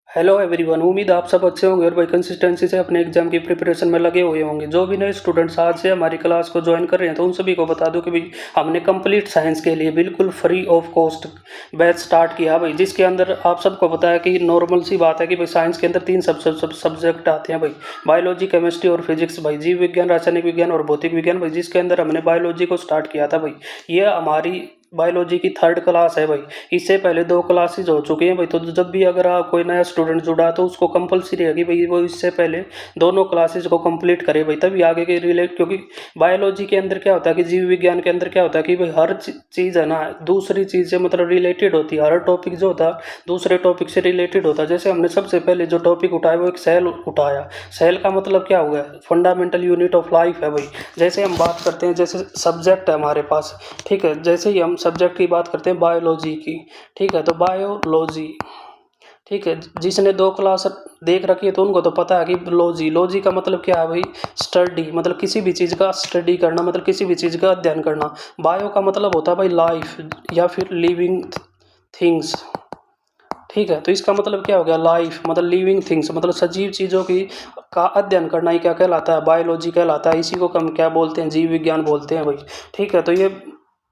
Hello everyone, उम्मीद आप सब अच्छे होंगे और भाई कंसिस्टेंसी से अपने एग्जाम की प्रिपरेशन में लगे हुए होंगे। जो भी नए स्टूडेंट्स आज से हमारी क्लास को ज्वाइन कर रहे हैं तो उन सभी को बता दूं कि भाई हमने कंप्लीट साइंस के लिए बिल्कुल free of cost batch start किया भाई, जिसके अंदर आप सबको पता है कि नॉर्मल सी बात है कि भाई साइंस के अंदर तीन सब्जेक्ट आते हैं भाई, बायोलॉजी, केमिस्ट्री और फिजिक्स भाई, जीव विज्ञान, रासायनिक विज्ञान और भौतिक विज्ञान भाई, जिसके अंदर हमने बायोलॉजी को स्टार्ट किया था भाई। ये हमारी बायोलॉजी की थर्ड क्लास है भाई। इससे पहले दो क्लासेज हो चुकी हैं भाई, तो जब भी अगर आप कोई नया स्टूडेंट जुड़ा तो उसको कंपलसरी है कि भाई वो इससे पहले दोनों क्लासेज को कंप्लीट करे भाई, तभी आगे के रिलेट। क्योंकि बायोलॉजी के अंदर क्या होता है कि जीव विज्ञान के अंदर क्या होता है कि भाई हर चीज़ है ना दूसरी चीज़ से मतलब रिलेटेड होती है। हर टॉपिक जो होता है दूसरे टॉपिक से रिलेटेड होता है। जैसे हमने सबसे पहले जो टॉपिक उठाया वो एक सेल उठाया। सेल का मतलब क्या हुआ, फंडामेंटल यूनिट ऑफ लाइफ है भाई। जैसे हम बात करते हैं, जैसे सब्जेक्ट है हमारे पास, ठीक है, जैसे ही हम सब्जेक्ट की बात करते हैं बायोलॉजी की, ठीक है, तो बायोलॉजी, ठीक है, जिसने दो क्लास देख रखी है तो उनको तो पता है कि लॉजी, लॉजी का मतलब क्या है भाई, स्टडी, मतलब किसी भी चीज़ का स्टडी करना, मतलब किसी भी चीज़ का अध्ययन करना। बायो का मतलब होता है भाई लाइफ या फिर लिविंग थिंग्स, ठीक है, तो इसका मतलब क्या हो गया, लाइफ मतलब लिविंग थिंग्स, मतलब सजीव चीज़ों की का अध्ययन करना ही क्या कहलाता है, बायोलॉजी कहलाता है। इसी को हम क्या बोलते हैं, जीव विज्ञान बोलते हैं भाई, ठीक है। तो ये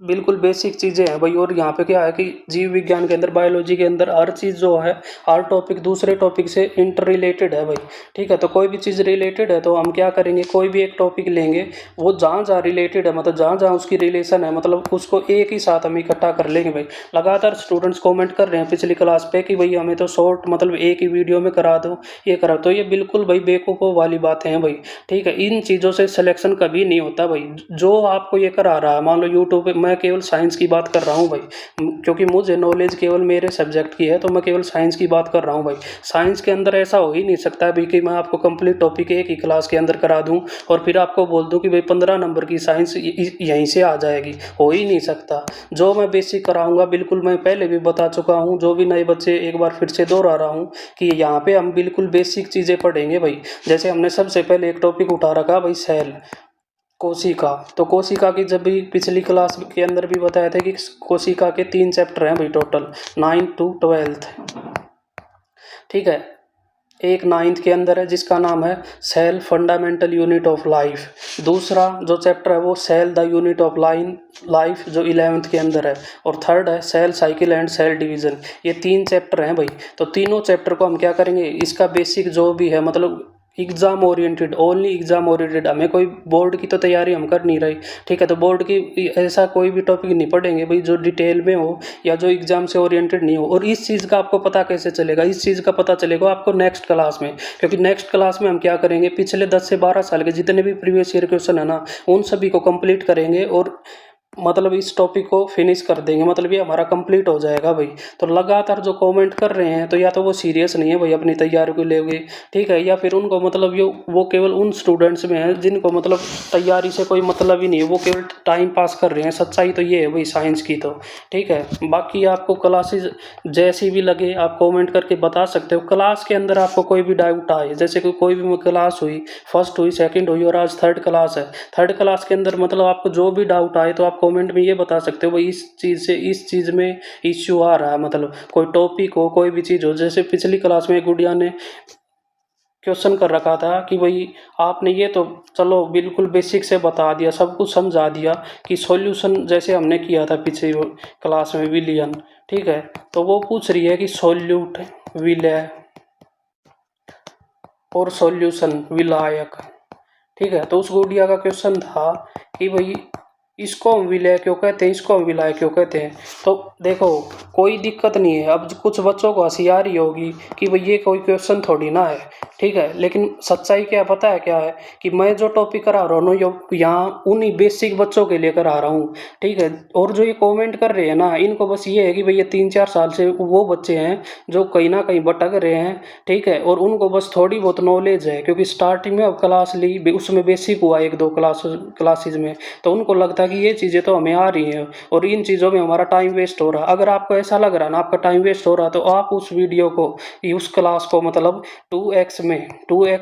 बिल्कुल बेसिक चीज़ें हैं भाई। और यहाँ पे क्या है कि जीव विज्ञान के अंदर, बायोलॉजी के अंदर हर चीज़ जो है, हर टॉपिक दूसरे टॉपिक से इंटर रिलेटेड है भाई, ठीक है। तो कोई भी चीज़ रिलेटेड है तो हम क्या करेंगे, कोई भी एक टॉपिक लेंगे, वो जहाँ जहाँ रिलेटेड है, मतलब जहाँ जहाँ उसकी रिलेशन है, मतलब उसको एक ही साथ हम इकट्ठा कर लेंगे भाई। लगातार स्टूडेंट्स कमेंट कर रहे हैं पिछली क्लास पे कि भाई हमें तो शॉर्ट मतलब एक ही वीडियो में करा दो, ये करा, तो ये बिल्कुल भाई बेवकूफ़ों वाली बातें हैं भाई, ठीक है। इन चीज़ों से सिलेक्शन कभी नहीं होता भाई। जो आपको ये करा रहा है, मान लो यूट्यूब पे, मैं केवल साइंस की बात कर रहा हूँ भाई, क्योंकि मुझे नॉलेज केवल मेरे सब्जेक्ट की है, तो मैं केवल साइंस की बात कर रहा हूँ भाई। साइंस के अंदर ऐसा हो ही नहीं सकता भाई कि मैं आपको कंप्लीट टॉपिक एक ही क्लास के अंदर करा दूँ और फिर आपको बोल दूँ कि भाई 15 नंबर की साइंस यहीं से आ जाएगी, हो ही नहीं सकता। जो मैं बेसिक कराऊंगा, बिल्कुल मैं पहले भी बता चुका हूँ, जो भी नए बच्चे, एक बार फिर से दोहरा रहा हूँ कि यहाँ पे हम बिल्कुल बेसिक चीज़ें पढ़ेंगे भाई। जैसे हमने सबसे पहले एक टॉपिक उठा रखा भाई, सेल, कोशिका। तो कोशिका की जब भी पिछली क्लास के अंदर भी बताया था कि कोशिका के 3 चैप्टर हैं भाई टोटल, 9 to 12, ठीक है। एक 9th के अंदर है जिसका नाम है cell fundamental unit of life. दूसरा जो चैप्टर है वो cell the unit of life जो 11th के अंदर है। और थर्ड है cell cycle and cell division. ये 3 चैप्टर हैं भाई। तो तीनों चैप्टर को हम क्या करेंगे, इसका बेसिक जो भी है, मतलब exam oriented, only exam oriented, हमें कोई बोर्ड की तो तैयारी हम कर नहीं रहे, ठीक है। तो बोर्ड की ऐसा कोई भी टॉपिक नहीं पढ़ेंगे भाई जो डिटेल में हो या जो एग्जाम से ओरिएंटेड नहीं हो। और इस चीज़ का आपको पता कैसे चलेगा, इस चीज़ का पता चलेगा आपको नेक्स्ट क्लास में, क्योंकि नेक्स्ट क्लास में हम क्या करेंगे, पिछले 10 से 12 साल के जितने भी प्रीवियस ईयर क्वेश्चन है ना, उन सभी को कंप्लीट करेंगे और मतलब इस टॉपिक को फिनिश कर देंगे, मतलब ये हमारा कंप्लीट हो जाएगा भाई। तो लगातार जो कमेंट कर रहे हैं तो या तो वो सीरियस नहीं है भाई अपनी तैयारी को लेके, ठीक है, या फिर उनको मतलब ये वो केवल उन स्टूडेंट्स में है जिनको मतलब तैयारी से कोई मतलब ही नहीं है, वो केवल टाइम पास कर रहे हैं। सच्चाई तो ये है भाई साइंस की तो, ठीक है। बाकी आपको क्लासेज जैसी भी लगे आप कमेंट करके बता सकते हो। क्लास के अंदर आपको कोई भी डाउट आए, जैसे कि कोई भी क्लास हुई, फर्स्ट हुई, सेकंड हुई और आज थर्ड क्लास है, थर्ड क्लास के अंदर मतलब आपको जो भी डाउट आए तो आप कमेंट में ये बता सकते हो भाई इस चीज़ से इस चीज़ में इश्यू आ रहा है, मतलब कोई टॉपिक हो, कोई भी चीज़ हो। जैसे पिछली क्लास में गुड़िया ने क्वेश्चन कर रखा था कि भाई आपने ये तो चलो बिल्कुल बेसिक से बता दिया, सब कुछ समझा दिया कि सॉल्यूशन जैसे हमने किया था पिछली क्लास में विलियन, ठीक है। तो वो पूछ रही है कि सॉल्यूट विलय और सॉल्यूशन विलायक, ठीक है। तो उस गुड़िया का क्वेश्चन था कि भाई इसको हम विलय क्यों कहते हैं, इसको हम विलय क्यों कहते हैं। तो देखो कोई दिक्कत नहीं है, अब कुछ बच्चों को हंसियारी होगी कि भाई ये कोई क्वेश्चन थोड़ी ना है, ठीक है। लेकिन सच्चाई क्या पता है क्या है कि मैं जो टॉपिक करा रहा हूँ यहाँ उन्हीं बेसिक बच्चों के लिए करा रहा हूँ, ठीक है। और जो ये कमेंट कर रहे हैं ना, इनको बस ये है कि भाई ये 3-4 साल से वो बच्चे हैं जो कहीं ना कहीं भटक रहे हैं, ठीक है। और उनको बस थोड़ी बहुत नॉलेज है क्योंकि स्टार्टिंग में अब क्लास ली, उसमें बेसिक हुआ 1-2 क्लासेज में, तो उनको लगता है कि ये चीज़ें तो हमें आ रही हैं और इन चीज़ों में हमारा टाइम वेस्ट हो रहा है। अगर आपको ऐसा लग रहा है ना आपका टाइम वेस्ट हो रहा है तो आप उस वीडियो को, उस क्लास को मतलब 2x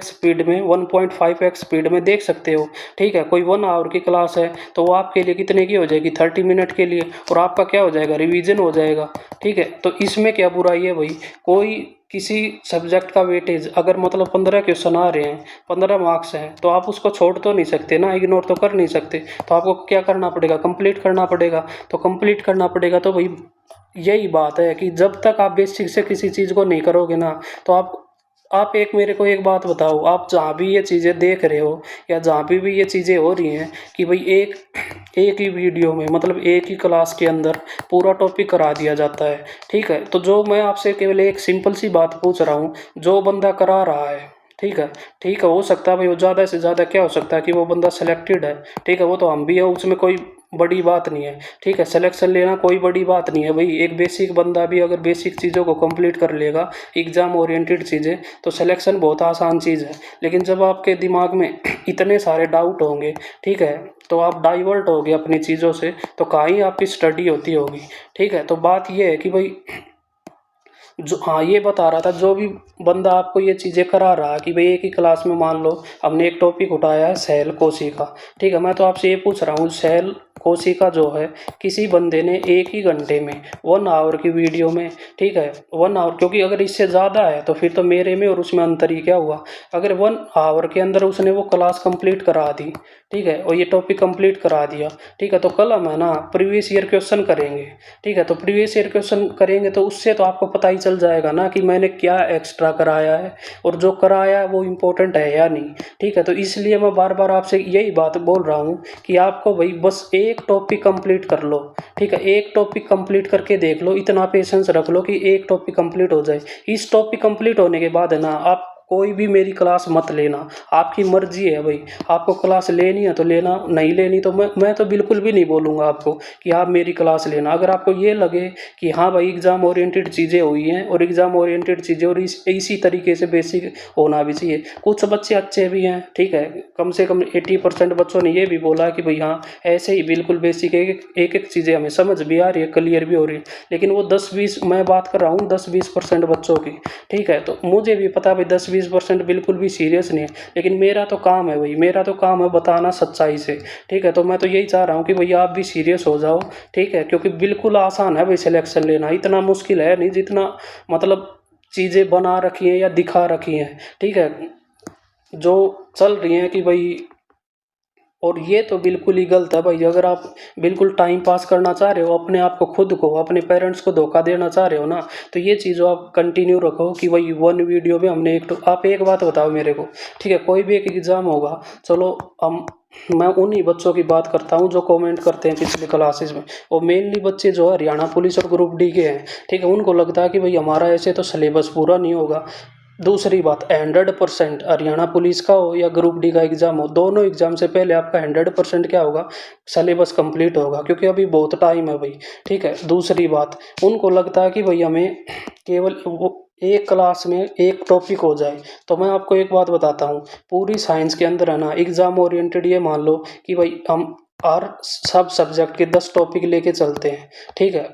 स्पीड में, 1.5x स्पीड में देख सकते हो, ठीक है। कोई 1 आवर की क्लास है तो वो आपके लिए कितने की हो जाएगी, 30 मिनट के लिए, और आपका क्या हो जाएगा, रिवीजन हो जाएगा, ठीक है। तो इसमें क्या बुराई है भाई, कोई किसी सब्जेक्ट का वेटेज अगर मतलब 15 क्वेश्चन आ रहे हैं, 15 मार्क्स हैं, तो आप उसको छोड़ तो नहीं सकते ना, इग्नोर तो कर नहीं सकते। तो आपको क्या करना पड़ेगा, कंप्लीट करना पड़ेगा। तो कंप्लीट करना पड़ेगा तो भाई यही बात है कि जब तक आप बेसिक से किसी चीज़ को नहीं करोगे ना, तो आप एक मेरे को एक बात बताओ, आप जहाँ भी ये चीज़ें देख रहे हो या जहाँ भी ये चीज़ें हो रही हैं कि भाई एक एक ही वीडियो में मतलब एक ही क्लास के अंदर पूरा टॉपिक करा दिया जाता है, ठीक है। तो जो मैं आपसे केवल एक सिंपल सी बात पूछ रहा हूँ, जो बंदा करा रहा है, ठीक है, ठीक है, हो सकता है भाई वो ज़्यादा से ज़्यादा क्या हो सकता है कि वो बंदा सिलेक्टेड है, ठीक है, वो तो हम भी है, उसमें कोई बड़ी बात नहीं है, ठीक है, सिलेक्शन लेना कोई बड़ी बात नहीं है भाई। एक बेसिक बंदा भी अगर बेसिक चीज़ों को कंप्लीट कर लेगा, एग्जाम ओरिएंटेड चीज़ें, तो सिलेक्शन बहुत आसान चीज़ है। लेकिन जब आपके दिमाग में इतने सारे डाउट होंगे, ठीक है, तो आप डाइवर्ट होगे अपनी चीज़ों से, तो कहीं आपकी स्टडी होती होगी, ठीक है। तो बात ये है कि भाई जो, हाँ, ये बता रहा था, जो भी बंदा आपको ये चीज़ें करा रहा है कि भाई एक ही क्लास में मान लो हमने एक टॉपिक उठाया है सेल कोशिका, ठीक है, मैं तो आपसे ये पूछ रहा हूँ सेल कोशिका जो है किसी बंदे ने एक ही घंटे में 1 आवर की वीडियो में, ठीक है, 1 आवर, क्योंकि अगर इससे ज़्यादा है तो फिर तो मेरे में और उसमें अंतर ही क्या हुआ। अगर 1 आवर के अंदर उसने वो क्लास कंप्लीट करा दी, ठीक है, और ये टॉपिक कंप्लीट करा दिया, ठीक है, तो कल हम है ना प्रीवियस ईयर क्वेश्चन करेंगे, ठीक है। तो प्रीवियस ईयर क्वेश्चन करेंगे तो उससे तो आपको पता ही चल जाएगा ना कि मैंने क्या एक्स्ट्रा कराया है और जो कराया है वो इम्पोर्टेंट है या नहीं, ठीक है। तो इसलिए मैं बार बार आपसे यही बात बोल रहा हूँ कि आपको भाई बस एक टॉपिक कंप्लीट कर लो, ठीक है, एक टॉपिक कंप्लीट करके देख लो, इतना पेशेंस रख लो कि एक टॉपिक कंप्लीट हो जाए। इस टॉपिक कंप्लीट होने के बाद है ना आप कोई भी मेरी क्लास मत लेना, आपकी मर्जी है भाई, आपको क्लास लेनी है तो लेना, नहीं लेनी तो मैं तो बिल्कुल भी नहीं बोलूँगा आपको कि आप मेरी क्लास लेना। अगर आपको ये लगे कि हाँ भाई एग्ज़ाम ओरिएंटेड चीज़ें हुई हैं और एग्ज़ाम ओरिएंटेड चीज़ें और इसी तरीके से बेसिक होना भी चाहिए। कुछ बच्चे अच्छे भी हैं, ठीक है, कम से कम 80% बच्चों ने ये भी बोला कि भाई हाँ ऐसे ही बिल्कुल बेसिक एक एक चीज़ें हमें समझ भी आ रही है, क्लियर भी हो रही है। लेकिन वो 10-20, मैं बात कर रहा हूँ 10-20% बच्चों की, ठीक है। तो मुझे भी पता है भाई 10-20% बिल्कुल भी सीरियस नहीं है, लेकिन मेरा तो काम है भाई, मेरा तो काम है बताना सच्चाई से, ठीक है। तो मैं तो यही चाह रहा हूँ कि भैया आप भी सीरियस हो जाओ, ठीक है, क्योंकि बिल्कुल आसान है भाई सिलेक्शन लेना, इतना मुश्किल है नहीं जितना मतलब चीज़ें बना रखी हैं या दिखा रखी हैं, ठीक है, जो चल रही हैं कि भाई। और ये तो बिल्कुल ही गलत है भाई, अगर आप बिल्कुल टाइम पास करना चाह रहे हो, अपने आप को, खुद को, अपने पेरेंट्स को धोखा देना चाह रहे हो ना, तो ये चीज़ आप कंटिन्यू रखो कि भाई वन वीडियो में हमने एक, तो आप एक बात बताओ मेरे को, ठीक है, कोई भी एक एग्ज़ाम होगा, चलो हम, मैं उन्हीं बच्चों की बात करता हूँ जो कमेंट करते हैं पिछले क्लासेस में, और मेनली बच्चे जो है हरियाणा पुलिस और ग्रुप डी के हैं, ठीक है, उनको लगता है कि भाई हमारा ऐसे तो सिलेबस पूरा नहीं होगा। दूसरी बात, 100% हरियाणा पुलिस का हो या ग्रुप डी का एग्ज़ाम हो, दोनों एग्ज़ाम से पहले आपका 100% क्या होगा, सिलेबस कंप्लीट होगा, क्योंकि अभी बहुत टाइम है भाई, ठीक है। दूसरी बात, उनको लगता है कि भाई हमें केवल वो एक क्लास में एक टॉपिक हो जाए। तो मैं आपको एक बात बताता हूँ, पूरी साइंस के अंदर है ना एग्ज़ाम ओरिएंटेड, ये मान लो कि भाई हम हर सब सब्जेक्ट के 10 टॉपिक लेके चलते हैं, ठीक है,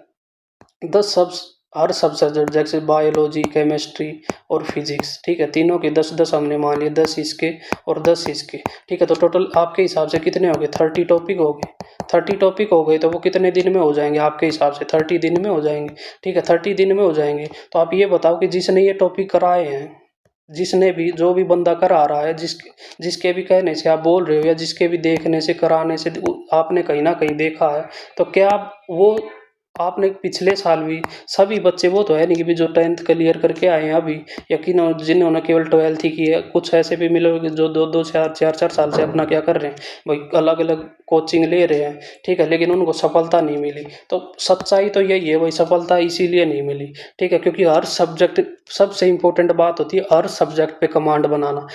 10 सब, हर सब सब्जेक्ट जैसे बायोलॉजी, केमिस्ट्री और फिजिक्स, ठीक है, तीनों के 10-10 हमने मान लिए, 10 इसके और 10 इसके, ठीक है। तो टोटल आपके हिसाब से कितने हो गए, 30 टॉपिक हो गए। 30 टॉपिक हो गए तो वो कितने दिन में हो जाएंगे आपके हिसाब से, 30 दिन में हो जाएंगे, ठीक है, 30 दिन में हो जाएंगे। तो आप ये बताओ कि जिसने ये टॉपिक कराए हैं, जिसने भी, जो भी बंदा करा रहा है, जिसके भी कहने से आप बोल रहे हो या जिसके भी देखने से, कराने से आपने कहीं ना कहीं देखा है, तो क्या वो आपने पिछले साल भी सभी बच्चे, वो तो है नहीं कि भी जो 10th क्लियर करके आए हैं अभी, या कि जिन्होंने केवल 12th ही की है, कुछ ऐसे भी मिलोगे जो 2-2 4-4 साल से अपना क्या कर रहे हैं भाई, अलग अलग कोचिंग ले रहे हैं, ठीक है, लेकिन उनको सफलता नहीं मिली। तो सच्चाई तो यही है भाई, सफलता इसीलिए नहीं मिली, ठीक है, क्योंकि हर सब्जेक्ट, सबसे इंपॉर्टेंट बात होती है हर सब्जेक्ट पे कमांड बनाना।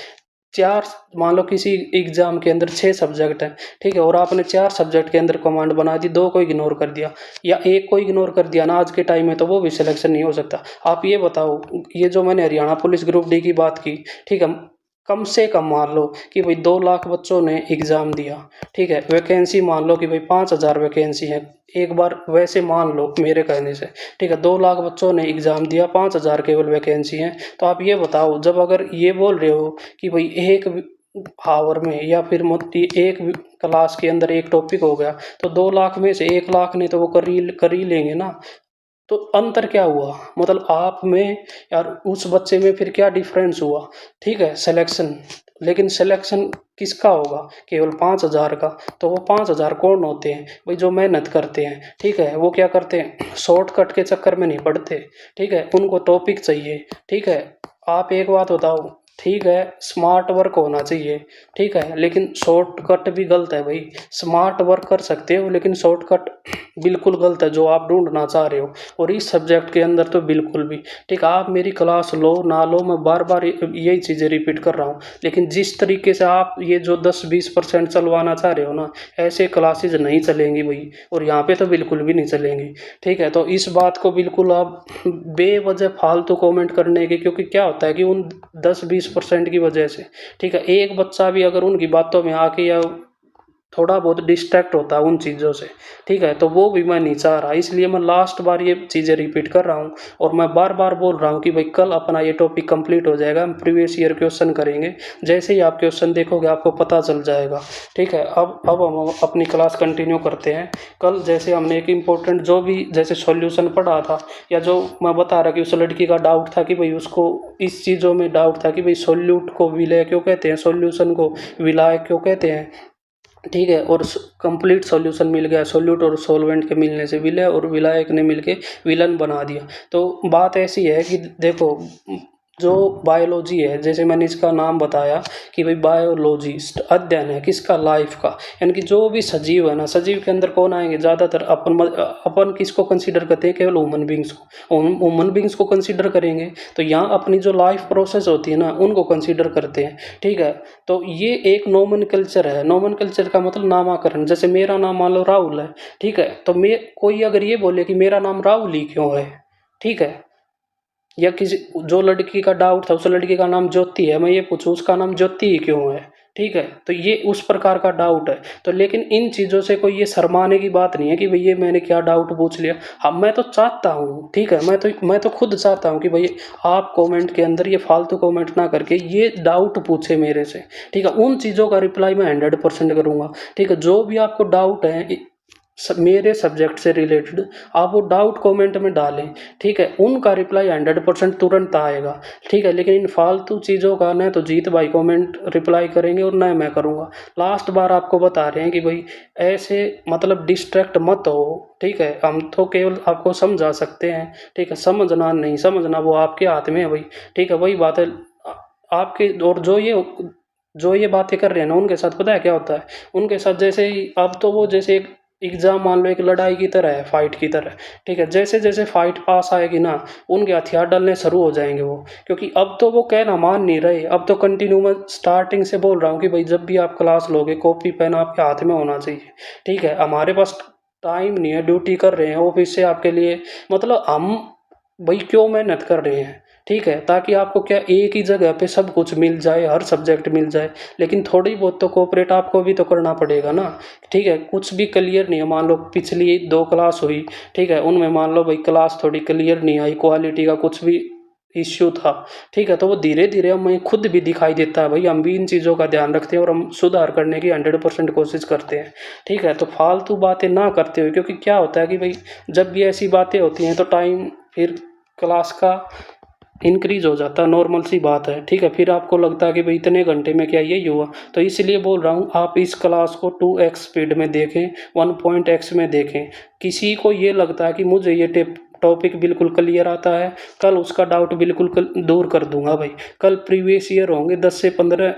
चार, मान लो किसी एग्जाम के अंदर 6 सब्जेक्ट हैं, ठीक है, और आपने 4 सब्जेक्ट के अंदर कमांड बना दी, 2 को इग्नोर कर दिया या एक को इग्नोर कर दिया ना आज के टाइम में, तो वो भी सिलेक्शन नहीं हो सकता। आप ये बताओ, ये जो मैंने हरियाणा पुलिस ग्रुप डी की बात की, ठीक है, कम से कम मान लो कि भाई 2 लाख बच्चों ने एग्ज़ाम दिया, ठीक है, वैकेंसी मान लो कि भाई 5,000 वैकेंसी है, एक बार वैसे मान लो मेरे कहने से, ठीक है, 2 लाख बच्चों ने एग्ज़ाम दिया, 5,000 केवल वैकेंसी है। तो आप ये बताओ, जब अगर ये बोल रहे हो कि भाई एक आवर में या फिर एक क्लास के अंदर एक टॉपिक हो गया, तो 2 लाख में से 1 लाख ने तो वो कर ही लेंगे ना। तो अंतर क्या हुआ, मतलब आप में और उस बच्चे में फिर क्या डिफरेंस हुआ? ठीक है, सिलेक्शन, लेकिन सिलेक्शन किसका होगा? केवल 5,000 का। तो वो 5,000 कौन होते हैं भाई? जो मेहनत करते हैं, ठीक है। वो क्या करते हैं, शॉर्टकट के चक्कर में नहीं पड़ते, ठीक है। उनको टॉपिक चाहिए, ठीक है। आप एक बात बताओ, ठीक है, स्मार्ट वर्क होना चाहिए, ठीक है, लेकिन शॉर्टकट भी गलत है भाई। स्मार्ट वर्क कर सकते हो लेकिन शॉर्टकट बिल्कुल गलत है जो आप ढूंढना चाह रहे हो, और इस सब्जेक्ट के अंदर तो बिल्कुल भी। ठीक है, आप मेरी क्लास लो ना लो, मैं बार बार यही चीज़ें रिपीट कर रहा हूँ, लेकिन जिस तरीके से आप ये जो 10-20% चलवाना चाह रहे हो ना, ऐसे क्लासेज नहीं चलेंगी भाई, और यहाँ पे तो बिल्कुल भी नहीं चलेंगी। ठीक है, तो इस बात को बिल्कुल आप बेवजह फालतू कमेंट करने के, क्योंकि क्या होता है कि उन 10-20% की वजह से, ठीक है, एक बच्चा भी अगर उनकी बातों में आके या थोड़ा बहुत डिस्ट्रैक्ट होता है उन चीज़ों से, ठीक है, तो वो भी मैं नहीं चाह रहा। इसलिए मैं लास्ट बार ये चीज़ें रिपीट कर रहा हूँ, और मैं बार बार बोल रहा हूँ कि भाई कल अपना ये टॉपिक कंप्लीट हो जाएगा, हम प्रीवियस ईयर क्वेश्चन करेंगे। जैसे ही आप क्वेश्चन देखोगे आपको पता चल जाएगा। ठीक है, अब हम अपनी क्लास कंटिन्यू करते हैं। कल जैसे हमने एक इम्पोर्टेंट जो भी जैसे सॉल्यूशन पढ़ा था, या जो मैं बता रहा कि उस लड़की का डाउट था कि भाई उसको इस चीज़ों में डाउट था कि भाई सोल्यूट को विलय क्यों कहते हैं, सॉल्यूशन को विलायक क्यों कहते हैं, ठीक है। और कंप्लीट सॉल्यूशन मिल गया, सोल्यूट और सॉल्वेंट के मिलने से विलय और विलायक ने मिलके विलन बना दिया। तो बात ऐसी है कि देखो, जो बायोलॉजी है, जैसे मैंने इसका नाम बताया कि भाई बायोलॉजिस्ट अध्ययन है किसका, लाइफ का, यानी कि जो भी सजीव है ना, सजीव के अंदर कौन आएंगे ज़्यादातर, अपन किसको कंसीडर करते हैं, केवल ह्यूमन बींग्स को, ह्यूमन बींग्स को कंसीडर करेंगे। तो यहाँ अपनी जो लाइफ प्रोसेस होती है ना, उनको कंसीडर करते हैं, ठीक है। तो ये एक नोमेनकल्चर है। नोमेनकल्चर का मतलब नामाकरण। जैसे मेरा नाम मान लो राहुल है, ठीक है, तो मैं कोई अगर ये बोले कि मेरा नाम राहुल ही क्यों है, ठीक है, या किसी जो लड़की का डाउट था उस लड़की का नाम ज्योति है, मैं ये पूछूं उसका नाम ज्योति ही क्यों है, ठीक है, तो ये उस प्रकार का डाउट है। तो लेकिन इन चीज़ों से कोई ये शर्माने की बात नहीं है कि भाई ये मैंने क्या डाउट पूछ लिया। हाँ, मैं तो चाहता हूँ, ठीक है, मैं तो खुद चाहता हूँ कि भाई आप कमेंट के अंदर ये फालतू कमेंट ना करके ये डाउट पूछे मेरे से, ठीक है। उन चीज़ों का रिप्लाई मैं 100% करूँगा, ठीक है। जो भी आपको डाउट है मेरे सब्जेक्ट से रिलेटेड, आप वो डाउट कमेंट में डालें, ठीक है, उनका रिप्लाई 100% तुरंत आएगा, ठीक है। लेकिन इन फालतू चीज़ों का न तो जीत भाई कमेंट रिप्लाई करेंगे और न मैं करूँगा। लास्ट बार आपको बता रहे हैं कि भाई ऐसे मतलब डिस्ट्रैक्ट मत हो, ठीक है। हम तो केवल आपको समझा सकते हैं, ठीक है, समझना नहीं समझना वो आपके हाथ में है भाई, ठीक है। वही बात है आपके, और जो ये बातें कर रहे हैं ना, उनके साथ पता है क्या होता है, उनके साथ जैसे ही अब तो वो जैसे एक एग्जाम मान लो एक लड़ाई की तरह है, फाइट की तरह, ठीक है। जैसे जैसे फाइट पास आएगी ना, उनके हथियार डलने शुरू हो जाएंगे वो, क्योंकि अब तो वो कहना मान नहीं रहे। अब तो कंटिन्यू मैं स्टार्टिंग से बोल रहा हूँ कि भाई जब भी आप क्लास लोगे कॉपी पेन आपके हाथ में होना चाहिए, ठीक है। हमारे पास टाइम नहीं है, ड्यूटी कर रहे हैं ऑफिस से आपके लिए, मतलब हम भाई क्यों मेहनत कर रहे हैं, ठीक है, ताकि आपको क्या एक ही जगह पे सब कुछ मिल जाए, हर सब्जेक्ट मिल जाए। लेकिन थोड़ी बहुत तो कोऑपरेट आपको भी तो करना पड़ेगा ना, ठीक है। कुछ भी क्लियर नहीं है, मान लो पिछली 2 क्लास हुई, ठीक है, उनमें मान लो भाई क्लास थोड़ी क्लियर नहीं आई, क्वालिटी का कुछ भी इश्यू था, ठीक है, तो वो धीरे धीरे हमें खुद भी दिखाई देता है भाई। हम भी इन चीज़ों का ध्यान रखते हैं और हम सुधार करने की 100% कोशिश करते हैं, ठीक है। तो फालतू बातें ना करते हुए, क्योंकि क्या होता है कि भाई जब भी ऐसी बातें होती हैं तो टाइम फिर क्लास का इंक्रीज हो जाता है, नॉर्मल सी बात है, ठीक है। फिर आपको लगता है कि भाई इतने घंटे में क्या यही हुआ, तो इसलिए बोल रहा हूँ आप इस क्लास को 2x स्पीड में देखें, 1.x में देखें। किसी को ये लगता है कि मुझे ये टॉपिक बिल्कुल क्लियर आता है, कल उसका डाउट बिल्कुल दूर कर दूंगा भाई। कल प्रीवियस ईयर होंगे 10 से 15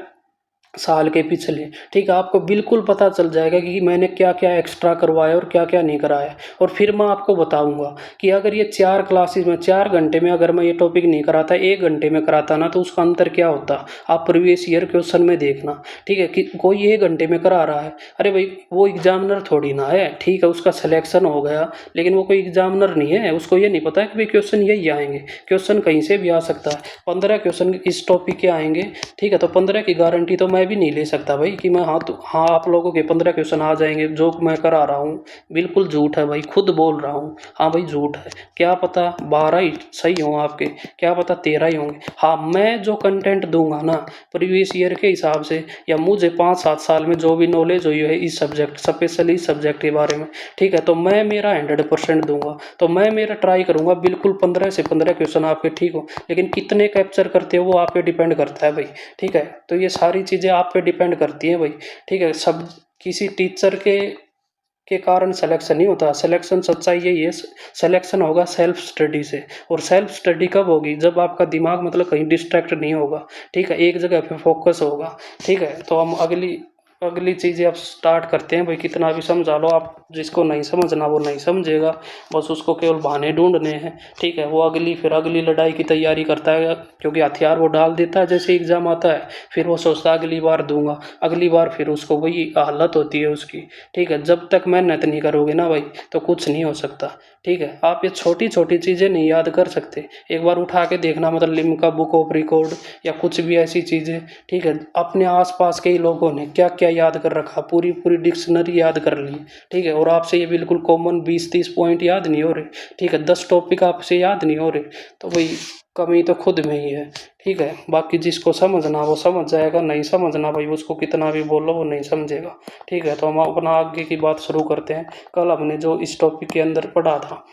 साल के पिछले, ठीक है, आपको बिल्कुल पता चल जाएगा कि मैंने क्या क्या एक्स्ट्रा करवाया और क्या क्या नहीं कराया। और फिर मैं आपको बताऊंगा कि अगर ये 4 क्लासेस में 4 घंटे में अगर मैं ये टॉपिक नहीं कराता, 1 घंटे में कराता ना, तो उसका अंतर क्या होता। आप प्रीवियस ईयर क्वेश्चन में देखना, ठीक है, कि कोई 1 घंटे में करा रहा है, अरे भाई वो एग्जामिनर थोड़ी ना है, ठीक है, उसका सिलेक्शन हो गया, लेकिन वो कोई एग्जामिनर नहीं है, उसको ये नहीं पता है कि भाई क्वेश्चन यही आएंगे। क्वेश्चन कहीं से भी आ सकता है, 15 क्वेश्चन इस टॉपिक के आएंगे, ठीक है, तो 15 की गारंटी तो मैं भी नहीं ले सकता भाई कि मैं हाँ तो हाँ आप लोगों के 15 क्वेश्चन आ जाएंगे जो मैं करा रहा हूँ। बिल्कुल झूठ है भाई, खुद बोल रहा हूँ। हाँ भाई झूठ है, क्या पता 12 ही सही हों आपके, क्या पता 13 ही होंगे। हाँ मैं जो कंटेंट दूंगा ना प्रीवियस ईयर के हिसाब से, या मुझे 5-7 साल में जो भी नॉलेज हुई है इस सब्जेक्ट, स्पेशली इस सब्जेक्ट के बारे में, ठीक है, तो मैं मेरा 100% दूंगा। तो मैं मेरा ट्राई करूंगा बिल्कुल 15 से 15 क्वेश्चन आपके ठीक हो, लेकिन कितने कैप्चर करते हो वो आप पे डिपेंड करता है भाई। ठीक है, तो ये सारी चीज़ें आप पे डिपेंड करती हैं भाई। ठीक है, सब किसी टीचर के कारण सिलेक्शन नहीं होता। सिलेक्शन सच्चाई यही है, सिलेक्शन होगा सेल्फ स्टडी से। और सेल्फ स्टडी कब होगी, जब आपका दिमाग मतलब कहीं डिस्ट्रैक्ट नहीं होगा। ठीक है, एक जगह पे फोकस होगा। ठीक है, तो हम अगली अगली चीज़ें अब स्टार्ट करते हैं भाई। कितना भी समझा लो आप, जिसको नहीं समझना वो नहीं समझेगा, बस उसको केवल बहाने ढूंढने हैं। ठीक है, वो फिर अगली लड़ाई की तैयारी करता है, क्योंकि हथियार वो डाल देता है जैसे एग्जाम आता है। फिर वो सोचता है अगली बार दूंगा, अगली बार फिर उसको वही हालत होती है उसकी। ठीक है, जब तक मेहनत नहीं करोगे ना भाई तो कुछ नहीं हो सकता। ठीक है, आप ये छोटी छोटी चीज़ें नहीं याद कर सकते, एक बार उठा के देखना, मतलब लिम्का बुक ऑफ रिकॉर्ड या कुछ भी ऐसी चीज़ें। ठीक है, अपने आसपास के ही लोगों ने क्या क्या याद कर रखा, पूरी पूरी डिक्शनरी याद कर ली। ठीक है, और आपसे ये बिल्कुल कॉमन 20-30 पॉइंट याद नहीं हो रहे। ठीक है, 10 टॉपिक आपसे याद नहीं हो रहे, तो भाई कमी तो खुद में ही है। ठीक है, बाकी जिसको समझना वो समझ जाएगा, नहीं समझना भाई उसको कितना भी बोलो वो नहीं समझेगा। ठीक है, तो हम अपना आगे की बात शुरू करते हैं। कल हमने जो इस टॉपिक के अंदर पढ़ा था,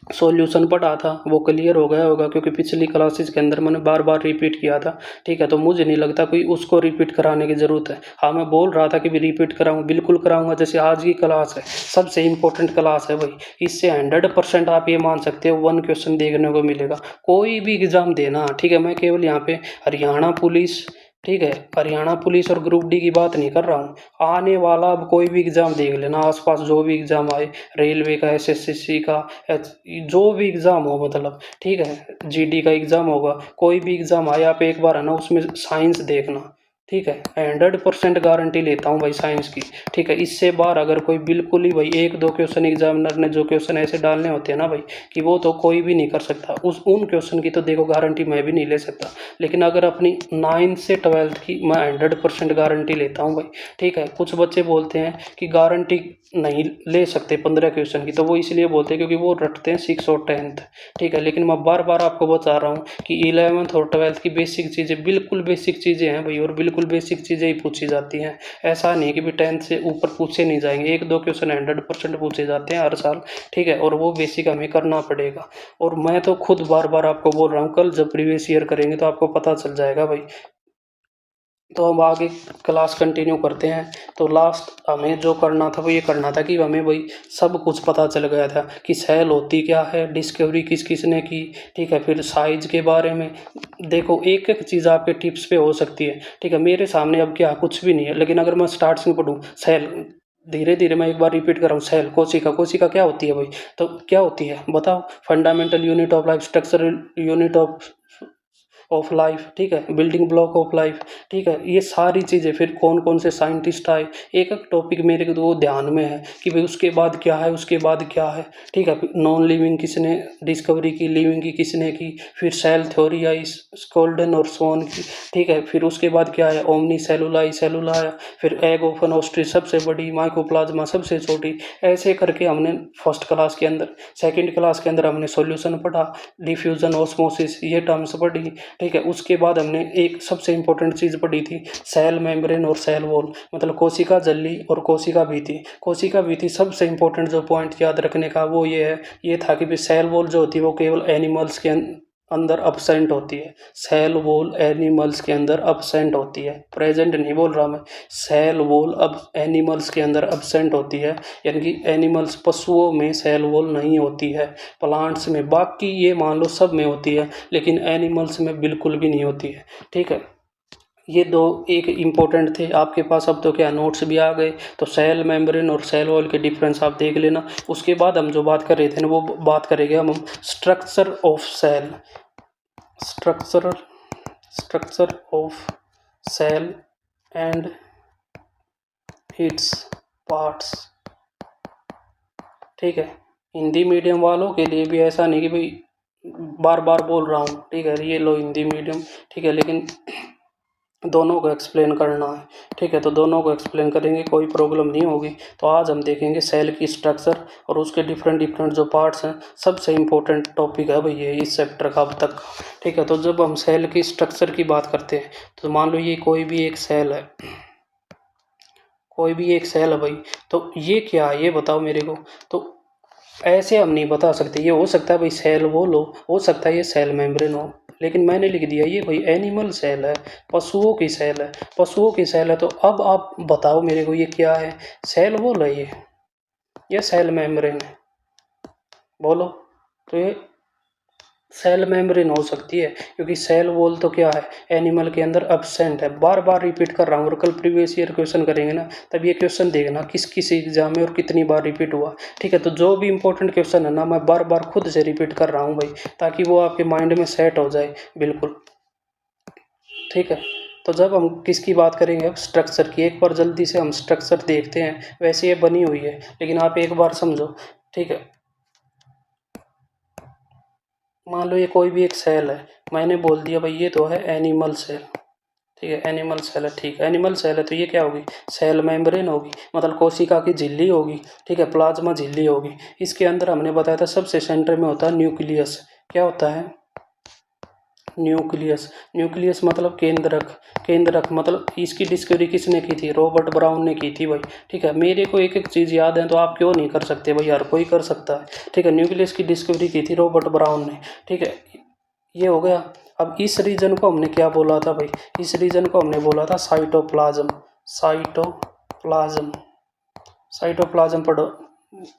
सॉल्यूशन पढ़ा था, वो क्लियर हो गया होगा, क्योंकि पिछली क्लासेस के अंदर मैंने बार बार रिपीट किया था। ठीक है, तो मुझे नहीं लगता कोई उसको रिपीट कराने की ज़रूरत है। हाँ मैं बोल रहा था कि भी रिपीट कराऊँ, बिल्कुल कराऊंगा। जैसे आज की क्लास है, सबसे इंपॉर्टेंट क्लास है भाई, इससे 100% आप ये मान सकते हो 1 क्वेश्चन देखने को मिलेगा। कोई भी एग्ज़ाम देना, ठीक है, मैं केवल यहाँ पे हरियाणा पुलिस, ठीक है, हरियाणा पुलिस और ग्रुप डी की बात नहीं कर रहा हूँ। आने वाला अब कोई भी एग्ज़ाम देख लेना, आसपास जो भी एग्ज़ाम आए, रेलवे का, एसएससी का, जो भी एग्ज़ाम हो मतलब। ठीक है, जीडी का एग्ज़ाम होगा, कोई भी एग्ज़ाम आए, आप एक बार है ना उसमें साइंस देखना। ठीक है, 100% गारंटी लेता हूँ भाई साइंस की। ठीक है, इससे बाहर अगर कोई बिल्कुल ही भाई 1-2 क्वेश्चन एग्जामिनर ने जो क्वेश्चन ऐसे डालने होते हैं ना भाई, कि वो तो कोई भी नहीं कर सकता, उन क्वेश्चन की तो देखो गारंटी मैं भी नहीं ले सकता। लेकिन अगर अपनी 9 से 12th की मैं 100% गारंटी लेता हूँ भाई। ठीक है, कुछ बच्चे बोलते हैं कि गारंटी नहीं ले सकते 15 क्वेश्चन की, तो वो इसलिए बोलते हैं क्योंकि वो रटते हैं 6 और 10th। ठीक है, लेकिन मैं बार बार आपको बता रहा हूँ कि 11th और 12th की बेसिक चीज़ें बिल्कुल बेसिक चीज़ें हैं भाई, और बिल्कुल बेसिक चीज़ें ही पूछी जाती हैं। ऐसा नहीं कि भी 10th से ऊपर पूछे नहीं जाएंगे, 1-2 क्वेश्चन 100% पूछे जाते हैं हर साल। ठीक है, और वो बेसिक हमें करना पड़ेगा। और मैं तो खुद बार बार आपको बोल रहा हूँ, कल जब प्रीवियस ईयर करेंगे तो आपको पता चल जाएगा भाई। तो हम आगे क्लास कंटिन्यू करते हैं। तो लास्ट हमें जो करना था वो ये करना था कि हमें भाई सब कुछ पता चल गया था कि सेल होती क्या है, डिस्कवरी किस किसने की। ठीक है, फिर साइज के बारे में देखो, एक एक चीज़ आपके टिप्स पे हो सकती है। ठीक है, मेरे सामने अब क्या कुछ भी नहीं है, लेकिन अगर मैं स्टार्ट से पढ़ूँ सेल, धीरे धीरे मैं एक बार रिपीट कर रहा हूँ, सेल कोशिका, कोशिका क्या होती है भाई, तो क्या होती है बताओ, fundamental unit of life, structural unit of life. ठीक है, बिल्डिंग ब्लॉक ऑफ लाइफ। ठीक है, ये सारी चीज़ें, फिर कौन कौन से साइंटिस्ट आए, एक एक टॉपिक मेरे को तो वो ध्यान में है कि भाई उसके बाद क्या है, उसके बाद क्या है। ठीक है, नॉन लिविंग किसने डिस्कवरी की, लिविंग की किसने की, फिर सेल थ्योरी आई स्कोल्डन और सोन की। ठीक है, फिर उसके बाद क्या है, ओमनी सेलुला सेलुला आया, फिर एग ओफन ऑस्ट्री सबसे बड़ी, माइकोप्लाज्मा सबसे छोटी। ऐसे करके हमने फर्स्ट क्लास के अंदर, सेकंड क्लास के अंदर हमने सॉल्यूशन पढ़ा, डिफ्यूजन ऑस्मोसिस ये टर्म्स पढ़ी। ठीक है, उसके बाद हमने एक सबसे इंपॉर्टेंट चीज़ पढ़ी थी, सेल मेम्ब्रेन और सेल वॉल, मतलब कोशिका झिल्ली और कोशिका भित्ति। कोशिका भित्ति सबसे इंपॉर्टेंट जो पॉइंट याद रखने का वो ये है, ये था कि सेल वॉल जो होती है वो केवल एनिमल्स के अंदर अपसेंट होती है। सेल वॉल एनिमल्स के अंदर अपसेंट होती है, प्रेजेंट नहीं बोल रहा मैं, सेल वॉल अब एनिमल्स के अंदर अपसेंट होती है, यानी कि एनिमल्स पशुओं में सेल वॉल नहीं होती है, प्लांट्स में, बाकी ये मान लो सब में होती है, लेकिन एनिमल्स में बिल्कुल भी नहीं होती है। ठीक है, ये दो एक इम्पोर्टेंट थे आपके पास। अब तो क्या नोट्स भी आ गए, तो सेल मेम्ब्रेन और सेल वॉल के डिफरेंस आप देख लेना। उसके बाद हम जो बात कर रहे थे ना, वो बात करेंगे हम structure of cell, structure structure of cell and its parts. ठीक है, हिंदी मीडियम वालों के लिए भी ऐसा नहीं कि भाई बार बार बोल रहा हूँ। ठीक है, ये लो हिंदी मीडियम। ठीक है, लेकिन दोनों को एक्सप्लेन करना है। ठीक है, तो दोनों को एक्सप्लेन करेंगे, कोई प्रॉब्लम नहीं होगी। तो आज हम देखेंगे सेल की स्ट्रक्चर और उसके डिफरेंट डिफरेंट जो पार्ट्स हैं। सबसे इम्पोर्टेंट टॉपिक है भाई ये इस चैप्टर का अब तक। ठीक है, तो जब हम सेल की स्ट्रक्चर की बात करते हैं तो मान लो ये कोई भी एक सेल है, कोई भी एक सेल है भाई, तो ये क्या है ये बताओ मेरे को। तो ऐसे हम नहीं बता सकते, ये हो सकता है भाई सेल वॉल हो सकता है ये सेल मेम्ब्रेन हो, लेकिन मैंने लिख दिया ये भाई एनिमल सेल है, पशुओं की सेल है, पशुओं की सेल है। तो अब आप बताओ मेरे को ये क्या है, सेल वॉल है ये सेल मेम्ब्रेन है, बोलो। तो ये सेल मेम्ब्रेन हो सकती है, क्योंकि सेल वॉल तो क्या है एनिमल के अंदर एब्सेंट है। बार बार रिपीट कर रहा हूँ, और कल प्रीवियस ईयर क्वेश्चन करेंगे ना, तब ये क्वेश्चन देखना किस किस एग्जाम में और कितनी बार रिपीट हुआ। ठीक है, तो जो भी इंपॉर्टेंट क्वेश्चन है ना मैं बार बार खुद से रिपीट कर रहा हूँ भाई, ताकि वो आपके माइंड में सेट हो जाए बिल्कुल। ठीक है, तो जब हम किसकी बात करेंगे अब स्ट्रक्चर की, एक बार जल्दी से हम स्ट्रक्चर देखते हैं। वैसे ये बनी हुई है लेकिन आप एक बार समझो। ठीक है, मान लो ये कोई भी एक सेल है, मैंने बोल दिया भाई ये तो है एनिमल सेल। ठीक है, एनिमल सेल है, ठीक है एनिमल सेल है, तो ये क्या होगी सेल मेम्ब्रेन होगी, मतलब कोशिका की झिल्ली होगी। ठीक है, प्लाज्मा झिल्ली होगी। इसके अंदर हमने बताया था सबसे सेंटर में होता है न्यूक्लियस। क्या होता है न्यूक्लियस, न्यूक्लियस मतलब केंद्रक, केंद्रक मतलब इसकी डिस्कवरी किसने की थी, रॉबर्ट ब्राउन ने की थी भाई। ठीक है, मेरे को एक एक चीज़ याद है तो आप क्यों नहीं कर सकते भाई, हर कोई कर सकता है। ठीक है, न्यूक्लियस की डिस्कवरी की थी रॉबर्ट ब्राउन ने। ठीक है, ये हो गया। अब इस रीजन को हमने क्या बोला था भाई, इस रीजन को हमने बोला था साइटोप्लाज्म, साइटोप्लाज्म, साइटोप्लाज्म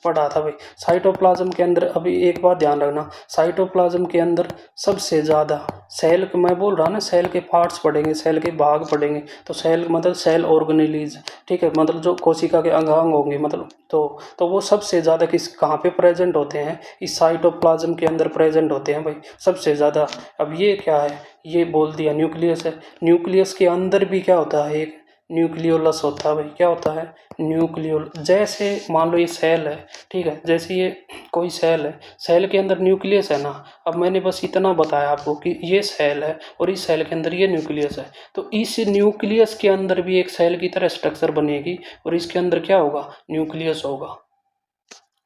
पढ़ा था भाई। साइटोप्लाज्म के अंदर अभी एक बात ध्यान रखना, साइटोप्लाज्म के अंदर सबसे ज़्यादा सेल, मैं बोल रहा ना सेल के पार्ट्स पढ़ेंगे, सेल के भाग पढ़ेंगे, तो सेल मतलब सेल ऑर्गेनेलीज। ठीक है, मतलब जो कोशिका के अंगांग होंगे, मतलब तो वो सबसे ज़्यादा किस कहाँ पे प्रेजेंट होते हैं, इस साइटोप्लाज्म के अंदर प्रेजेंट होते हैं भाई सबसे ज़्यादा। अब ये क्या है, ये बोल दिया न्यूक्लियस है। न्यूक्लियस के अंदर भी क्या होता है, एक न्यूक्लियोलस होता है भाई। क्या होता है न्यूक्लियोल, जैसे मान लो ये सेल है। ठीक है, जैसे ये कोई सेल है, सेल के अंदर न्यूक्लियस है ना। अब मैंने बस इतना बताया आपको कि ये सेल है और इस सेल के अंदर ये न्यूक्लियस है, तो इस न्यूक्लियस के अंदर भी एक सेल की तरह स्ट्रक्चर बनेगी और इसके अंदर क्या होगा न्यूक्लियस होगा।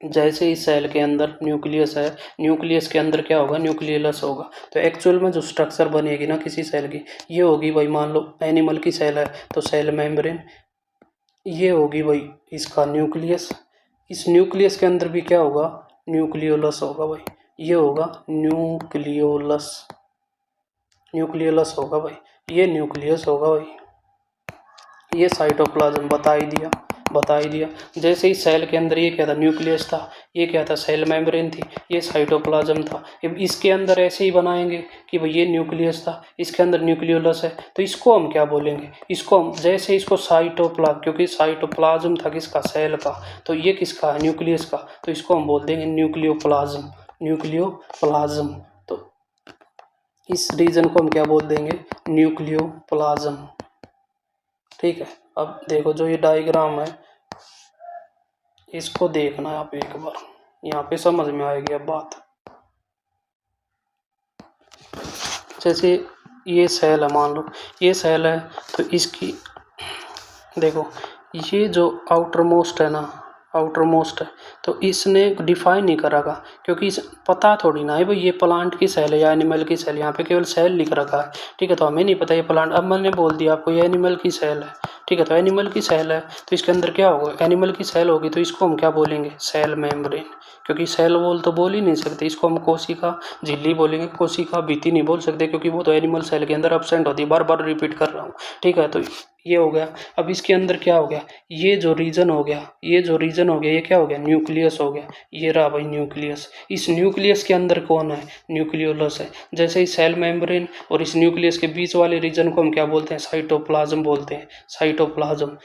जैसे इस सेल के अंदर न्यूक्लियस है, न्यूक्लियस के अंदर क्या होगा न्यूक्लियस होगा। तो एक्चुअल में जो स्ट्रक्चर बनेगी ना किसी सेल की, ये होगी भाई, मान लो एनिमल की सेल है तो सेल मेम्ब्रेन, ये होगी भाई इसका न्यूक्लियस। इस न्यूक्लियस के अंदर भी क्या होगा न्यूक्लियोलस होगा भाई, ये होगा न्यूक्लियोलस, न्यूक्लियोलस होगा भाई, ये न्यूक्लियस होगा भाई। ये साइटोप्लाज्म बता ही दिया। जैसे ही सेल के अंदर ये क्या था न्यूक्लियस था, ये क्या था सेल मेम्ब्रेन थी, ये साइटोप्लाज्म था। अब इसके अंदर ऐसे ही बनाएंगे कि भाई ये न्यूक्लियस था, इसके अंदर न्यूक्लियोलस है, तो इसको हम क्या बोलेंगे, इसको हम जैसे इसको साइटोप्लाज्म, क्योंकि साइटोप्लाज्म था किसका सेल का, तो ये किसका है न्यूक्लियस का, तो इसको हम बोल देंगे न्यूक्लियोप्लाज्म, न्यूक्लियोप्लाज्म। तो इस रीजन को हम क्या बोल देंगे न्यूक्लियोप्लाज्म। ठीक है, अब देखो जो ये डायग्राम है इसको देखना है आप एक बार, यहाँ पे समझ में आएगी अब बात। जैसे ये सेल है, मान लो ये सेल है, तो इसकी देखो ये जो आउटर मोस्ट है ना, आउटर मोस्ट है, तो इसने डिफाइन नहीं करा था, क्योंकि इस पता थोड़ी ना है भाई ये प्लांट की सेल है या एनिमल की सेल, यहाँ पे केवल सेल लिख रखा है। ठीक है, तो हमें नहीं पता ये प्लांट, अब मैंने बोल दिया आपको ये एनिमल की सेल है। ठीक है, तो एनिमल की सेल है तो इसके अंदर क्या होगा, एनिमल की सेल होगी तो इसको हम क्या बोलेंगे सेल मेम्ब्रेन, क्योंकि सेल वॉल तो बोल ही नहीं सकते, इसको हम कोशिका झिल्ली बोलेंगे, कोशिका भित्ति नहीं बोल सकते, क्योंकि वो तो एनिमल सेल के अंदर एब्सेंट होती है। बार बार रिपीट कर रहा हूँ। ठीक है, तो ये हो गया। अब इसके अंदर क्या हो गया, ये जो रीजन हो गया, ये जो रीजन हो गया, ये क्या हो गया न्यूक्लियस हो गया। ये रहा भाई न्यूक्लियस, इस न्यूक्लियस के अंदर कौन है न्यूक्लियोलस है। जैसे ही सेल मेम्ब्रेन और इस न्यूक्लियस के बीच वाले रीजन को हम क्या बोलते हैं साइटोप्लाज्म बोलते हैं, साइटोप्लाज्म।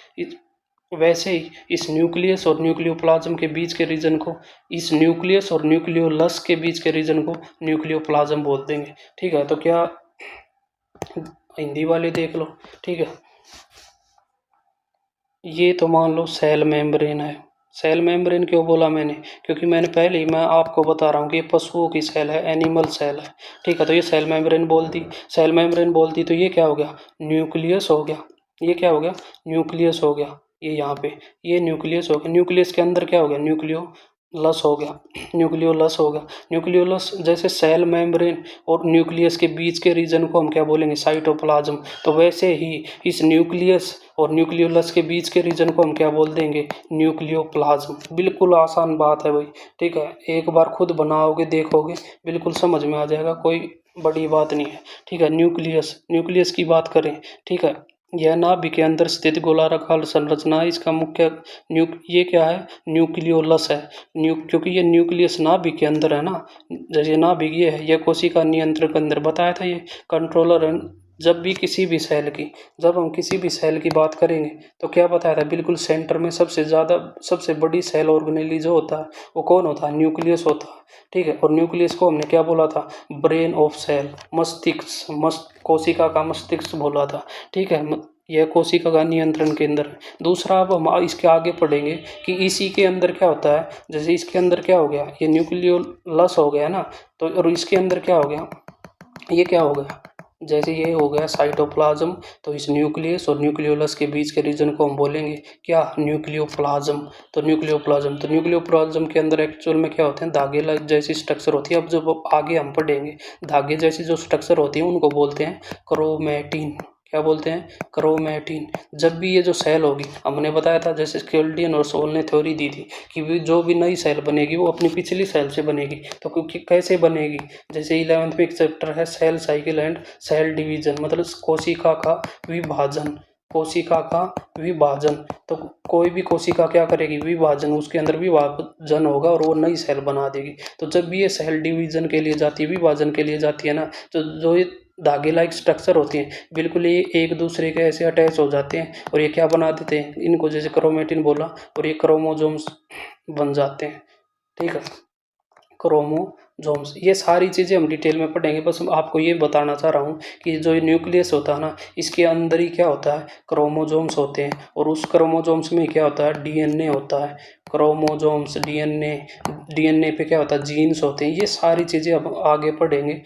वैसे ही इस न्यूक्लियस और न्यूक्लियोप्लाज्म के बीच के रीजन को, इस न्यूक्लियस और न्यूक्लियोलस के बीच के रीजन को न्यूक्लियोप्लाज्म बोल देंगे। ठीक है, तो क्या हिंदी वाले देख लो। ठीक है, ये तो मान लो सेल मेम्ब्रेन है, सेल मेम्ब्रेन क्यों बोला मैंने, क्योंकि मैंने पहले ही मैं आपको बता रहा हूँ कि ये पशुओं की सेल है, एनिमल सेल है। ठीक है, तो ये सेल मेम्ब्रेन बोलती, सेल मेम्ब्रेन बोलती तो ये क्या हो गया, न्यूक्लियस हो गया। ये क्या हो गया, न्यूक्लियस हो गया। ये यहाँ पे ये न्यूक्लियस हो गया। न्यूक्लियस के अंदर क्या हो गया, न्यूक्लियोलस हो गया। न्यूक्लियोलस हो गया। न्यूक्लियोलस जैसे सेल मेम्ब्रेन और न्यूक्लियस के बीच के रीजन को हम क्या बोलेंगे, साइटोप्लाज्म। तो वैसे ही इस न्यूक्लियस और न्यूक्लियोलस के बीच के रीजन को हम क्या बोल देंगे, न्यूक्लियोप्लाज्म। बिल्कुल आसान बात है भाई। ठीक है, एक बार खुद बनाओगे देखोगे बिल्कुल समझ में आ जाएगा, कोई बड़ी बात नहीं है। ठीक है, न्यूक्लियस की बात करें। ठीक है, यह नाभि के अंदर स्थित गोलाकार संरचना है। इसका मुख्य ये क्या है, न्यूक्लियोलस है। क्योंकि ये न्यूक्लियस नाभि के अंदर है ना, जैसे नाभि ये है, यह कोशिका नियंत्रण के अंदर बताया था, ये कंट्रोलर है। जब हम किसी भी सेल की बात करेंगे तो क्या बताया था, बिल्कुल सेंटर में सबसे बड़ी सेल ऑर्गेनेली जो होता है वो कौन होता है, न्यूक्लियस होता है। ठीक है, और न्यूक्लियस को हमने क्या बोला था, ब्रेन ऑफ सेल, कोशिका का मस्तिष्क बोला था। ठीक है, यह कोशिका का नियंत्रण केंद्र है। दूसरा, अब हम इसके आगे पढ़ेंगे कि इसी के अंदर क्या होता है। जैसे इसके अंदर क्या हो गया, ये न्यूक्लियोलस हो गया ना, तो और इसके अंदर क्या हो गया, ये क्या हो गया, जैसे ये हो गया साइटोप्लाज्म। तो इस न्यूक्लियस और न्यूक्लियोलस के बीच के रीजन को हम बोलेंगे क्या, न्यूक्लियोप्लाज्म। तो न्यूक्लियोप्लाज्म के अंदर एक्चुअल में क्या होते हैं, धागे जैसी स्ट्रक्चर होती है। अब जब आगे हम पढ़ेंगे, धागे जैसी जो स्ट्रक्चर होती है उनको बोलते हैं क्रोमैटिन। क्या बोलते हैं, क्रोमैटिन। जब भी ये जो सेल होगी, हमने बताया था, जैसे स्केल्डियन और सोल ने थ्योरी दी थी कि जो भी नई सेल बनेगी वो अपनी पिछली सेल से बनेगी। तो क्योंकि कैसे बनेगी, जैसे 11th में एक चैप्टर है cell cycle and cell division, मतलब कोशिका का विभाजन। तो कोई भी कोशिका क्या करेगी, विभाजन, उसके अंदर विभाजन होगा और वो नई सेल बना देगी। तो जब भी ये सेल डिवीजन के लिए जाती है, विभाजन के लिए जाती है ना, तो जो ये धागे लाइक स्ट्रक्चर होती हैं, बिल्कुल ये एक दूसरे के ऐसे अटैच हो जाते हैं और ये क्या बना देते हैं, इनको जैसे क्रोमेटिन बोला, और ये क्रोमोजोम्स बन जाते हैं। ठीक है, क्रोमोजोम्स। ये सारी चीज़ें हम डिटेल में पढ़ेंगे, बस आपको ये बताना चाह रहा हूँ कि जो ये न्यूक्लियस होता है ना, इसके अंदर ही क्या होता है, क्रोमोजोम्स होते हैं, और उस क्रोमोजोम्स में क्या होता है, डीएनए होता है। क्रोमोजोम्स, डीएनए पे क्या होता है, जीन्स होते हैं। ये सारी चीज़ें अब आगे पढ़ेंगे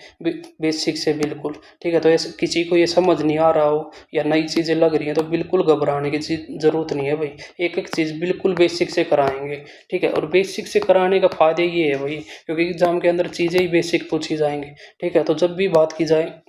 बेसिक से, बिल्कुल। ठीक है, तो ऐसे किसी को ये समझ नहीं आ रहा हो या नई चीज़ें लग रही हैं तो बिल्कुल घबराने की ज़रूरत नहीं है भाई। एक एक चीज़ बिल्कुल बेसिक से कराएंगे। ठीक है, और बेसिक से कराने का फ़ायदे ये है भाई, क्योंकि एग्जाम के अंदर चीज़ें ही बेसिक पूछी जाएंगी। ठीक है, तो जब भी बात की जाए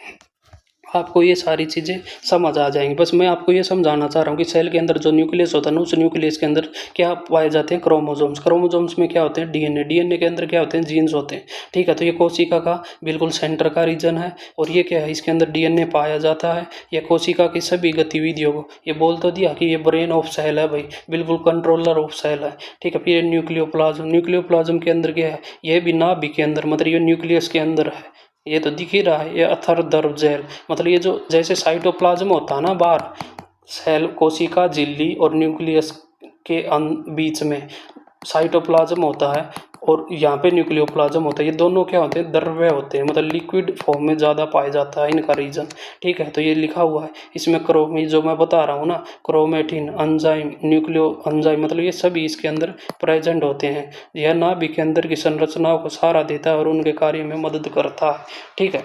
आपको ये सारी चीज़ें समझ आ जाएंगी। बस मैं आपको ये समझाना चाह रहा हूँ कि सेल के अंदर जो न्यूक्लियस होता है ना, उस न्यूक्लियस के अंदर क्या पाए जाते हैं, क्रोमोजोम्स में क्या होते हैं, डीएनए के अंदर क्या होते हैं, जीन्स होते हैं। ठीक है, तो ये कोशिका का बिल्कुल सेंटर का रीजन है, और ये क्या है, इसके अंदर डीएनए पाया जाता है। ये कोशिका की सभी गतिविधियों को, ये बोल तो दिया कि ये ब्रेन ऑफ सेल है भाई, बिल्कुल कंट्रोलर ऑफ सेल है। ठीक है, फिर न्यूक्लियोप्लाज्म के अंदर क्या है, ये भी नाभि के अंदर, मतलब ये न्यूक्लियस के अंदर है। ये तो दिख ही रहा है, ये अथर दर्व जेल, मतलब ये जो जैसे साइटोप्लाज्म होता है ना बाहर, सेल कोशिका झिल्ली और न्यूक्लियस के बीच में साइटोप्लाज्म होता है, और यहाँ पे न्यूक्लियोप्लाज्म होता है। ये दोनों क्या होते हैं, द्रव्य होते हैं, मतलब लिक्विड फॉर्म में ज़्यादा पाया जाता है इनका रीजन। ठीक है, तो ये लिखा हुआ है इसमें जो मैं बता रहा हूँ ना, क्रोमेटिन, एंजाइम, न्यूक्लियो एंजाइम, मतलब ये सभी इसके अंदर प्रेजेंट होते हैं। यह नाभि के अंदर की संरचनाओं को सहारा देता है और उनके कार्य में मदद करता है। ठीक है,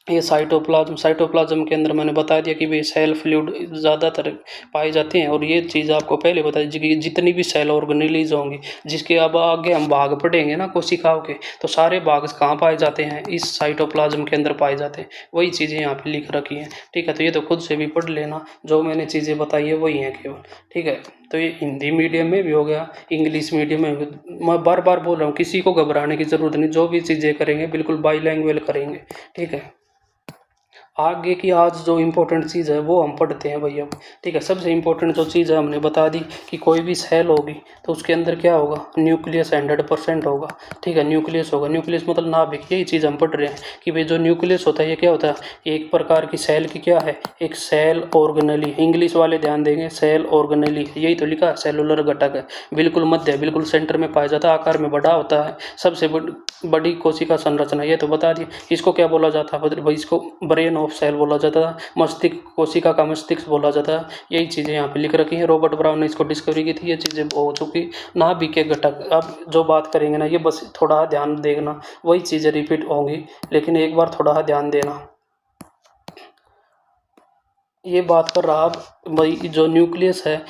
ये साइटोप्लाज्म के अंदर मैंने बता दिया कि वे सेल फ्लूइड ज़्यादातर पाए जाते हैं। और ये चीज़ आपको पहले बता दी कि जितनी भी सेल ऑर्गेनेलीज होंगी, जिसके अब आगे हम भाग पढ़ेंगे ना कोशिकाओं के, तो सारे भाग कहाँ पाए जाते हैं, इस साइटोप्लाज्म के अंदर पाए जाते हैं। वही चीज़ें यहाँ पे लिख रखी हैं। ठीक है, तो ये तो खुद से भी पढ़ लेना, जो मैंने चीज़ें बताई है वही हैं केवल। ठीक है, तो ये हिंदी मीडियम में भी हो गया, इंग्लिश मीडियम में भी। मैं बार बार बोल रहा हूँ, किसी को घबराने की ज़रूरत नहीं, जो भी चीज़ें करेंगे बिल्कुल बाईलैंग्वेज करेंगे। ठीक है, आगे की आज जो इम्पोर्टेंट चीज़ है वो हम पढ़ते हैं भैया। ठीक है, सबसे इम्पोर्टेंट जो चीज़ है हमने बता दी कि कोई भी सेल होगी तो उसके अंदर क्या होगा, न्यूक्लियस 100% होगा। ठीक है, न्यूक्लियस होगा, न्यूक्लियस मतलब नाभिक। यही चीज़ हम पढ़ रहे हैं कि भाई जो न्यूक्लियस होता है ये क्या होता है, एक प्रकार की सेल की क्या है, एक सेल ऑर्गेनेली। इंग्लिश वाले ध्यान देंगे, सेल ऑर्गेनेली यही तो लिखा है, सेलुलर घटक है, बिल्कुल मध्य, बिल्कुल सेंटर में पाया जाता है, आकार में बड़ा होता है, सबसे बड़ी कोशिका संरचना। ये तो बता दिए। इसको क्या बोला जाता है भाई, इसको ब्रेन ऑफ सेल बोला जाता है, मस्तिष्क कोशिका का मस्तिष्क बोला जाता है। यही चीज़ें यहाँ पे लिख रखी हैं। रॉबर्ट ब्राउन ने इसको डिस्कवरी की थी। ये चीज़ें हो चुकी। नाभिक के घटक, अब जो बात करेंगे ना, ये बस थोड़ा ध्यान देना, वही चीज़ें रिपीट होंगी, लेकिन एक बार थोड़ा ध्यान देना। ये बात कर रहा भाई जो न्यूक्लियस है,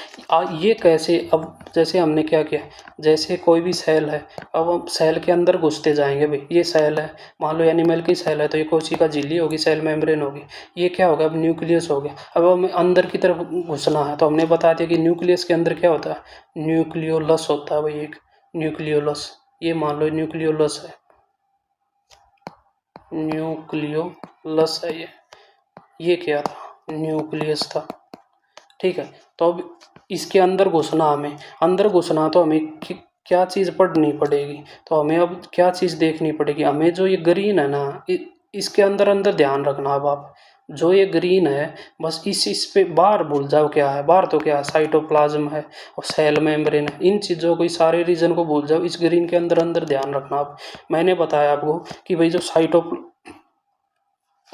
ये कैसे, अब जैसे हमने क्या किया, जैसे कोई भी सेल है, अब हम सेल के अंदर घुसते जाएंगे। भाई ये सेल है, मान लो एनिमल की सेल है, तो ये कोशिका झिल्ली होगी, सेल मेम्ब्रेन होगी। ये क्या होगा, अब न्यूक्लियस हो गया। अब हमें अंदर की तरफ घुसना है, तो हमने बता दिया कि न्यूक्लियस के अंदर क्या होता है, न्यूक्लियोलस होता है भाई, एक न्यूक्लियोलस। ये मान लो न्यूक्लियोलस है, न्यूक्लियोलस है ये क्या था, न्यूक्लियस था। ठीक है, तो अब इसके अंदर घुसना, हमें अंदर घुसना तो हमें क्या चीज़ पढ़नी पड़ेगी, तो हमें अब क्या चीज़ देखनी पड़ेगी, हमें जो ये ग्रीन है ना, इसके अंदर अंदर ध्यान रखना। अब आप जो ये ग्रीन है, बस इस पे बाहर भूल जाओ क्या है, बाहर तो क्या है, साइटोप्लाज्म है और सेल मेम्ब्रेन है। इन चीज़ों को, सारे रीजन को भूल जाओ, इस ग्रीन के अंदर अंदर ध्यान रखना। आप मैंने बताया आपको कि भाई जो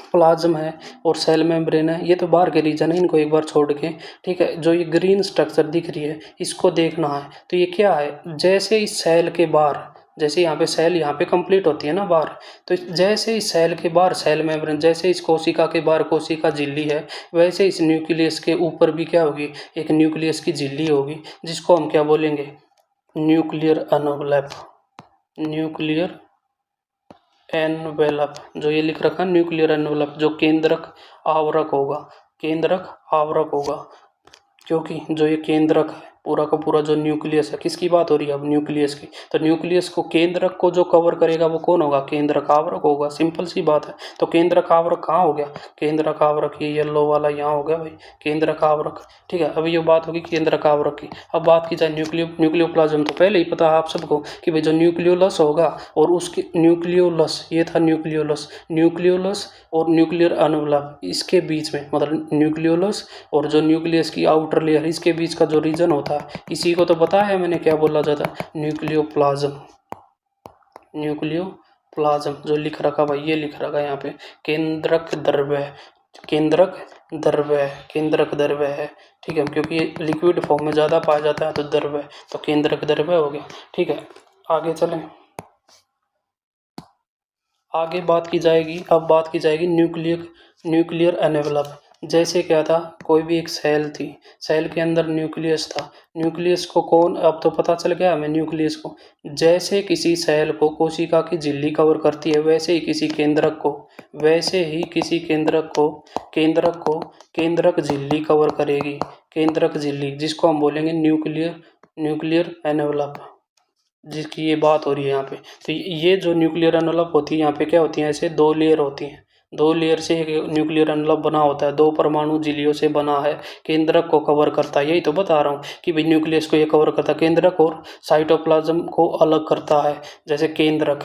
प्लाज्म है और सेल मेम्ब्रेन है, ये तो बाहर के रीजन है, इनको एक बार छोड़ के। ठीक है, जो ये ग्रीन स्ट्रक्चर दिख रही है, इसको देखना है। तो ये क्या है, जैसे इस सेल के बाहर, जैसे यहाँ पे सेल यहाँ पे कंप्लीट होती है ना बाहर, तो जैसे इस सेल के बाहर सेल मेम्ब्रेन, जैसे इस कोशिका के बाहर कोशिका झिल्ली है, वैसे इस न्यूक्लियस के ऊपर भी क्या होगी, एक न्यूक्लियस की झिल्ली होगी, जिसको हम क्या बोलेंगे, न्यूक्लियर एनवलप। न्यूक्लियर एनवेलप, जो ये लिख रखा है न्यूक्लियर एनवेलप, जो केंद्रक आवरक होगा, केंद्रक आवरक होगा। क्योंकि जो ये केंद्रक है, पूरा का पूरा जो न्यूक्लियस है, किसकी बात हो रही है अब, न्यूक्लियस की। तो न्यूक्लियस को, केंद्रक को जो कवर करेगा वो कौन होगा, केंद्रक आवरक होगा। सिंपल सी बात है। तो केंद्रक आवरक कहाँ हो गया, केंद्रक आवरक ये येलो वाला यहाँ हो गया भाई, केंद्रक आवरक। ठीक है, अभी ये बात होगी केंद्रक आवरक की। अब बात की जाए न्यूक्लियोप्लाज्म, तो पहले ही पता है आप सबको कि भाई जो न्यूक्लियोलस होगा, और उसके न्यूक्लियोलस, ये था न्यूक्लियोलस, न्यूक्लियोलस और न्यूक्लियर एनवलप, इसके बीच में, मतलब न्यूक्लियोलस और जो न्यूक्लियस की आउटर लेयर, इसके बीच का जो रीजन होता है, इसी को तो बताया है मैंने, क्या बोला जाता है, न्यूक्लियोप्लाज्म। न्यूक्लियोप्लाज्म जो लिख रखा भाई, ये लिख रखा है यहाँ पे, केंद्रक द्रव्य, केंद्रक द्रव्य, केंद्रक द्रव्य है। ठीक है, क्योंकि ये लिक्विड फॉर्म में ज़्यादा पाया जाता है, तो द्रव्य, तो केंद्रक द्रव्य हो गया। ठीक है, आगे चलें, आगे बात की जाएगी। अब बात की जाएगी न्यूक्लियर एनवेलप। जैसे क्या था, कोई भी एक सेल थी, सेल के अंदर न्यूक्लियस था, न्यूक्लियस को कौन, अब तो पता चल गया हमें न्यूक्लियस को, जैसे किसी सेल को कोशिका की झिल्ली कवर करती है, वैसे ही किसी केंद्रक को, वैसे ही किसी केंद्रक झिल्ली कवर करेगी, केंद्रक झिल्ली, जिसको हम बोलेंगे न्यूक्लियर एनवेलप, जिसकी ये बात हो रही है यहाँ पे। तो ये जो न्यूक्लियर एनवलप होती है, यहाँ पे क्या होती है, ऐसे दो लेयर होती हैं, दो लेयर से एक न्यूक्लियर एनवलप बना होता है, दो परमाणु झिल्लियों से बना है, केंद्रक को कवर करता है। यही तो बता रहा हूँ कि भाई न्यूक्लियस को ये कवर करता है, केंद्रक और साइटोप्लाज्म को अलग करता है। जैसे केंद्रक,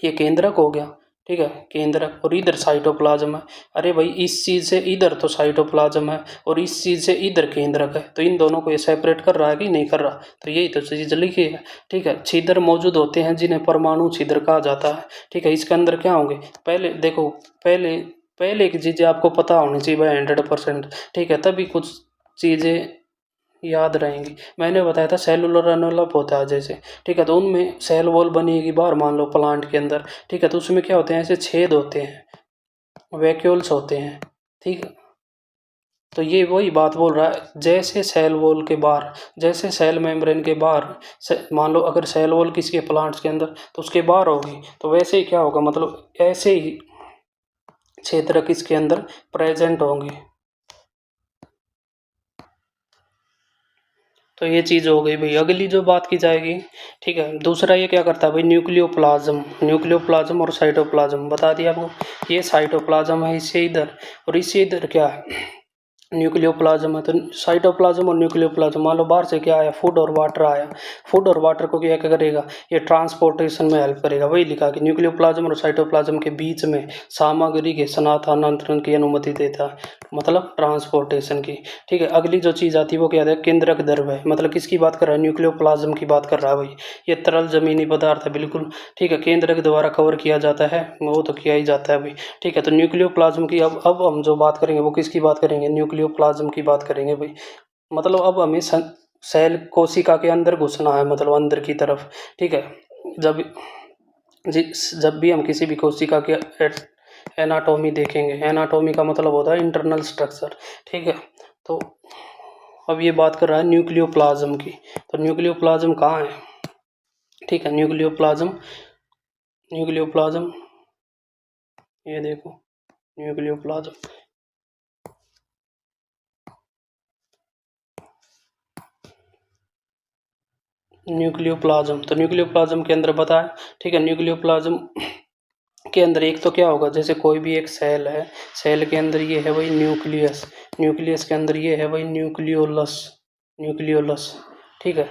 ये केंद्रक हो गया, ठीक है, केंद्रक, और इधर साइटोप्लाज्म है। अरे भाई इस चीज़ से इधर तो साइटोप्लाज्म है और इस चीज़ से इधर केंद्रक है, तो इन दोनों को ये सेपरेट कर रहा है कि नहीं कर रहा, तो यही तो चीज़ लिखी है। ठीक है, छिद्र मौजूद होते हैं जिन्हें परमाणु छिद्र कहा जाता है। ठीक है, इसके अंदर क्या होंगे, पहले देखो, पहले की चीज़ें आपको पता होनी चाहिए भाई 100%। ठीक है, तभी कुछ चीज़ें याद रहेंगी। मैंने बताया था सेलुलर एनवलप होता है जैसे, ठीक है, तो उनमें सेल वॉल बनेगी बाहर, मान लो प्लांट के अंदर। ठीक है, तो उसमें क्या होते हैं, ऐसे छेद होते हैं, वैक्यूल्स होते हैं। ठीक है, तो ये वही बात बोल रहा है, जैसे सेल वॉल के बाहर, जैसे सेल मेम्ब्रेन के बाहर, मान लो अगर सेल वॉल किसी के प्लांट्स के अंदर, तो उसके बाहर होगी, तो वैसे ही क्या होगा, मतलब ऐसे ही क्षेत्र किसके अंदर प्रेजेंट होंगे। तो ये चीज़ हो गई भाई। अगली जो बात की जाएगी, ठीक है, दूसरा ये क्या करता है भाई, न्यूक्लियोप्लाज्म और साइटोप्लाज्म बता दिया आपको। ये साइटोप्लाज्म है, इससे इधर, और इससे इधर क्या है, न्यूक्लियोप्लाज्म है तो साइटोप्लाज्म और न्यूक्लियोप्लाज्म, मान लो बाहर से क्या आया, फूड और वाटर आया, फूड और वाटर को क्या क्या करेगा, ये ट्रांसपोर्टेशन में हेल्प करेगा। वही लिखा कि न्यूक्लियोप्लाज्म और साइटोप्लाज्म के बीच में सामग्री के स्थानांतरण की अनुमति देता है, मतलब ट्रांसपोर्टेशन की। ठीक है, अगली जो चीज़ आती है वो क्या है, केंद्रक द्रव्य, मतलब किसकी बात कर रहा है, न्यूक्लियोप्लाज्म की बात कर रहा है भाई। ये तरल जमीनी पदार्थ है बिल्कुल। ठीक है, केंद्रक द्वारा कवर किया जाता है, वो तो किया ही जाता है भाई। ठीक है, तो न्यूक्लियोप्लाज्म की अब हम जो बात करेंगे वो किसकी बात करेंगे, न्यूक्लियोप्लाज्म की बात करेंगे भाई। मतलब अब हमें सेल कोशिका के अंदर घुसना है, मतलब अंदर की तरफ। ठीक है, जब जब भी हम किसी भी कोशिका के एनाटॉमी देखेंगे, एनाटॉमी का मतलब होता है इंटरनल स्ट्रक्चर। ठीक है, तो अब ये बात कर रहा है न्यूक्लियोप्लाज्म की, तो न्यूक्लियोप्लाज्म कहाँ है। ठीक है, न्यूक्लियोप्लाज्म, न्यूक्लियोप्लाज्म ये देखो न्यूक्लियोप्लाज्म, न्यूक्लियोप्लाज्म तो न्यूक्लियोप्लाज्म के अंदर बताया। ठीक है, न्यूक्लियोप्लाज्म के अंदर एक तो क्या होगा, जैसे कोई भी एक सेल है, सेल के अंदर ये है भाई न्यूक्लियस, न्यूक्लियस के अंदर ये है भाई न्यूक्लियोलस, न्यूक्लियोलस। ठीक है,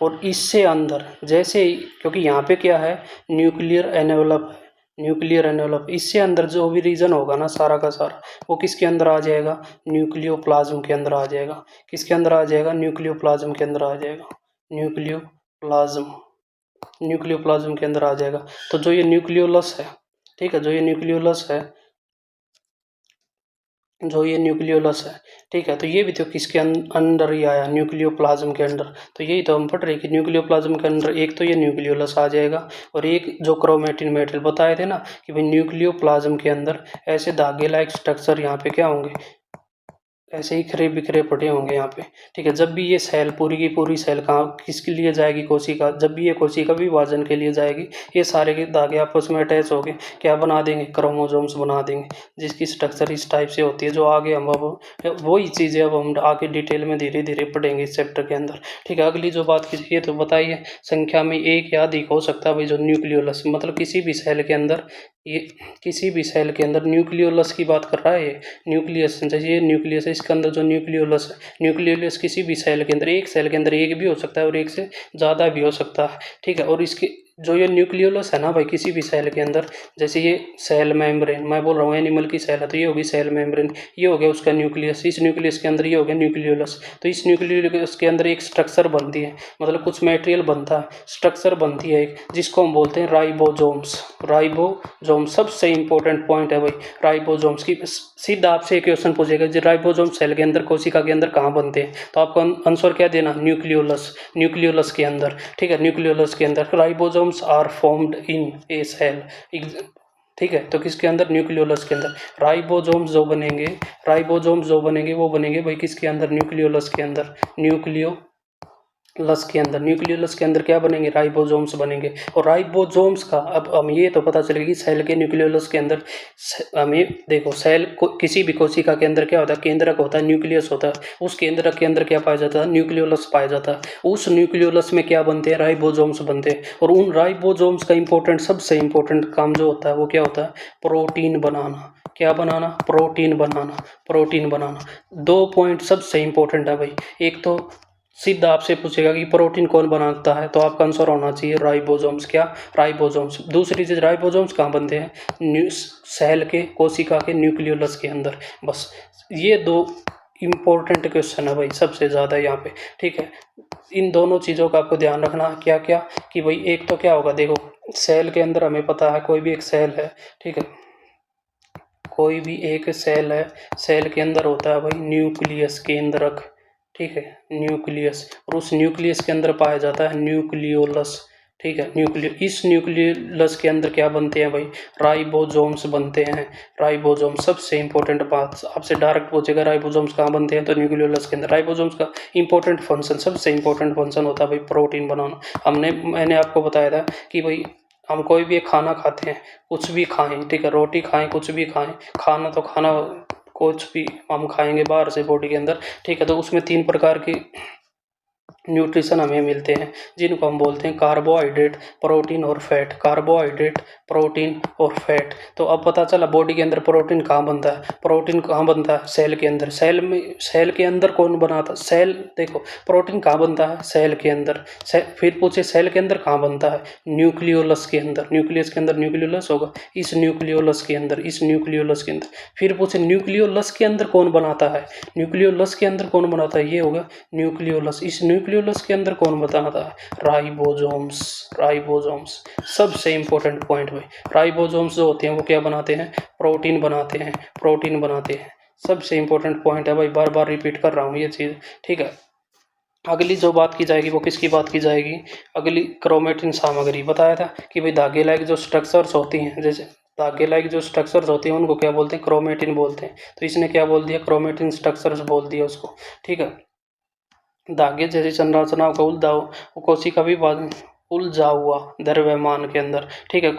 और इससे अंदर जैसे ही, क्योंकि यहाँ पे क्या है, न्यूक्लियर एनवेलप है, न्यूक्लियर एनवेलप, इससे अंदर जो भी रीजन होगा ना सारा का सारा, वो किसके अंदर आ जाएगा, न्यूक्लियोप्लाज्म के अंदर आ जाएगा। किसके अंदर आ जाएगा, न्यूक्लियोप्लाज्म के अंदर आ जाएगा, न्यूक्लियोप्लाज्म, न्यूक्लियोप्लाज्म के अंदर आ जाएगा। तो जो ये न्यूक्लियोलस है, ठीक है, जो ये न्यूक्लियोलस है, जो ये न्यूक्लियोलस है, ठीक है, तो ये भी तो किसके अंदर ही आया, न्यूक्लियोप्लाज्म के अंदर। तो यही तो हम पढ़ रहे कि न्यूक्लियोप्लाज्म के अंदर एक तो ये न्यूक्लियोलस आ जाएगा, और एक जो क्रोमेटिन मेटेरियल बताए थे ना कि भाई न्यूक्लियोप्लाज्म के अंदर ऐसे धागे लाइक स्ट्रक्चर यहाँ पे क्या होंगे, ऐसे ही खरे बिखरे पड़े होंगे यहाँ पे। ठीक है, जब भी ये सेल पूरी की पूरी सेल कहाँ किसके लिए जाएगी, कोशिका, जब भी ये कोशिका विभाजन के लिए जाएगी, ये सारे के धागे आपस में अटैच हो गए, क्या बना देंगे, क्रोमोसोम्स बना देंगे, जिसकी स्ट्रक्चर इस टाइप से होती है, जो आगे हम अब वही चीज़ें अब हम आगे डिटेल में धीरे धीरे पढ़ेंगे इस चैप्टर के अंदर। ठीक है, अगली जो बात कीजिए तो बताइए, संख्या में एक या अधिक हो सकता है भाई जो न्यूक्लियोलस, मतलब किसी भी सेल के अंदर, ये किसी भी सेल के अंदर न्यूक्लियोलस की बात कर रहा है ये, न्यूक्लियस, जैसे ये न्यूक्लियस है, इसके अंदर जो न्यूक्लियोलस है, न्यूक्लियोलस किसी भी सेल के अंदर, एक सेल के अंदर एक भी हो सकता है और एक से ज़्यादा भी हो सकता है। ठीक है, और इसके जो ये न्यूक्लियोलस है ना भाई, किसी भी सेल के अंदर, जैसे ये सेल मेम्ब्रेन, मैं बोल रहा हूँ एनिमल की सेल है तो ये होगी सेल मेम्ब्रेन, ये हो गया उसका न्यूक्लियस, इस न्यूक्लियस के अंदर ये हो गया न्यूक्लियोलस। तो इस न्यूक्लियोलस के अंदर एक स्ट्रक्चर बनती है, मतलब कुछ मटेरियल बनता है, स्ट्रक्चर बनती है एक, जिसको हम बोलते हैं राइबोसोम्स। राइबोसोम सबसे इंपॉर्टेंट पॉइंट है भाई, राइबोसोम्स की। सीधा आपसे एक क्वेश्चन पूछेगा जी राइबोसोम सेल के अंदर, कोशिका के अंदर कहाँ बनते हैं, तो आपको आंसर क्या देना, न्यूक्लियोलस, न्यूक्लियोलस के अंदर। ठीक है, न्यूक्लियोलस के अंदर ribosomes are formed in a cell. ठीक है, तो किसके अंदर, न्यूक्लियोलस के अंदर। राइबोसोम्स जो बनेंगे, राइबोसोम्स जो बनेंगे वो बनेंगे भाई किसके अंदर, न्यूक्लियोलस के अंदर, न्यूक्लियोलस के अंदर। न्यूक्लियोलस के अंदर क्या बनेंगे, राइबोसोम्स बनेंगे। और राइबोसोम्स का अब हम ये तो पता चलेगा कि सेल के न्यूक्लियोलस के अंदर, हमें देखो सेल को किसी भी कोशिका के अंदर क्या होता है, केंद्रक होता है, न्यूक्लियस होता है, उस केंद्रक के अंदर क्या पाया जाता है, न्यूक्लियोलस पाया जाता है। उस न्यूक्लियोलस में क्या बनते हैं, राइबोसोम्स बनते हैं। और उन राइबोसोम्स का इंपॉर्टेंट, सबसे इंपॉर्टेंट काम जो होता है वो क्या होता है, प्रोटीन बनाना। क्या बनाना, प्रोटीन बनाना, प्रोटीन बनाना। दो पॉइंट सबसे इंपॉर्टेंट है भाई, एक तो सीधा आपसे पूछेगा कि प्रोटीन कौन बनाता है, तो आपका आंसर होना चाहिए राइबोसोम्स। क्या, राइबोसोम्स। दूसरी चीज, राइबोसोम्स कहाँ बनते हैं, सेल के, कोशिका के न्यूक्लियोलस के अंदर। बस ये दो इंपॉर्टेंट क्वेश्चन है भाई सबसे ज़्यादा यहाँ पे। ठीक है, इन दोनों चीज़ों का आपको ध्यान रखना। क्या क्या कि भाई एक तो क्या होगा, देखो सेल के अंदर हमें पता है कोई भी एक सेल है, ठीक है, कोई भी एक सेल है, सेल के अंदर होता है भाई न्यूक्लियस, केंद्रक। ठीक है, न्यूक्लियस, और उस न्यूक्लियस के अंदर पाया जाता है न्यूक्लियोलस। ठीक है, इस न्यूक्लियोलस के अंदर क्या बनते हैं भाई, राइबोसोम्स बनते हैं। राइबोसोम सबसे इंपॉर्टेंट बात, आपसे डायरेक्ट पूछेगा राइबोसोम्स कहाँ बनते हैं, तो न्यूक्लियोलस के अंदर। राइबोसोम्स का इंपॉर्टेंट फंक्शन, सबसे इंपॉर्टेंट फंक्शन होता है भाई प्रोटीन बनाना। मैंने आपको बताया था कि भाई हम कोई भी एक खाना खाते हैं, कुछ भी खाएं, ठीक है, रोटी खाएं, कुछ भी खाएं, खाना तो खाना कुछ भी हम खाएंगे बाहर से बॉडी के अंदर, ठीक है, तो उसमें तीन प्रकार की न्यूट्रिशन हमें मिलते हैं, जिनको हम बोलते हैं कार्बोहाइड्रेट, प्रोटीन और फैट। कार्बोहाइड्रेट, प्रोटीन और फैट। तो अब पता चला बॉडी के अंदर प्रोटीन कहाँ बनता है। प्रोटीन कहाँ बनता है? सेल के अंदर। सेल के अंदर कौन बनाता है? सेल। देखो प्रोटीन कहाँ बनता है? सेल के अंदर। फिर पूछे सेल के अंदर कहाँ बनता है? न्यूक्लियोलस के अंदर। न्यूक्लियस के अंदर न्यूक्लियोलस होगा, इस न्यूक्लियोलस के अंदर, इस न्यूक्लियोलस के अंदर। फिर पूछे न्यूक्लियोलस के अंदर कौन बनाता है? न्यूक्लियोलस के अंदर कौन बनाता है? ये होगा न्यूक्लियोलस। इस न्यूक्लियोलस के अंदर कौन बताता है? राइबोसोम्स। राइबोसोम्स सबसे इंपॉर्टेंट पॉइंट भाई। राइबोसोम्स जो होते हैं वो क्या बनाते हैं? प्रोटीन बनाते हैं। प्रोटीन बनाते हैं। सबसे इंपॉर्टेंट पॉइंट है भाई, बार बार रिपीट कर रहा हूँ ये चीज़, ठीक है। अगली जो बात की जाएगी वो किसकी बात की जाएगी? अगली क्रोमेटिन सामग्री। बताया था कि भाई धागे लायक जो स्ट्रक्चर्स होती हैं, जैसे धागे लायक जो स्ट्रक्चर्स होती हैं उनको क्या बोलते हैं? क्रोमेटिन बोलते हैं। तो इसने क्या बोल दिया? क्रोमेटिन स्ट्रक्चर्स बोल दिया उसको, ठीक है। धागे जैसी संरचनाओं का कोशिका विभाजन उलझा हुआ द्रव्यमान के अंदर, ठीक है।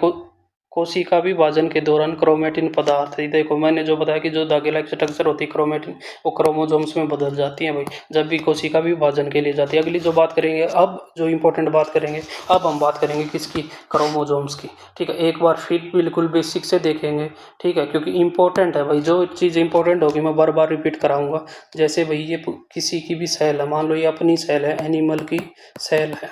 कोशिका विभाजन के दौरान क्रोमेटिन पदार्थ, देखो मैंने जो बताया कि जो धागे लाइक स्ट्रक्चर होती है क्रोमेटिन, वो क्रोमोसोम्स में बदल जाती है भाई जब भी कोशिका विभाजन के लिए जाती है। अगली जो बात करेंगे, अब जो इंपॉर्टेंट बात करेंगे, अब हम बात करेंगे किसकी? क्रोमोसोम्स की, ठीक है। एक बार फिर बिल्कुल बेसिक से देखेंगे, ठीक है, क्योंकि इंपॉर्टेंट है भाई। जो चीज़ इंपॉर्टेंट होगी मैं बार बार रिपीट कराऊंगा। जैसे भाई ये किसी की भी सेल है, मान लो ये अपनी सेल है, एनिमल की सेल है।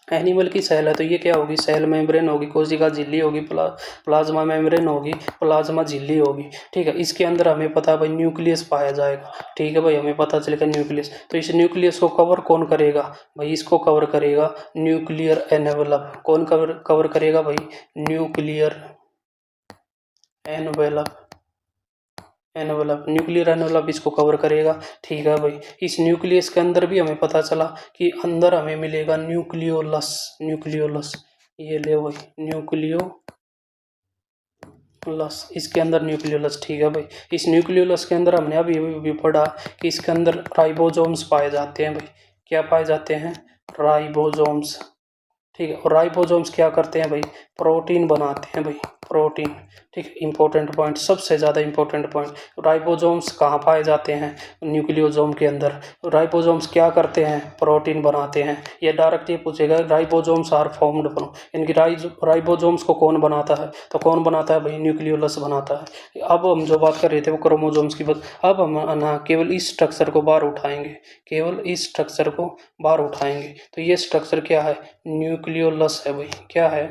एनिमल की सेल है तो ये क्या होगी? सेल मेम्ब्रेन होगी, कोशिका झिल्ली होगी, प्लाज्मा मेम्ब्रेन होगी, प्लाज्मा झिल्ली होगी, ठीक है। इसके अंदर हमें पता है भाई न्यूक्लियस पाया जाएगा, ठीक है भाई, हमें पता चलेगा न्यूक्लियस। तो इस न्यूक्लियस को कवर कौन करेगा भाई? इसको कवर करेगा न्यूक्लियर एनवेलप। कौन कवर करेगा भाई? Nuclear envelope. न्यूक्लियर एनवेलप इसको कवर करेगा, ठीक है भाई। इस न्यूक्लियस के अंदर भी हमें पता चला कि अंदर हमें मिलेगा न्यूक्लियोलस। न्यूक्लियोलस ये ले भाई, न्यूक्लियोलस, इसके अंदर न्यूक्लियोलस, ठीक है भाई। इस न्यूक्लियोलस के अंदर हमने अभी भी पढ़ा कि इसके अंदर राइबोसोम्स पाए जाते हैं भाई। क्या पाए जाते हैं? राइबोसोम्स, ठीक है। और राइबोसोम्स क्या करते हैं भाई? प्रोटीन बनाते हैं भाई, प्रोटीन, ठीक है। इंपॉर्टेंट पॉइंट, सबसे ज़्यादा इंपॉर्टेंट पॉइंट, राइबोसोम्स कहाँ पाए जाते हैं? न्यूक्लियोसोम के अंदर। राइबोसोम्स क्या करते हैं? प्रोटीन बनाते हैं। ये डायरेक्ट ये पूछेगा राइबोसोम्स आर फॉर्म्ड फ्रॉम, इनकी राइबोसोम्स को कौन बनाता है? तो कौन बनाता है भाई? न्यूक्लियोलस बनाता है। अब हम जो बात कर रहे थे वो क्रोमोसोम्स की बात। अब हम ना केवल इस स्ट्रक्चर को बाहर उठाएंगे, केवल इस स्ट्रक्चर को बाहर उठाएंगे। तो ये स्ट्रक्चर क्या है? न्यूक्लियोलस है भाई। क्या है?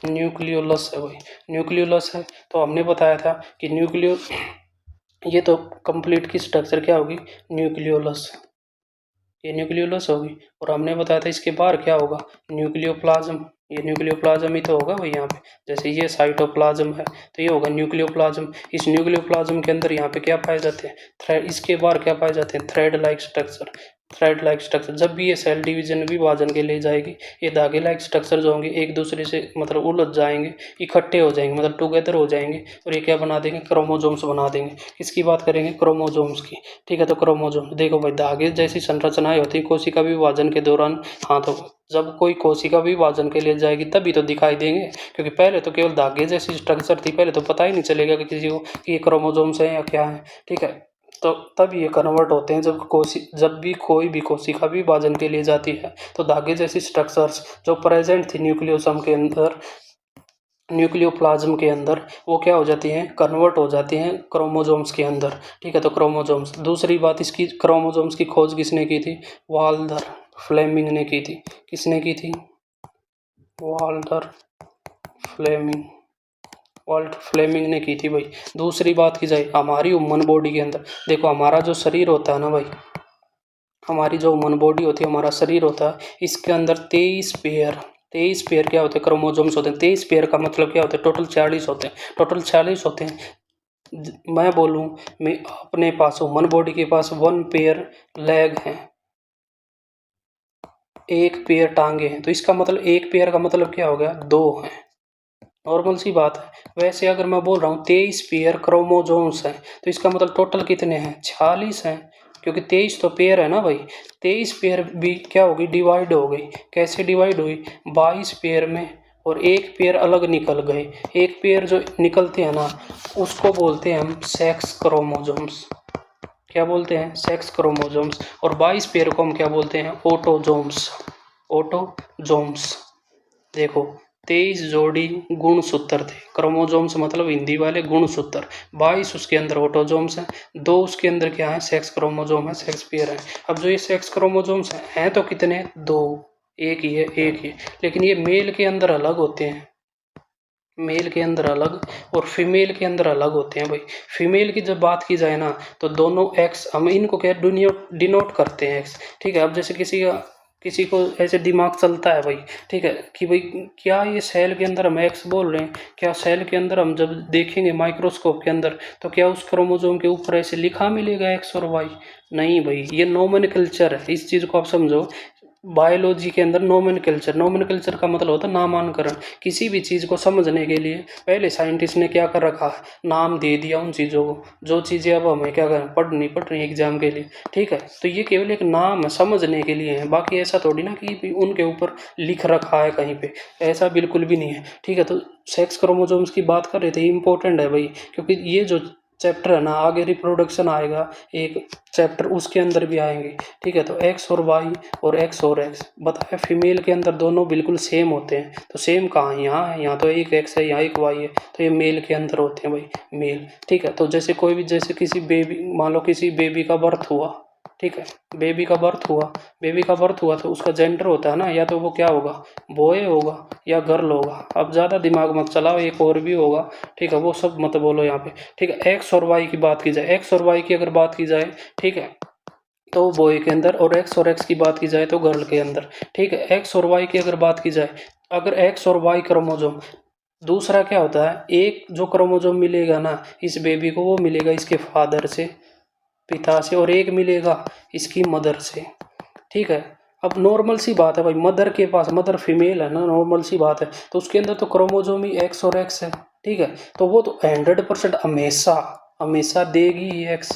न्यूक्लियोलस है भाई, न्यूक्लियोलस है। तो हमने बताया था कि ये तो कंप्लीट की स्ट्रक्चर क्या होगी? न्यूक्लियोलस, ये न्यूक्लियोलस होगी। और हमने बताया था इसके बाहर क्या होगा? न्यूक्लियोप्लाज्म। ये न्यूक्लियोप्लाज्म ही तो होगा भाई यहाँ पे। जैसे ये साइटोप्लाज्म है तो ये होगा न्यूक्लियोप्लाज्म। इस न्यूक्लियोप्लाज्म के अंदर यहाँ पे क्या पाए जाते हैं? थ्रेड। इसके बाहर क्या पाए जाते हैं? Thread like structure. Thread like structure. जब भी ये सेल डिवीजन विभाजन के लिए जाएगी, ये धागे लाइक स्ट्रक्चर जो होंगे एक दूसरे से मतलब उलझ जाएंगे, इकट्ठे हो जाएंगे, मतलब टुगेदर हो जाएंगे, और ये क्या बना देंगे? क्रोमोसोम्स बना देंगे। किसकी बात करेंगे? क्रोमोसोम्स की, ठीक है। तो क्रोमोसोम देखो भाई, धागे जैसी संरचनाएं होती है कोशिका विभाजन के दौरान। हाँ, तो जब कोई कोशिका विभाजन के लिए जाएगी तभी तो दिखाई देंगे, क्योंकि पहले तो केवल धागे जैसी स्ट्रक्चर थी, पहले तो पता ही नहीं चलेगा कि किसी को कि ये क्रोमोसोम्स है या क्या है, ठीक है। तो तब ये कन्वर्ट होते हैं जब भी कोई भी कोशिका विभाजन के लिए जाती है, तो धागे जैसी स्ट्रक्चर्स जो प्रेजेंट थी न्यूक्लियोसम के अंदर, न्यूक्लियोप्लाज्म के अंदर, वो क्या हो जाती हैं? कन्वर्ट हो जाती हैं क्रोमोसोम्स के अंदर, ठीक है। तो क्रोमोसोम्स। दूसरी बात, इसकी क्रोमोसोम्स की खोज किसने की थी? वाल्थर फ्लेमिंग ने की थी। किसने की थी? Walther Flemming. वाल्ट फ्लेमिंग ने की थी भाई। दूसरी बात की जाए हमारी ह्यूमन बॉडी के अंदर, देखो हमारा जो शरीर होता है ना भाई, हमारी जो ह्यूमन बॉडी होती है, हमारा शरीर होता है, इसके अंदर 23 पेयर क्या होते हैं? क्रोमोसोम्स होते हैं। 23 पेयर का मतलब क्या होता है? टोटल 40 होते हैं। टोटल 40 होते हैं। मैं बोलूँ, मैं अपने पास ह्यूमन बॉडी के पास 1 पेयर लेग है, 1 पेयर टांगे हैं, तो इसका मतलब 1 पेयर का मतलब क्या हो गया? 2 हैं। नॉर्मल सी बात है। वैसे अगर मैं बोल रहा हूँ 23 पेयर क्रोमोसोम्स हैं, तो इसका मतलब टोटल कितने हैं? 46 हैं, क्योंकि 23 तो पेयर है ना भाई। 23 पेयर भी क्या होगी? डिवाइड हो गई। कैसे डिवाइड हुई? 22 पेयर में, और 1 पेयर अलग निकल गए। 1 पेयर जो निकलते हैं ना, उसको बोलते हैं हम सेक्स क्रोमोसोम्स। क्या बोलते हैं, सेक्स क्रोमोसोम्स। और 22 पेयर को हम क्या बोलते हैं, ऑटोजोम्स। ऑटोजोम्स। देखो 23 जोड़ी गुणसूत्र थे, क्रोमोसोम्स मतलब हिंदी वाले गुणसूत्र, 22 उसके अंदर ऑटोजोम्स हैं, 2 उसके अंदर क्या है, सेक्स क्रोमोसोम है, सेक्स पेयर है। अब जो ये सेक्स क्रोमोसोम्स हैं तो कितने, 2, एक ही है, एक ही। लेकिन ये मेल के अंदर अलग होते हैं, मेल के अंदर अलग और फीमेल के अंदर अलग होते हैं भाई। फीमेल की जब बात की जाए ना तो दोनों एक्स, हम इनको क्या डिनोट करते हैं एक्स, ठीक है। अब जैसे किसी को ऐसे दिमाग चलता है भाई, ठीक है, कि भाई क्या ये सेल के अंदर हम एक्स बोल रहे हैं, क्या सेल के अंदर हम जब देखेंगे माइक्रोस्कोप के अंदर तो क्या उस क्रोमोसोम के ऊपर ऐसे लिखा मिलेगा एक्स और वाई? नहीं भाई, ये नोमेनक्लेचर है, इस चीज़ को आप समझो। बायोलॉजी के अंदर नोमेनक्लेचर का मतलब होता है नामांकरण। किसी भी चीज़ को समझने के लिए पहले साइंटिस्ट ने क्या कर रखा है, नाम दे दिया उन चीज़ों को, जो चीज़ें अब हमें क्या करें, पढ़ रही एग्जाम के लिए, ठीक है। तो ये केवल एक नाम है, समझने के लिए है, बाकी ऐसा थोड़ी ना कि भी उनके ऊपर लिख रखा है कहीं पे, ऐसा बिल्कुल भी नहीं है, ठीक है। तो सेक्स क्रोमोसोम्स की बात कर रहे थे, इंपॉर्टेंट है भाई, क्योंकि ये जो चैप्टर है ना, आगे रिप्रोडक्शन आएगा एक चैप्टर, उसके अंदर भी आएंगे, ठीक है। तो एक्स और वाई और एक्स और एक्स बताया, फीमेल के अंदर दोनों बिल्कुल सेम होते हैं, तो सेम कहाँ है, यहाँ है, यहाँ तो एक एक्स है, यहाँ एक वाई है, तो ये मेल के अंदर होते हैं भाई, मेल, ठीक है। तो जैसे कोई भी, जैसे किसी बेबी, मान लो किसी बेबी का बर्थ हुआ, ठीक है, बेबी का बर्थ हुआ तो उसका जेंडर होता है ना, या तो वो क्या होगा, बॉय होगा या गर्ल होगा। अब ज़्यादा दिमाग मत चलाओ, एक और भी होगा, ठीक है, वो सब मत बोलो यहाँ पे, ठीक है। एक्स और वाई की बात की जाए, एक्स और वाई की अगर बात की जाए, ठीक है, तो बॉय के अंदर, और एक्स की बात की जाए तो गर्ल के अंदर, ठीक है। एक्स और वाई की अगर बात की जाए, अगर एक्स और वाई क्रोमोसोम, दूसरा क्या होता है, एक जो क्रोमोसोम मिलेगा ना इस बेबी को, वो मिलेगा इसके फादर से, पिता से, और एक मिलेगा इसकी मदर से, ठीक है। अब नॉर्मल सी बात है भाई, मदर के पास, मदर फीमेल है ना, नॉर्मल सी बात है, तो उसके अंदर तो क्रोमोसोम ही एक्स और एक्स है, ठीक है। तो वो तो 100% हमेशा हमेशा देगी ही एक्स,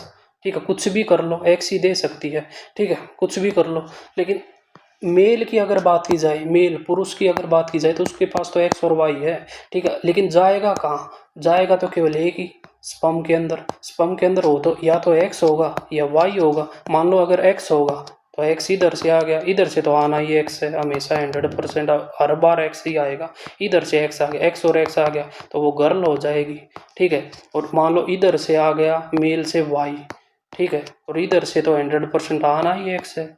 ठीक है, कुछ भी कर लो एक्स ही दे सकती है, ठीक है, कुछ भी कर लो। लेकिन मेल की अगर बात की जाए, मेल पुरुष की अगर बात की जाए तो उसके पास तो एक्स और वाई है, ठीक है। लेकिन जाएगा कहाँ, जाएगा तो केवल एक ही, स्पर्म के अंदर। स्पर्म के अंदर हो तो या तो एक्स होगा या वाई होगा। मान लो अगर एक्स होगा तो एक्स इधर से आ गया, इधर से तो आना ही एक्स है हमेशा, 100% हर बार एक्स ही आएगा। इधर से एक्स आ गया, एक्स और एक्स आ गया तो वो गर्ल हो जाएगी, ठीक है। और मान लो इधर से आ गया मेल से वाई, ठीक है, और इधर से तो 100% आना ही एक्स है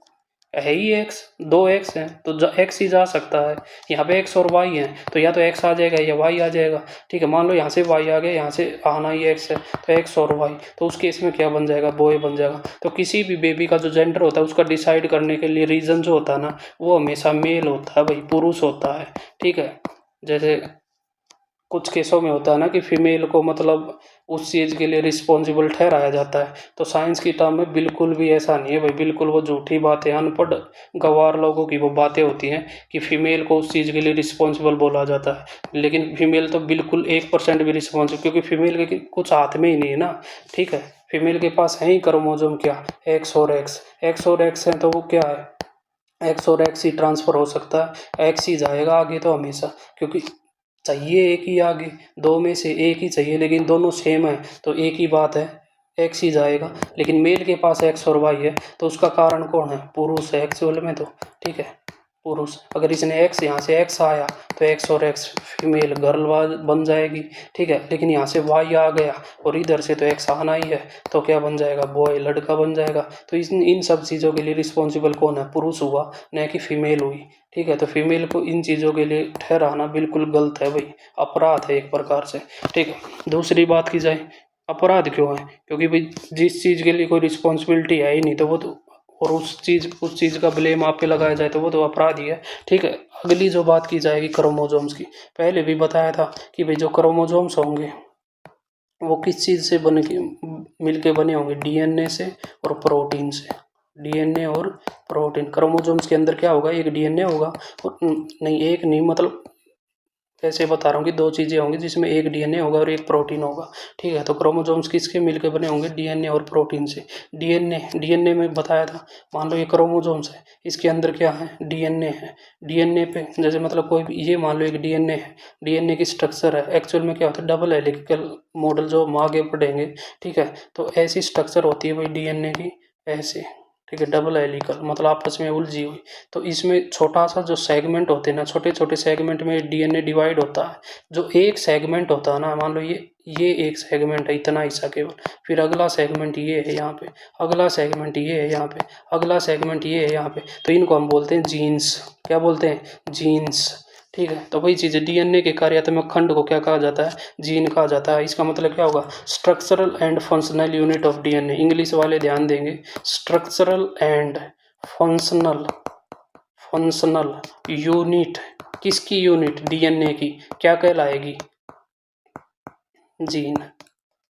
ही एक्स, 2 एक्स हैं तो एक्स ही जा सकता है। यहाँ पे एक्स और वाई है तो या तो एक्स आ जाएगा या वाई आ जाएगा, ठीक है। मान लो यहाँ से वाई आ गया, यहाँ से आना ही एक्स है तो एक्स और वाई, तो उस केस में क्या बन जाएगा, बॉय बन जाएगा। तो किसी भी बेबी का जो जेंडर होता है उसका डिसाइड करने के लिए रीज़न जो होता है ना, वो हमेशा मेल होता है भाई, पुरुष होता है, ठीक है। जैसे कुछ केसों में होता है ना कि फीमेल को मतलब उस चीज़ के लिए रिस्पॉन्सिबल ठहराया जाता है, तो साइंस की टर्म में बिल्कुल भी ऐसा नहीं है भाई, बिल्कुल वो झूठी बातें, अनपढ़ गंवार लोगों की वो बातें होती हैं कि फीमेल को उस चीज़ के लिए रिस्पॉन्सिबल बोला जाता है। लेकिन फीमेल तो बिल्कुल 1% भी रिस्पॉन्सिबल, क्योंकि फीमेल के कुछ हाथ में ही नहीं है ना, ठीक है। फीमेल के पास है ही क्रोमोसोम क्या, एक्स और एक्स है, तो वो क्या है, एक्स और एक्स ही ट्रांसफ़र हो सकता है, एक्स ही जाएगा आगे तो हमेशा, क्योंकि चाहिए एक ही आगे, 2 में से एक ही चाहिए, लेकिन दोनों सेम है तो एक ही बात है, एक्स ही जाएगा। लेकिन मेल के पास एक्स और वाई है तो उसका कारण कौन है, पुरुष है एक्चुअल में तो, ठीक है, पुरुष। अगर इसने एक्स, यहाँ से एक्स आया तो एक्स और एक्स फीमेल गर्ल बन जाएगी, ठीक है। लेकिन यहाँ से वाई आ गया और इधर से तो एक्स आना ही है तो क्या बन जाएगा, बॉय, लड़का बन जाएगा। तो इन सब चीज़ों के लिए रिस्पॉन्सिबल कौन है, पुरुष हुआ, न कि फीमेल हुई, ठीक है। तो फीमेल को इन चीज़ों के लिए ठहराना बिल्कुल गलत है भाई, अपराध है एक प्रकार से, ठीक है। दूसरी बात की जाए, अपराध क्यों है, क्योंकि भाई जिस चीज़ के लिए कोई रिस्पॉन्सिबिलिटी है ही नहीं तो वो तो, और उस चीज़ का ब्लेम आप पे लगाया जाए तो वो तो अपराध ही है, ठीक है। अगली जो बात की जाएगी क्रोमोसोम्स की, पहले भी बताया था कि भाई जो क्रोमोसोम्स होंगे वो किस चीज़ से बन के मिल के बने होंगे, डीएनए से और प्रोटीन से, डीएनए और प्रोटीन। क्रोमोसोम्स के अंदर क्या होगा, एक डीएनए होगा और नहीं, एक नहीं, मतलब कैसे बता रहा हूँ कि दो चीज़ें होंगी जिसमें एक डीएनए होगा और एक प्रोटीन होगा। ठीक है, तो क्रोमोसोम्स किसके मिलकर बने होंगे? डीएनए और प्रोटीन से। डीएनए में बताया था, मान लो ये क्रोमोसोम्स है, इसके अंदर क्या है? डीएनए है। डीएनए पे जैसे मतलब कोई भी, ये मान लो एक डीएनए है, डीएनए की स्ट्रक्चर है, एक्चुअल में क्या होता है? डबल हेलिकल मॉडल, जो हम आगे पढ़ेंगे। ठीक है, तो ऐसी स्ट्रक्चर होती है भाई डीएनए की, ऐसे। ठीक है, डबल हेलिकल मतलब आपस में उलझी हुई। तो इसमें छोटा सा जो सेगमेंट होते हैं ना, छोटे छोटे सेगमेंट में डीएनए डिवाइड होता है। जो एक सेगमेंट होता है ना, मान लो ये एक सेगमेंट है, इतना हिस्सा केवल, फिर अगला सेगमेंट ये है यहाँ पे, अगला सेगमेंट ये है यहाँ पे, अगला सेगमेंट ये है यहाँ पे, तो इनको हम बोलते हैं जीन्स। क्या बोलते हैं? जीन्स। ठीक है, तो वही चीज़ है, डीएनए के कार्यात्मक खंड को क्या कहा जाता है? जीन कहा जाता है। इसका मतलब क्या होगा? Structural and functional unit of DNA. English वाले ध्यान देंगे, स्ट्रक्चरल एंड फंक्शनल यूनिट। किसकी यूनिट? डीएनए की। क्या कहलाएगी? Gene.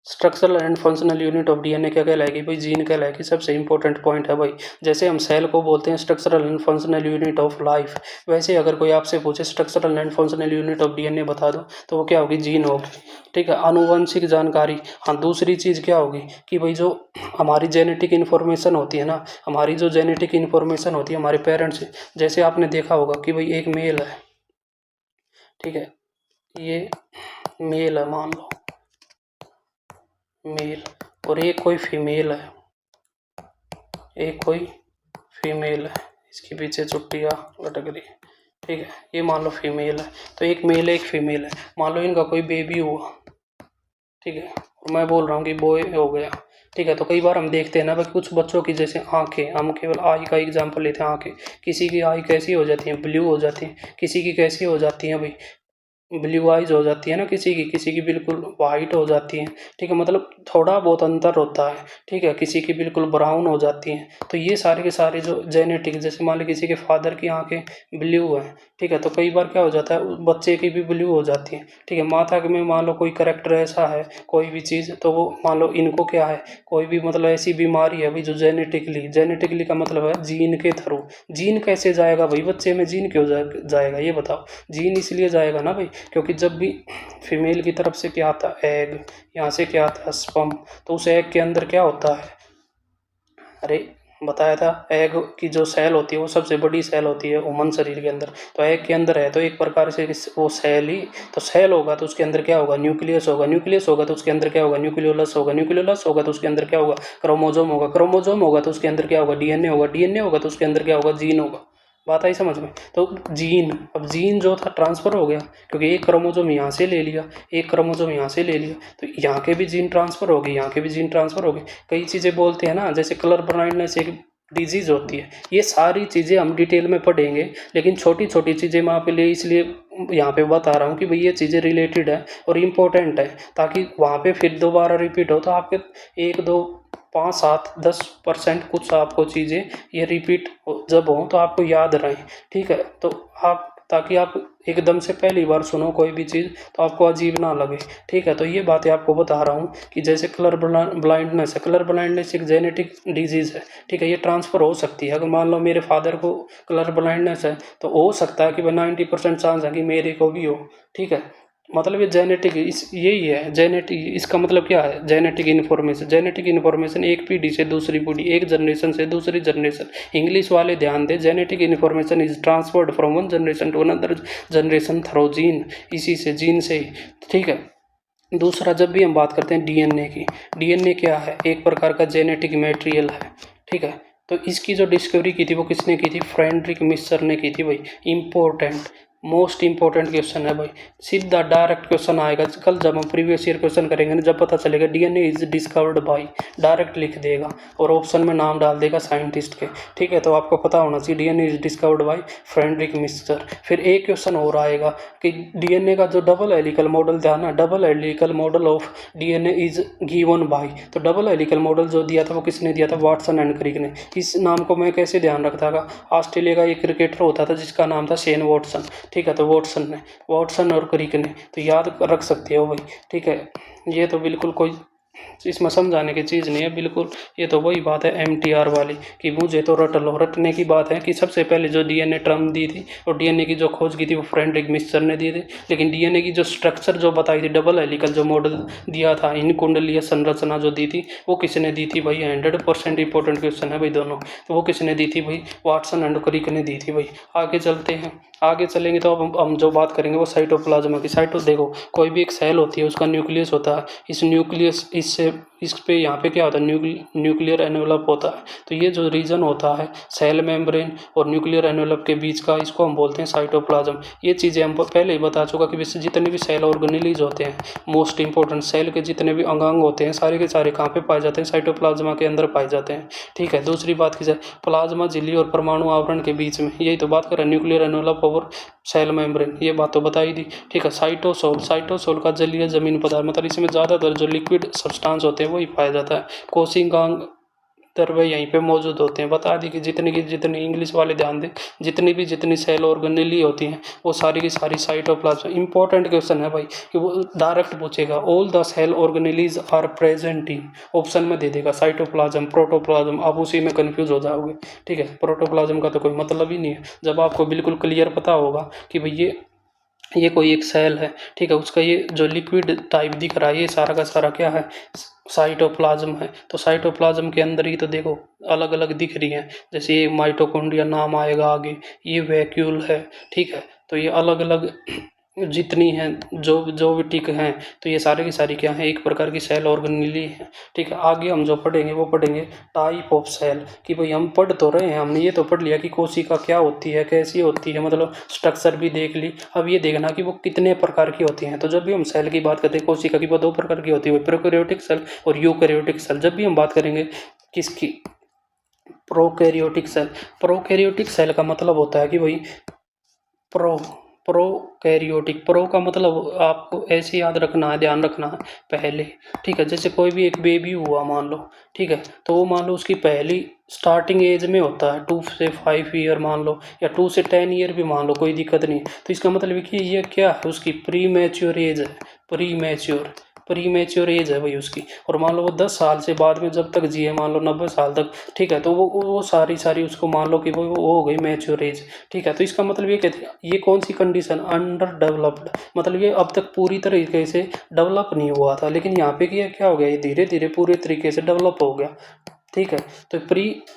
Structural and functional unit of DNA क्या कहलाएगी भाई? जीन कहलाएगी। सबसे इंपॉर्टेंट पॉइंट है भाई। जैसे हम सेल को बोलते हैं structural and functional unit of life, वैसे अगर कोई आपसे पूछे structural and functional unit of DNA बता दो, तो वो क्या होगी? जीन होगी। ठीक है, आनुवंशिक जानकारी। हाँ, दूसरी चीज़ क्या होगी कि भाई जो हमारी जेनेटिक इन्फॉर्मेशन होती है ना, हमारी जो जेनेटिक इन्फॉर्मेशन होती है हमारे पेरेंट्स से, जैसे आपने देखा होगा कि भाई एक मेल है, ठीक है, ये मेल है मान लो, मेल, और एक कोई फीमेल है, एक कोई फीमेल है, इसके पीछे चुट्टियाँ लटक रही है। ठीक है, ये मान लो फीमेल है, तो एक मेल है एक फीमेल है, मान लो इनका कोई बेबी हुआ। ठीक है, और मैं बोल रहा हूँ कि बॉय हो गया। ठीक है, तो कई बार हम देखते हैं ना भाई, कुछ बच्चों की जैसे आंखें, हम केवल आई का एग्जांपल लेते हैं, आंखें, किसी की आई कैसी हो जाती है? ब्लू हो जाती है, किसी की कैसी हो जाती है भाई? ब्लू आइज हो जाती है ना, किसी की बिल्कुल वाइट हो जाती है। ठीक है, मतलब थोड़ा बहुत अंतर होता है। ठीक है, किसी की बिल्कुल ब्राउन हो जाती हैं। तो ये सारे के सारे जो जेनेटिक, जैसे मान लो किसी के फादर की आंखें ब्लू है, ठीक है, तो कई बार क्या हो जाता है, बच्चे की भी ब्लू हो जाती है। ठीक है, माता में मान लो कोई करेक्टर ऐसा है, कोई भी चीज़, तो वो मान लो इनको क्या है, कोई भी मतलब ऐसी बीमारी है भाई जो जेनेटिकली का मतलब है जीन के थ्रू। जीन कैसे जाएगा भाई बच्चे में? जीन क्यों जाएगा ये बताओ? जीन इसलिए जाएगा ना भाई, क्योंकि जब भी फीमेल की तरफ से क्या आता है? एग, यहाँ से क्या आता है? स्पर्म। तो उस एग के अंदर क्या होता है? अरे बताया था, एग की जो सेल होती है वो सबसे बड़ी सेल होती है ह्यूमन शरीर के अंदर। तो एग के अंदर है तो एक प्रकार से वो सेल ही, तो सेल होगा तो उसके अंदर क्या होगा? न्यूक्लियस होगा, न्यूक्लियस होगा तो उसके अंदर क्या होगा? न्यूक्लियोलस होगा, न्यूक्लियोलस होगा तो उसके अंदर क्या होगा? क्रोमोजोम होगा, क्रोमोजोम होगा तो उसके अंदर क्या होगा? डीएनए होगा, डीएनए होगा तो उसके अंदर क्या होगा? जीन होगा। बात आई समझ में? तो जीन, अब जीन जो था ट्रांसफ़र हो गया, क्योंकि एक क्रोमोजोम यहाँ से ले लिया, एक क्रोमोजोम यहाँ से ले लिया, तो यहाँ के भी जीन ट्रांसफ़र हो गए, यहाँ के भी जीन ट्रांसफ़र हो गए। कई चीज़ें बोलते हैं ना, जैसे कलर ब्लाइंडनेस एक डिजीज़ होती है। ये सारी चीज़ें हम डिटेल में पढ़ेंगे, लेकिन छोटी छोटी चीज़ें मैं आपके लिए इसलिए यहाँ पे बता रहा हूँ कि भाई ये चीज़ें रिलेटेड है और इम्पोर्टेंट है, ताकि वहाँ पे फिर दोबारा रिपीट हो तो आपके 1 2 5 7 10% कुछ आपको चीज़ें ये रिपीट जब हों तो आपको याद रहें। ठीक है, तो आप, ताकि आप एकदम से पहली बार सुनो कोई भी चीज़ तो आपको अजीब ना लगे। ठीक है, तो ये बातें आपको बता रहा हूँ कि जैसे कलर ब्लाइंडनेस है, कलर ब्लाइंडनेस एक जेनेटिक डिजीज़ है। ठीक है, ये ट्रांसफ़र हो सकती है। अगर मान लो मेरे फादर को कलर ब्लाइंडनेस है तो हो सकता है कि भाई 90% चांस है कि मेरे को भी हो। ठीक है, मतलब ये जेनेटिक, इस यही है जेनेटिक। इसका मतलब क्या है? जेनेटिक इन्फॉर्मेशन एक पीढ़ी से दूसरी पीढ़ी, एक जनरेशन से दूसरी जनरेशन। इंग्लिश वाले ध्यान दें, genetic information is transferred from one generation to another generation through gene, इसी से, जीन से ही। ठीक है, दूसरा, जब भी हम बात करते हैं डीएनए की, डीएनए क्या है? एक प्रकार का जेनेटिक मटेरियल है। ठीक है, तो इसकी जो डिस्कवरी की थी वो किसने की थी? फ्रेडरिक मिस्चर ने की थी भाई। इंपॉर्टेंट, मोस्ट इंपॉर्टेंट क्वेश्चन है भाई, सीधा डायरेक्ट क्वेश्चन आएगा। कल जब हम प्रीवियस ईयर क्वेश्चन करेंगे ना, जब पता चलेगा DNA is discovered bye, direct लिख देगा और ऑप्शन में नाम डाल देगा साइंटिस्ट के। ठीक है, तो आपको पता होना चाहिए DNA is discovered by Friedrich Miescher. फिर एक क्वेश्चन और आएगा कि डीएनए का जो डबल हेलिकल मॉडल था ना, double helical model of DNA is given by, तो डबल हेलिकल मॉडल जो दिया था वो किसने दिया था? वाटसन एंड क्रिक ने। इस नाम को मैं कैसे ध्यान रखता था? ऑस्ट्रेलिया का एक क्रिकेटर होता था जिसका नाम था शेन वॉटसन। ठीक है, तो वाटसन और क्रिक ने, तो याद रख सकते हो भाई। ठीक है, ये तो बिल्कुल कोई इसमें समझाने की चीज़ नहीं है बिल्कुल। ये तो वही बात है MTR वाली कि मुझे तो रट लो। रटने की बात है कि सबसे पहले जो DNA टर्म दी थी और DNA की जो खोज की थी वो फ्रेडरिक मिक्सचर ने दी थी, लेकिन DNA की जो स्ट्रक्चर जो बताई थी, डबल हेलिकल जो मॉडल दिया था, इन कुंडलीय संरचना जो दी थी, वो किसने दी थी भाई? 100% इंपॉर्टेंट क्वेश्चन है भाई दोनों। तो वो किसने दी थी भाई? वाटसन एंड क्रिक ने दी थी भाई। आगे चलते हैं। आगे चलेंगे तो अब हम जो बात करेंगे वो साइटोप्लाज्मा की। देखो, कोई भी एक सेल होती है, उसका न्यूक्लियस होता है। इस न्यूक्लियस इससे इस पे यहाँ पे क्या होता है? न्यूक्लियर एनवेलप होता है। तो ये जो रीजन होता है सेल मेम्ब्रेन और न्यूक्लियर एनवेलप के बीच का, इसको हम बोलते हैं साइटोप्लाज्म। ये चीज़ें हम पहले ही बता चुका कि वैसे जितने भी सेल ऑर्गेनेलीज होते हैं, मोस्ट इंपॉर्टेंट सेल के जितने भी अंगांग होते हैं, सारे के सारे कहाँ पे पाए जाते हैं? साइटोप्लाज्मा के अंदर पाए जाते हैं। ठीक है। दूसरी बात की जाए, प्लाज्मा झिल्ली और परमाणु आवरण के बीच में, यही तो बात कर रहे हैं, न्यूक्लियर एनवेलप और सेल मेम्ब्रेन, ये बात तो बताई दी। ठीक है। साइटोसोल का जलीय जमीन पदार्थ, मतलब इसमें ज़्यादातर जो लिक्विड सब्सटेंस होते हैं वही पाया जाता है। कोशिकांग द्रव्य यहीं पे मौजूद होते हैं। बता दी कि जितनी इंग्लिश वाले ध्यान दें, जितनी सेल ऑर्गेनेली होती हैं वो सारी की सारी साइटोप्लाज्म। इंपॉर्टेंट क्वेश्चन है भाई कि वो डायरेक्ट पूछेगा, all the cell organelles are present in, option में दे देगा साइटोप्लाज्म, प्रोटोप्लाज्म, आप उसी में कंफ्यूज हो जाओगे। ठीक है। प्रोटोप्लाज्म का तो कोई मतलब ही नहीं है। जब आपको बिल्कुल क्लियर पता होगा कि भाई ये कोई एक सेल है, ठीक है, उसका ये जो लिक्विड टाइप दिख रहा है, ये सारा का सारा क्या है? साइटोप्लाज्म है। तो साइटोप्लाज्म के अंदर ही तो देखो अलग अलग दिख रही हैं, जैसे ये माइटोकॉन्ड्रिया नाम आएगा आगे, ये वैक्यूल है। ठीक है। तो ये अलग अलग जितनी हैं, जो जो भी टिक हैं, तो ये सारे की सारी क्या है? एक प्रकार की सेल ऑर्गेनेली है। ठीक है। आगे हम जो पढ़ेंगे वो पढ़ेंगे टाइप ऑफ सेल, कि भाई हम पढ़ तो रहे हैं, हमने ये तो पढ़ लिया कि कोशिका क्या होती है, कैसी होती है, मतलब स्ट्रक्चर भी देख ली। अब ये देखना कि वो कितने प्रकार की होती हैं। तो जब भी हम सेल की बात करते हैं कोशिका की, वो दो प्रकार की होती है, प्रोकैरियोटिक सेल और यूकैरियोटिक सेल। जब भी हम बात करेंगे किसकी? प्रोकैरियोटिक सेल का मतलब होता है कि भाई प्रो प्रोकैरियोटिक, प्रो का मतलब आपको ऐसे याद रखना है, ध्यान रखना है पहले। ठीक है। जैसे कोई भी एक बेबी हुआ मान लो, ठीक है, तो वो मान लो उसकी पहली स्टार्टिंग एज में होता है 2 से 5 ईयर मान लो, या 2 से 10 ईयर भी मान लो, कोई दिक्कत नहीं। तो इसका मतलब है कि ये क्या है? उसकी प्री मैच्योर एज है। प्री मैच्योर एज है भाई उसकी। और मान लो वो 10 साल से बाद में जब तक जिए, मान लो 90 साल तक, ठीक है, तो वो सारी उसको मान लो कि वो हो गई मैच्योर एज। ठीक है। तो इसका मतलब ये कहते हैं, ये कौन सी कंडीशन? अंडर डेवलप्ड, मतलब ये अब तक पूरी तरीके से डेवलप नहीं हुआ था, लेकिन यहाँ पे क्या हो गया? ये धीरे धीरे पूरे तरीके से डेवलप हो गया। ठीक है। तो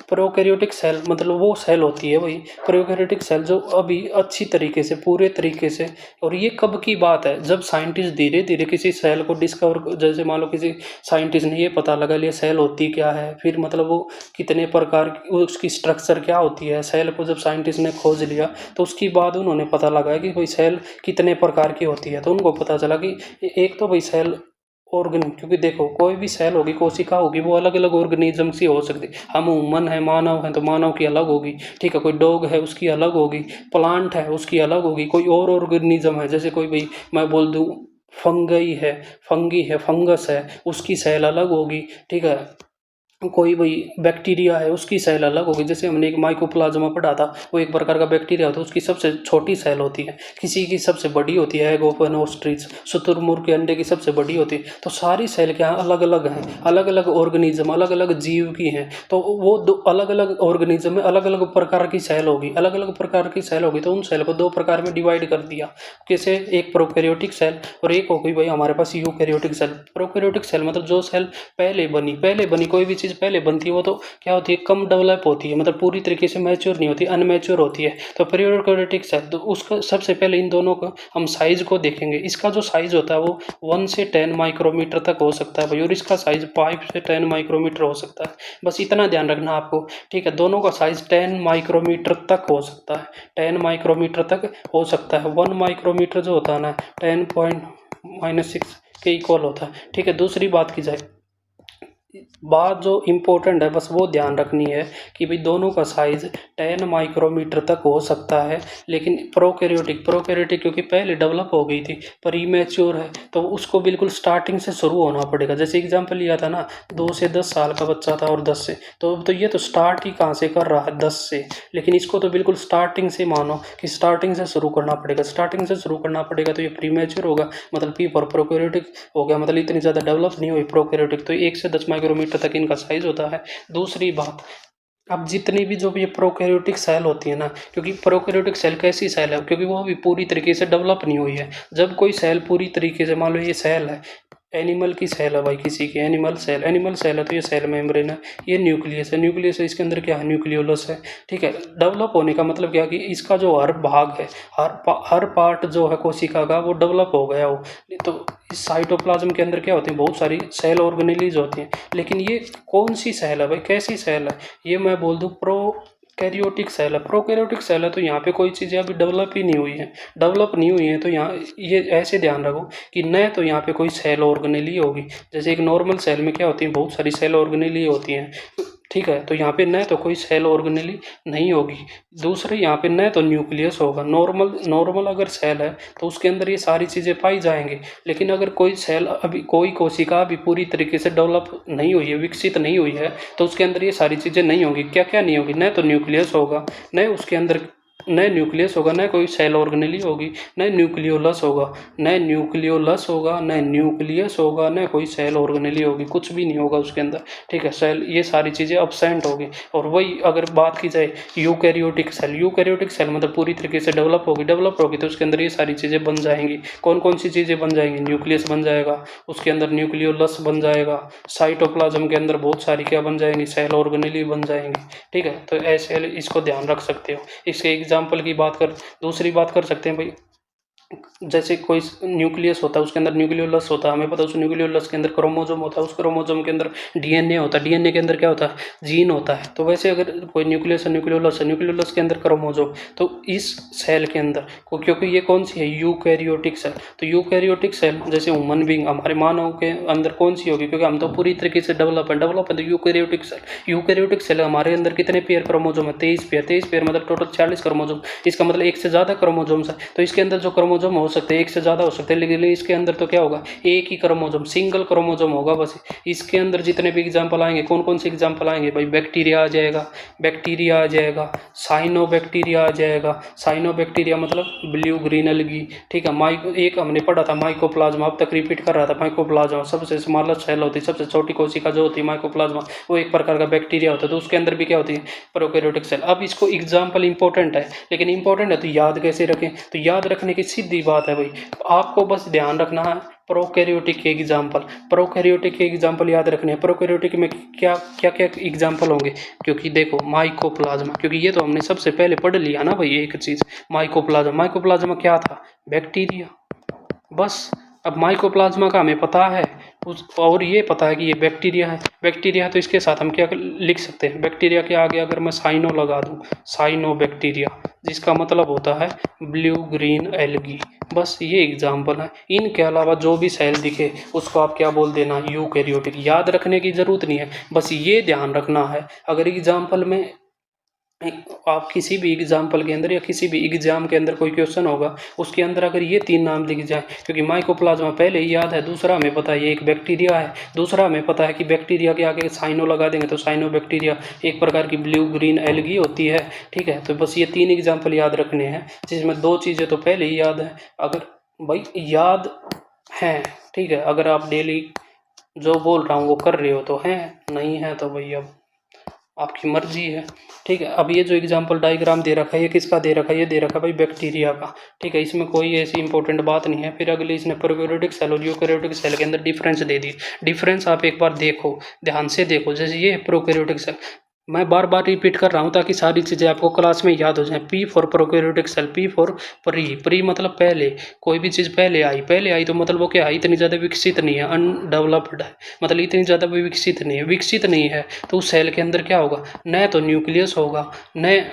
प्रोकैरियोटिक सेल मतलब वो सेल होती है वही प्रोकैरियोटिक सेल जो अभी अच्छी तरीके से, पूरे तरीके से। और ये कब की बात है? जब साइंटिस्ट धीरे धीरे किसी सेल को डिस्कवर, जैसे मान लो किसी साइंटिस्ट ने ये पता लगा लिया सेल होती क्या है, फिर मतलब वो कितने प्रकार की, उसकी स्ट्रक्चर क्या होती है, सेल को जब साइंटिस्ट ने खोज लिया तो उसके बाद उन्होंने पता लगाया कि भाई सेल कितने प्रकार की होती है। तो उनको पता चला कि एक तो भाई सेल ऑर्गन, क्योंकि देखो कोई भी सेल होगी, कोशिका होगी, वो अलग अलग ऑर्गेनिज्म की हो सकती है। हम ह्यूमन है, मानव है, तो मानव की अलग होगी। ठीक है। कोई डॉग है उसकी अलग होगी, प्लांट है उसकी अलग होगी, कोई और ऑर्गेनिज्म है, जैसे कोई भाई मैं बोल दूं फंगी है, फंगस है, उसकी सेल अलग होगी। ठीक है। कोई भाई बैक्टीरिया है उसकी सेल अलग होगी। जैसे हमने एक माइकोप्लाज्मा पढ़ा था, वो एक प्रकार का बैक्टीरिया होता है, उसकी सबसे छोटी सेल होती है, किसी की सबसे बड़ी होती है, एग ऑफ एन ऑस्ट्रिच, शुतुरमुर्ग के अंडे की सबसे बड़ी होती है। तो सारी सेल क्या है? अलग अलग हैं, अलग अलग ऑर्गेनिज्म, अलग अलग जीव की हैं। तो वो दो अलग अलग ऑर्गेनिज्म में अलग अलग प्रकार की सेल होगी, अलग अलग प्रकार की सेल होगी। तो उन सेल को दो प्रकार में डिवाइड कर दिया। कैसे? एक प्रोकैरियोटिक सेल और एक हो गई भाई हमारे पास यूकैरियोटिक सेल। प्रोकैरियोटिक सेल मतलब जो सेल पहले बनी, कोई भी चीज़ पहले बनती है वो तो क्या होती है? कम डेवलप होती है, मतलब पूरी तरीके से मैच्योर नहीं होती, अनमैच्योर होती है। तो प्रोकैरियोटिक सेल, तो उसका सबसे पहले इन दोनों का हम साइज को देखेंगे। इसका जो साइज होता है वो 1 से 10 माइक्रोमीटर तक हो सकता है भाई, और इसका साइज 5 से 10 माइक्रोमीटर हो सकता है। बस इतना ध्यान रखना आपको। ठीक है। दोनों का साइज 10 माइक्रोमीटर तक हो सकता है, 10 माइक्रोमीटर तक हो सकता है। 1 माइक्रोमीटर जो होता है ना, 10 पॉइंट -6 के इक्वल होता है। ठीक है। दूसरी बात की जाए, बात जो इम्पोर्टेंट है बस वो ध्यान रखनी है कि भाई दोनों का साइज 10 माइक्रोमीटर तक हो सकता है। लेकिन प्रोकैरियोटिक क्योंकि पहले डेवलप हो गई थी, पर इमेच्योर है तो उसको बिल्कुल स्टार्टिंग से शुरू होना पड़ेगा। जैसे एग्जांपल लिया था ना, 2 से 10 साल का बच्चा था और 10 से, तो ये तो स्टार्ट ही कहाँ से कर रहा है, 10 से। लेकिन इसको तो बिल्कुल स्टार्टिंग से मानो कि स्टार्टिंग से शुरू करना पड़ेगा, स्टार्टिंग से शुरू करना पड़ेगा, तो ये प्रीमेच्योर होगा। मतलब पी फॉर प्रोकैरियोटिक हो गया, मतलब इतनी ज़्यादा डेवलप नहीं हुई प्रोकैरियोटिक, तो 1 से 10 माइक्रोमीटर तक इनका साइज होता है। दूसरी बात, अब जितनी भी जो भी ये प्रोकैरियोटिक सेल होती है ना, क्योंकि प्रोकैरियोटिक सेल कैसी सेल है, क्योंकि वो भी पूरी तरीके से डेवलप नहीं हुई है। जब कोई सेल पूरी तरीके से, मान लो ये सेल है, एनिमल की सेल है भाई, किसी की एनिमल सेल है, तो ये सेल मेम्ब्रेन है, ये न्यूक्लियस है, न्यूक्लियस है, इसके अंदर क्या है, न्यूक्लियोलस है। ठीक है, डेवलप होने का मतलब क्या कि इसका जो हर भाग है, हर पार्ट जो है कोशिका का, वो डेवलप हो गया हो। तो इस साइटोप्लाज्म के अंदर क्या होती है, बहुत सारी सेल ऑर्गेनेलीज होती हैं। लेकिन ये कौन सी सेल है भाई, कैसी सेल है, ये मैं बोल दूँ प्रोकैरियोटिक सेल है। प्रोकैरियोटिक सेल है तो यहाँ पे कोई चीज़ें अभी डेवलप ही नहीं हुई हैं, डेवलप नहीं हुई हैं, तो यहाँ ये ऐसे ध्यान रखो कि न तो यहाँ पे कोई सेल ऑर्गेनेली होगी। जैसे एक नॉर्मल सेल में क्या होती है, बहुत सारी सेल ऑर्गेनेली होती हैं, ठीक है, तो यहाँ पे न तो कोई सेल ऑर्गेनेली नहीं होगी। दूसरे यहाँ पे न तो न्यूक्लियस होगा। नॉर्मल अगर सेल है तो उसके अंदर ये सारी चीज़ें पाई जाएंगी। लेकिन अगर कोई सेल अभी, कोई कोशिका अभी पूरी तरीके से डेवलप नहीं हुई है, विकसित नहीं हुई है, तो उसके अंदर ये सारी चीज़ें नहीं होंगी। क्या क्या नहीं होगी, न तो न्यूक्लियस होगा, न उसके अंदर न न्यूक्लियस होगा, न कोई सेल ऑर्गेनेली होगी, न न्यूक्लियोलस होगा, न न्यूक्लियस होगा, न कोई सेल ऑर्गेनेली होगी, कुछ भी नहीं होगा उसके अंदर। ठीक है, सेल, ये सारी चीज़ें अब्सेंट होगी। और वही अगर बात की जाए यूकैरियोटिक सेल मतलब पूरी तरीके से डेवलप होगी तो उसके अंदर ये सारी चीज़ें बन जाएंगी। कौन कौन सी चीज़ें बन जाएंगी, न्यूक्लियस बन जाएगा, उसके अंदर न्यूक्लियोलस बन जाएगा, साइटोप्लाज्म के अंदर बहुत सारी क्या बन जाएंगी, सेल ऑर्गेनेली बन जाएंगी। ठीक है, तो ऐसे इसको ध्यान रख सकते हो। इसके एग्जाम्पल की बात कर, दूसरी बात कर सकते हैं भाई, जैसे कोई न्यूक्लियस होता है, उसके अंदर न्यूक्लियोलस होता है, हमें पता है उस न्यूक्लियोलस के अंदर क्रोमोसोम होता है, उस क्रोमोसोम के अंदर डीएनए होता है, डीएनए के अंदर क्या होता है, जीन होता है। तो वैसे अगर कोई न्यूक्लियस है, न्यूक्लियोलस के अंदर क्रोमोसोम, तो इस सेल के अंदर क्योंकि ये कौन सी है, यूकैरियोटिक सेल, तो यूकैरियोटिक सेल जैसे ह्यूमन बींग, हमारे मानव के अंदर कौन सी होगी, क्योंकि हम तो पूरी तरीके से डेवलप है, तो यूकैरियोटिक सेल हमारे अंदर कितने पेयर क्रोमोसोम है, 23 पेयर मतलब टोटल 40 क्रोमोसोम। इसका मतलब एक से ज़्यादा क्रोमोसोम्स है, तो इसके अंदर जो क्रोमोसोम हो सकते हैं एक से ज़्यादा हो सकते हैं, लेकिन इसके अंदर तो क्या होगा, एक ही क्रोमोसोम, सिंगल क्रोमोसोम होगा बस। इसके अंदर जितने भी एग्जाम्पल आएंगे, कौन कौन से एग्जाम्पल आएंगे भाई, बैक्टीरिया आ जाएगा, साइनोबैक्टीरिया मतलब ब्लू ग्रीन एल्गी। ठीक है, एक हमने पढ़ा था माइकोप्लाज्मा, अब तक रिपीट कर रहा था, माइकोप्लाज्मा सबसे स्मॉलेस्ट सेल होती है, सबसे छोटी कोशिका जो होती है माइकोप्लाज्मा, वो एक प्रकार का बैक्टीरिया होता है, तो उसके अंदर भी क्या होती है, प्रोकैरियोटिक सेल। अब इसको एग्जाम्पल इंपॉर्टेंट है, लेकिन इंपॉर्टेंट है तो याद कैसे रखें, तो याद रखने की सीधी बात है भाई, आपको बस ध्यान रखना है प्रोकैरियोटिक के एग्जाम्पल याद रखने हैं। प्रोकैरियोटिक में क्या क्या क्या एग्जाम्पल होंगे, क्योंकि देखो माइकोप्लाज्मा, क्योंकि ये तो हमने सबसे पहले पढ़ लिया ना भाई एक चीज़, माइकोप्लाज्मा क्या था, बैक्टीरिया, बस। अब माइकोप्लाज्मा का हमें पता है और ये पता है कि ये बैक्टीरिया है, तो इसके साथ हम क्या लिख सकते हैं, बैक्टीरिया के आगे अगर मैं साइनो लगा दूं, साइनो बैक्टीरिया, जिसका मतलब होता है ब्लू ग्रीन एल्गी। बस ये एग्जाम्पल है, इनके अलावा जो भी सेल दिखे उसको आप क्या बोल देना, यूकैरियोटिक। याद रखने की ज़रूरत नहीं है, बस ये ध्यान रखना है। अगर एग्जाम्पल में आप किसी भी एग्जाम्पल के अंदर या किसी भी एग्जाम के अंदर कोई क्वेश्चन होगा, उसके अंदर अगर ये 3 नाम लिख जाए, क्योंकि माइकोप्लाज्मा पहले ही याद है, दूसरा हमें पता है ये एक बैक्टीरिया है, दूसरा हमें पता है कि बैक्टीरिया के आगे साइनो लगा देंगे तो साइनो बैक्टीरिया एक प्रकार की ब्लू ग्रीन एल्गी होती है। ठीक है, तो बस ये 3 एग्जाम्पल याद रखने हैं, जिसमें 2 चीज़ें तो पहले ही याद है, अगर भाई याद है, ठीक है, अगर आप डेली जो बोल रहा हूँ वो कर रहे हो तो है, नहीं है तो भाई अब आपकी मर्जी है। ठीक है, अब ये जो एग्जाम्पल डायग्राम दे रखा है, ये किसका दे रखा है, ये दे रखा है भाई बैक्टीरिया का। ठीक है, इसमें कोई ऐसी इंपॉर्टेंट बात नहीं है। फिर अगले इसने प्रोकैरियोटिक सेल और यूकैरियोटिक सेल के अंदर डिफरेंस दे दी। डिफरेंस आप एक बार देखो, ध्यान से देखो, जैसे ये प्रोकैरियोटिक सेल, मैं बार बार रिपीट कर रहा हूँ ताकि सारी चीज़ें आपको क्लास में याद हो जाएं। P for prokaryotic cell, P for pre मतलब पहले, कोई भी चीज़ पहले आई तो मतलब वो क्या है, इतनी ज़्यादा विकसित नहीं है, अनडेवलप्ड है, मतलब इतनी ज़्यादा भी विकसित नहीं है, तो उस सेल के अंदर क्या होगा, न तो न्यूक्लियस होगा, न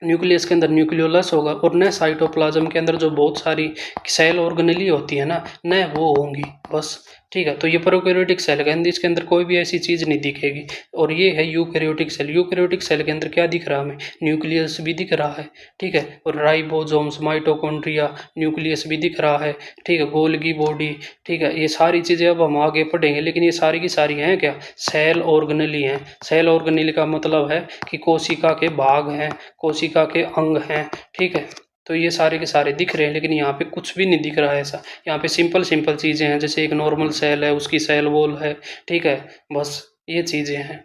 न्यूक्लियस के अंदर न्यूक्लियोलस होगा, और न साइटोप्लाज्म के अंदर जो बहुत सारी सेल ऑर्गेनेली होती है ना, न वो होंगी। बस ठीक है। तो ये प्रोकैरियोटिक सेल के अंदर, इसके अंदर कोई भी ऐसी चीज़ नहीं दिखेगी। और ये है यूकैरियोटिक सेल। यूकैरियोटिक सेल के अंदर क्या दिख रहा है हमें? न्यूक्लियस भी दिख रहा है, ठीक है, और राइबोसोम्स, माइटोकॉन्ड्रिया, न्यूक्लियस भी दिख रहा है, ठीक है, गोल्गी बॉडी, ठीक है। ये सारी चीज़ें अब हम आगे पढ़ेंगे, लेकिन ये सारी की सारी हैं क्या? सेल ऑर्गेनेली हैं। सेल ऑर्गेनेली का मतलब है कि कोशिका के भाग हैं, कोशिका के अंग हैं, ठीक है। तो ये सारे के सारे दिख रहे हैं, लेकिन यहाँ पे कुछ भी नहीं दिख रहा है ऐसा। यहाँ पे सिंपल सिंपल चीज़ें हैं, जैसे एक नॉर्मल सेल है, उसकी सेल वॉल है, ठीक है, बस ये चीज़ें हैं,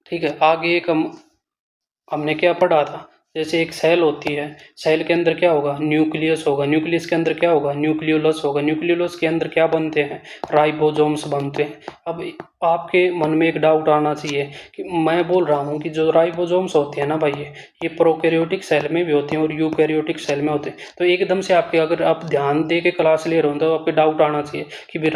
ठीक है। आगे एक हमने क्या पढ़ा था? जैसे एक सेल होती है, सेल के अंदर क्या होगा? न्यूक्लियस होगा, न्यूक्लियस के अंदर क्या होगा? न्यूक्लियोलस होगा, न्यूक्लियोलस के अंदर क्या बनते हैं? राइबोसोम्स बनते हैं। अब आपके मन में एक डाउट आना चाहिए कि मैं बोल रहा हूँ कि जो राइबोसोम्स होते हैं ना भाई, ये प्रोकैरियोटिक सेल में भी होते हैं और यूकैरियोटिक सेल में होते हैं। तो एकदम से आपके, अगर आप ध्यान दे के क्लास ले रहे हो, तो आपके डाउट आना चाहिए कि भाई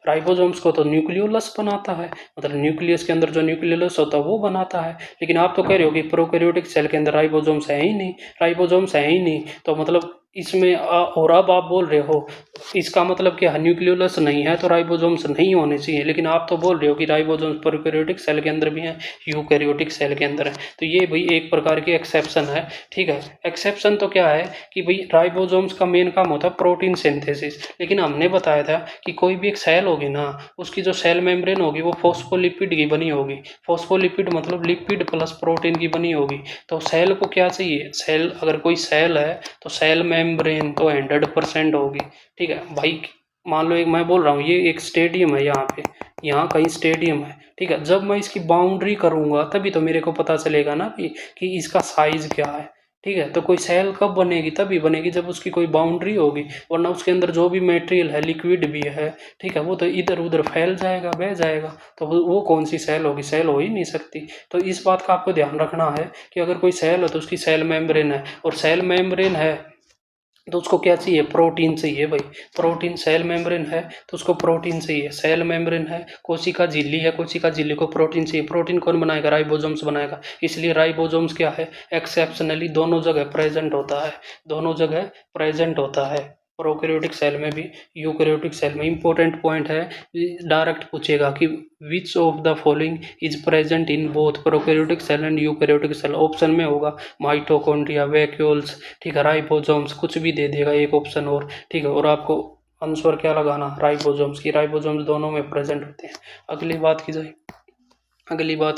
राइबोसोम्स को तो न्यूक्लियोलस बनाता है, मतलब न्यूक्लियस के अंदर जो न्यूक्लियोलस होता है वो बनाता है। लेकिन आप तो कह रहे हो कि प्रोकैरियोटिक सेल के अंदर राइबोसोम्स है ही नहीं, राइबोसोम्स है ही नहीं, तो मतलब इसमें और अब आप बोल रहे हो, इसका मतलब क्या है? न्यूक्लियोलस नहीं है तो राइबोसोम्स नहीं होने चाहिए, लेकिन आप तो बोल रहे हो कि राइबोसोम्स प्रोकैरियोटिक सेल के अंदर भी हैं, यूकैरियोटिक सेल के अंदर है। तो ये भाई एक प्रकार की एक्सेप्शन है, ठीक है। एक्सेप्शन तो क्या है कि भाई राइबोसोम्स का मेन काम होता है प्रोटीन सिंथेसिस, लेकिन हमने बताया था कि कोई भी एक सेल होगी ना, उसकी जो सेल मेम्ब्रेन होगी वो फॉस्फोलिपिड की बनी होगी। फॉस्फोलिपिड मतलब लिपिड प्लस प्रोटीन की बनी होगी। तो सेल को क्या चाहिए? सेल, अगर कोई सेल है तो सेल मेम्ब्रेन तो 100% होगी, ठीक है भाई। मान लो एक मैं बोल रहा हूँ, ये एक स्टेडियम है, यहाँ पे, यहाँ कहीं स्टेडियम है, ठीक है। जब मैं इसकी बाउंड्री करूँगा तभी तो मेरे को पता चलेगा ना कि इसका साइज क्या है, ठीक है। तो कोई सेल कब बनेगी? तभी बनेगी जब उसकी कोई बाउंड्री होगी, वरना उसके अंदर जो भी मटेरियल है, लिक्विड भी है, ठीक है, वो तो इधर उधर फैल जाएगा, बह जाएगा। तो वो कौन सी सेल होगी? सेल हो ही नहीं सकती। तो इस बात का आपको ध्यान रखना है कि अगर कोई सेल है तो उसकी सेल मेम्ब्रेन है, और सेल मेम्ब्रेन है तो उसको क्या चाहिए? प्रोटीन चाहिए भाई। प्रोटीन, सेल मेम्ब्रेन है तो उसको प्रोटीन चाहिए। सेल मेम्ब्रेन है, कोशिका झिल्ली है, कोशिका झिल्ली को प्रोटीन चाहिए। प्रोटीन कौन बनाएगा? राइबोसोम्स बनाएगा। इसलिए राइबोसोम्स क्या है? एक्सेप्शनली दोनों जगह प्रेजेंट होता है, दोनों जगह प्रेजेंट होता है, प्रोकैरियोटिक सेल में भी, यूकैरियोटिक सेल में। इंपॉर्टेंट पॉइंट है, डायरेक्ट पूछेगा कि which of the following is present in both prokaryotic cell and eukaryotic cell. Option में होगा माइटोकॉन्ड्रिया, वैक्यूल्स, ठीक है, राइबोसोम्स, कुछ भी दे देगा एक ऑप्शन और, ठीक है। और आपको आंसर क्या लगाना? राइबोसोम्स की। राइबोसोम्स दोनों में प्रेजेंट होते हैं। अगली बात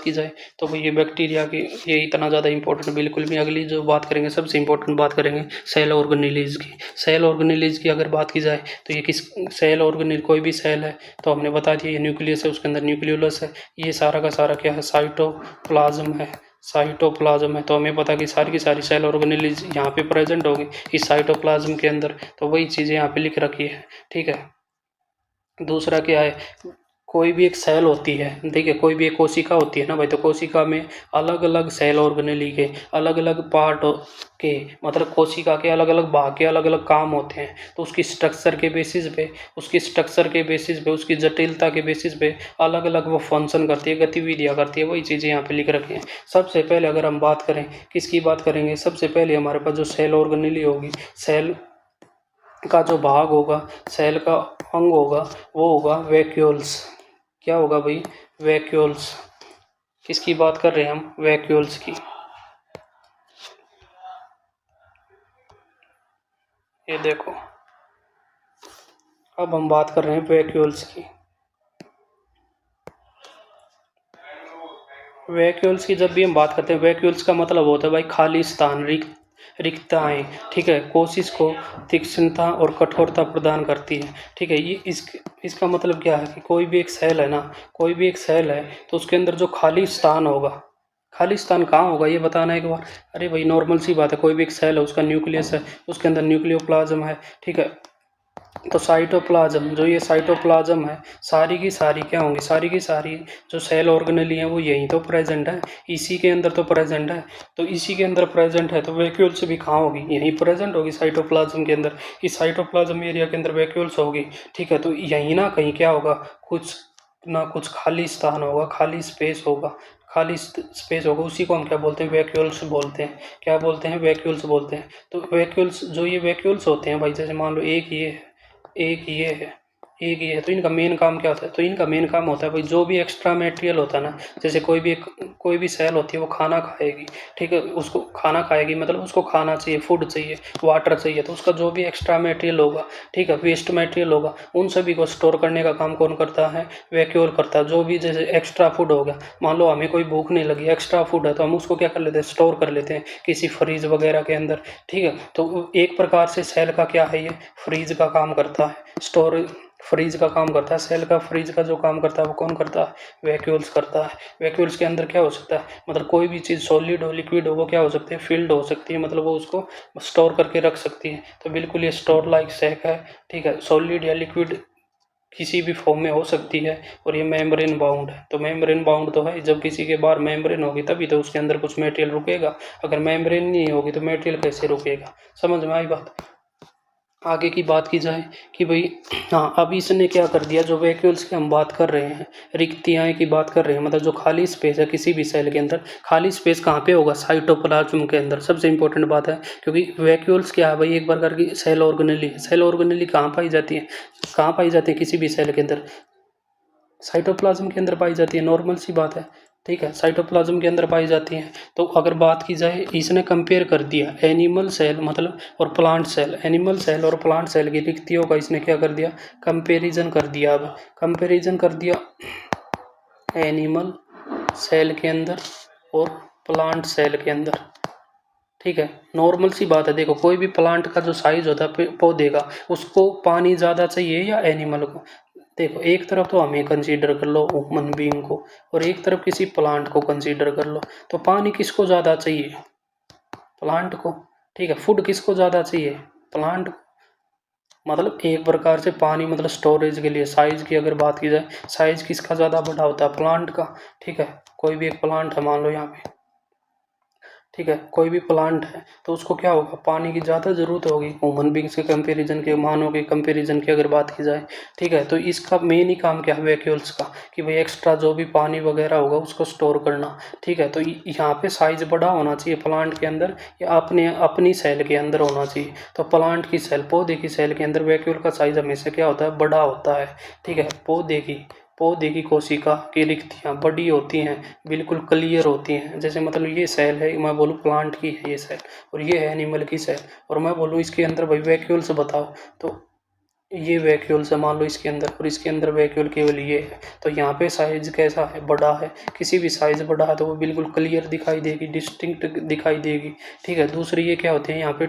की जाए तो भाई ये बैक्टीरिया की, ये इतना ज़्यादा इंपॉर्टेंट बिल्कुल भी। अगली जो बात करेंगे, सबसे इंपॉर्टेंट बात करेंगे सेल ऑर्गेनेलीज की। सेल ऑर्गेनेलीज की अगर बात की जाए तो ये किस सेल ऑर्गेनेल, कोई भी सेल है तो हमने बता दिया ये न्यूक्लियस है, उसके अंदर न्यूक्लियोलस है। ये सारा का सारा क्या है? साइटोप्लाज्म है, साइटोप्लाज्म है। तो हमें पता कि सारी की सारी सेल ऑर्गेनेलीज यहाँ पे प्रेजेंट होगी इस साइटोप्लाज्म के अंदर। तो वही चीज़ें यहाँ पे लिख रखी है, ठीक है। दूसरा क्या है? कोई भी एक सेल होती है, देखिए कोई भी एक कोशिका होती है ना भाई, तो कोशिका में अलग अलग सेल ऑर्गेनेली के अलग अलग पार्ट के, मतलब कोशिका के अलग अलग भाग के अलग अलग काम होते हैं। तो उसकी स्ट्रक्चर के बेसिस पे, उसकी जटिलता के बेसिस पे अलग अलग वो फंक्शन करती है, गतिविधियाँ करती है। वही चीज़ें यहाँ पे लिख रखी हैं। सबसे पहले अगर हम बात करें, किसकी बात करेंगे? सबसे पहले हमारे पास जो सेल ऑर्गेनेली होगी, सेल का जो भाग होगा, सेल का अंग होगा, वो होगा वैक्यूल्स। क्या होगा भाई? वैक्यूल्स। किसकी बात कर रहे हैं हम? वैक्यूल्स की। ये देखो, अब हम बात कर रहे हैं वैक्यूल्स की। वैक्यूल्स की जब भी हम बात करते हैं, वैक्यूल्स का मतलब होता है भाई खाली स्थान, रिक्तताएं, ठीक है। कोशिश को तीक्ष्णता और कठोरता प्रदान करती है, ठीक है। ये इसका मतलब क्या है कि कोई भी एक सेल है ना, कोई भी एक सेल है तो उसके अंदर जो खाली स्थान होगा, खाली स्थान कहाँ होगा ये बताना एक बार। अरे भाई नॉर्मल सी बात है, कोई भी एक सेल है, उसका न्यूक्लियस है, उसके अंदर न्यूक्लियोप्लाज्म है, ठीक है। तो साइटोप्लाज्म, जो ये साइटोप्लाज्म है, सारी की सारी क्या होंगी? सारी की सारी जो सेल ऑर्गेनेली हैं वो यहीं तो प्रेजेंट है, इसी के अंदर तो प्रेजेंट है। तो इसी के अंदर प्रेजेंट है तो वैक्यूल्स भी कहाँ होगी? यहीं प्रेजेंट होगी, साइटोप्लाज्म के अंदर। इस साइटोप्लाज्म एरिया के अंदर वैक्यूल्स होगी, ठीक है। तो यहीं ना कहीं क्या होगा? कुछ ना कुछ खाली स्थान होगा, खाली स्पेस होगा, खाली स्पेस होगा। उसी को हम क्या बोलते हैं? वैक्यूल्स बोलते हैं। क्या बोलते हैं? वैक्यूल्स बोलते हैं। तो वैक्यूल्स, जो ये वैक्यूल्स होते हैं भाई, जैसे मान लो एक ये है, एक ये है। तो इनका मेन काम क्या होता है? तो इनका मेन काम होता है भाई जो भी एक्स्ट्रा मटेरियल होता है ना, जैसे कोई भी सेल होती है वो खाना खाएगी, ठीक है, उसको खाना खाएगी मतलब उसको खाना चाहिए, फूड चाहिए, वाटर चाहिए, तो उसका जो भी एक्स्ट्रा मटेरियल होगा, ठीक है, वेस्ट मटेरियल होगा, उन सभी को स्टोर करने का काम कौन करता है? वैक्यूल करता है। जो भी जैसे एक्स्ट्रा फूड हो गया, मान लो हमें कोई भूख नहीं लगी, एक्स्ट्रा फूड है, तो हम उसको क्या कर लेते हैं? स्टोर कर लेते हैं किसी फ्रीज वगैरह के अंदर, ठीक है। तो एक प्रकार से सेल का क्या है, ये फ्रीज का काम करता है, स्टोर फ्रीज का काम करता है। सेल का फ्रीज का जो काम करता है वो कौन करता है? वैक्यूल्स करता है। वैक्यूल्स के अंदर क्या हो सकता है? मतलब कोई भी चीज़ सॉलिड हो, लिक्विड हो, वो क्या हो सकती है? फील्ड हो सकती है, मतलब वो उसको स्टोर करके रख सकती है। तो बिल्कुल ये स्टोर लाइक सेक है, ठीक है। सॉलिड या लिक्विड किसी भी फॉर्म में हो सकती है, और ये मेम्ब्रेन बाउंड है। तो मेम्ब्रेन बाउंड तो है, जब किसी के बाहर मेम्ब्रेन होगी तभी तो उसके अंदर कुछ मटेरियल रुकेगा। अगर मेम्ब्रेन नहीं होगी तो मटेरियल कैसे रुकेगा? समझ में आई बात? आगे की बात की जाए कि भाई, हाँ, अब इसने क्या कर दिया, जो वैक्यूल्स की हम बात कर रहे हैं, रिक्तियाएँ की बात कर रहे हैं, मतलब जो खाली स्पेस है किसी भी सेल के अंदर, खाली स्पेस कहाँ पे होगा? साइटोप्लाज्म के अंदर। सबसे इंपॉर्टेंट बात है, क्योंकि वैक्यूल्स क्या है भाई? एक प्रकार की सेल ऑर्गेनेली है। सेल ऑर्गेनेली कहाँ पाई जाती है? कहाँ पाई जाती है किसी भी सेल के अंदर? साइटोप्लाज्म के अंदर पाई जाती है, नॉर्मल सी बात है, ठीक है, साइटोप्लाज्म के अंदर पाई जाती हैं। तो अगर बात की जाए, इसने कंपेयर कर दिया एनिमल सेल मतलब और प्लांट सेल, एनिमल सेल और प्लांट सेल की रिक्तियों का इसने क्या कर दिया? कंपेरिजन कर दिया। अब कंपेरिजन कर दिया एनिमल सेल के अंदर और प्लांट सेल के अंदर, ठीक है। नॉर्मल सी बात है, देखो कोई भी प्लांट का जो साइज होता है पौधे का, उसको पानी ज़्यादा चाहिए या एनिमल को? देखो एक तरफ तो हमें कंसीडर कर लो ह्यूमन बीइंग को, और एक तरफ किसी प्लांट को कंसीडर कर लो, तो पानी किसको ज़्यादा चाहिए? प्लांट को, ठीक है। फूड किसको ज़्यादा चाहिए? प्लांट को। मतलब एक प्रकार से पानी मतलब स्टोरेज के लिए, साइज की अगर बात की जाए, साइज किसका ज़्यादा बड़ा होता है? प्लांट का, ठीक है। कोई भी एक प्लांट है, मान लो यहाँ पे, ठीक है, कोई भी प्लांट है, तो उसको क्या होगा? पानी की ज़्यादा ज़रूरत होगी ह्यूमन बींग्स के कंपैरिजन के, मानव के कंपैरिजन की अगर बात की जाए, ठीक है। तो इसका मेन ही काम क्या है वैक्यूल्स का? कि भाई एक्स्ट्रा जो भी पानी वगैरह होगा उसको स्टोर करना, ठीक है। तो यहाँ पे साइज बड़ा होना चाहिए प्लांट के अंदर, या अपनी सेल के अंदर होना चाहिए। तो प्लांट की सेल, पौधे की सेल के अंदर वैक्यूल का साइज हमेशा क्या होता है? बड़ा होता है, ठीक है। पौधे की कोशिका की रिक्तियाँ बड़ी होती हैं, बिल्कुल क्लियर होती हैं। जैसे मतलब ये सेल है, मैं बोलूँ प्लांट की है ये सेल, और ये है एनिमल की सेल, और मैं बोलूँ इसके अंदर भाई वैक्यूल्स बताओ, तो ये वैक्यूल्स है मान लो इसके अंदर, और इसके अंदर वैक्यूल केवल ये है। तो यहाँ पे साइज कैसा है? बड़ा है। किसी भी साइज बड़ा है तो वो बिल्कुल क्लियर दिखाई देगी, डिस्टिंक्ट दिखाई देगी, ठीक है। दूसरी ये क्या होते हैं? यहाँ पे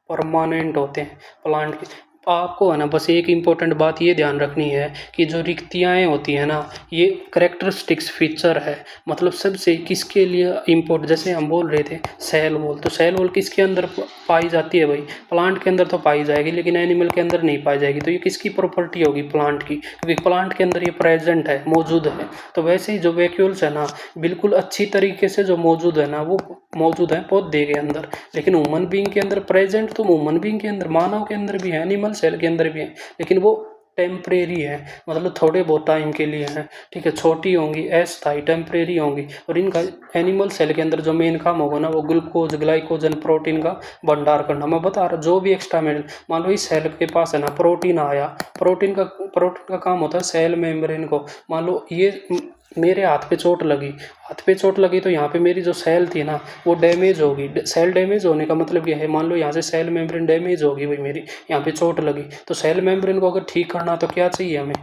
परमानेंट होते हैं प्लांट के। आपको है ना बस एक इम्पोर्टेंट बात ये ध्यान रखनी है कि जो रिक्तियाएँ होती हैं ना, ये करेक्टरिस्टिक्स फीचर है, मतलब सबसे किसके लिए इम्पोर्ट, जैसे हम बोल रहे थे सेल वॉल, तो सेल वॉल किसके अंदर पाई जाती है भाई? प्लांट के अंदर तो पाई जाएगी, लेकिन एनिमल के अंदर नहीं पाई जाएगी। तो ये किसकी प्रॉपर्टी होगी? प्लांट की, क्योंकि प्लांट के अंदर ये प्रेजेंट है, मौजूद है। तो वैसे ही जो वैक्यूल्स है ना, बिल्कुल अच्छी तरीके से जो मौजूद है ना, वो मौजूद है पौधे के अंदर, लेकिन ह्यूमन बीइंग के अंदर प्रेजेंट, तो ह्यूमन बीइंग के अंदर, मानव के अंदर भी है, एनिमल सेल के अंदर भी है, लेकिन वो टेम्परेरी है, मतलब थोड़े बहुत टाइम के लिए हैं, ठीक है। छोटी होंगी, अस्थायी टेम्परेरी होंगी, और इनका एनिमल सेल के अंदर जो मेन काम होगा ना, वो ग्लूकोज, ग्लाइकोजन, प्रोटीन का भंडार करना। मैं बता रहा, जो भी एक्स्ट्रा मेटल, मान लो इस सेल के पास है ना प्रोटीन आया, प्रोटीन का काम होता है सेल मेम्ब्रेन को। मान लो ये मेरे हाथ पे चोट लगी, तो यहाँ पे मेरी जो सेल थी ना वो डैमेज होगी। सेल डैमेज होने का मतलब क्या है? मान लो यहाँ से सेल मेम्ब्रेन डैमेज होगी भाई, मेरी यहाँ पे चोट लगी, तो सेल मेम्ब्रेन को अगर ठीक करना तो क्या चाहिए हमें?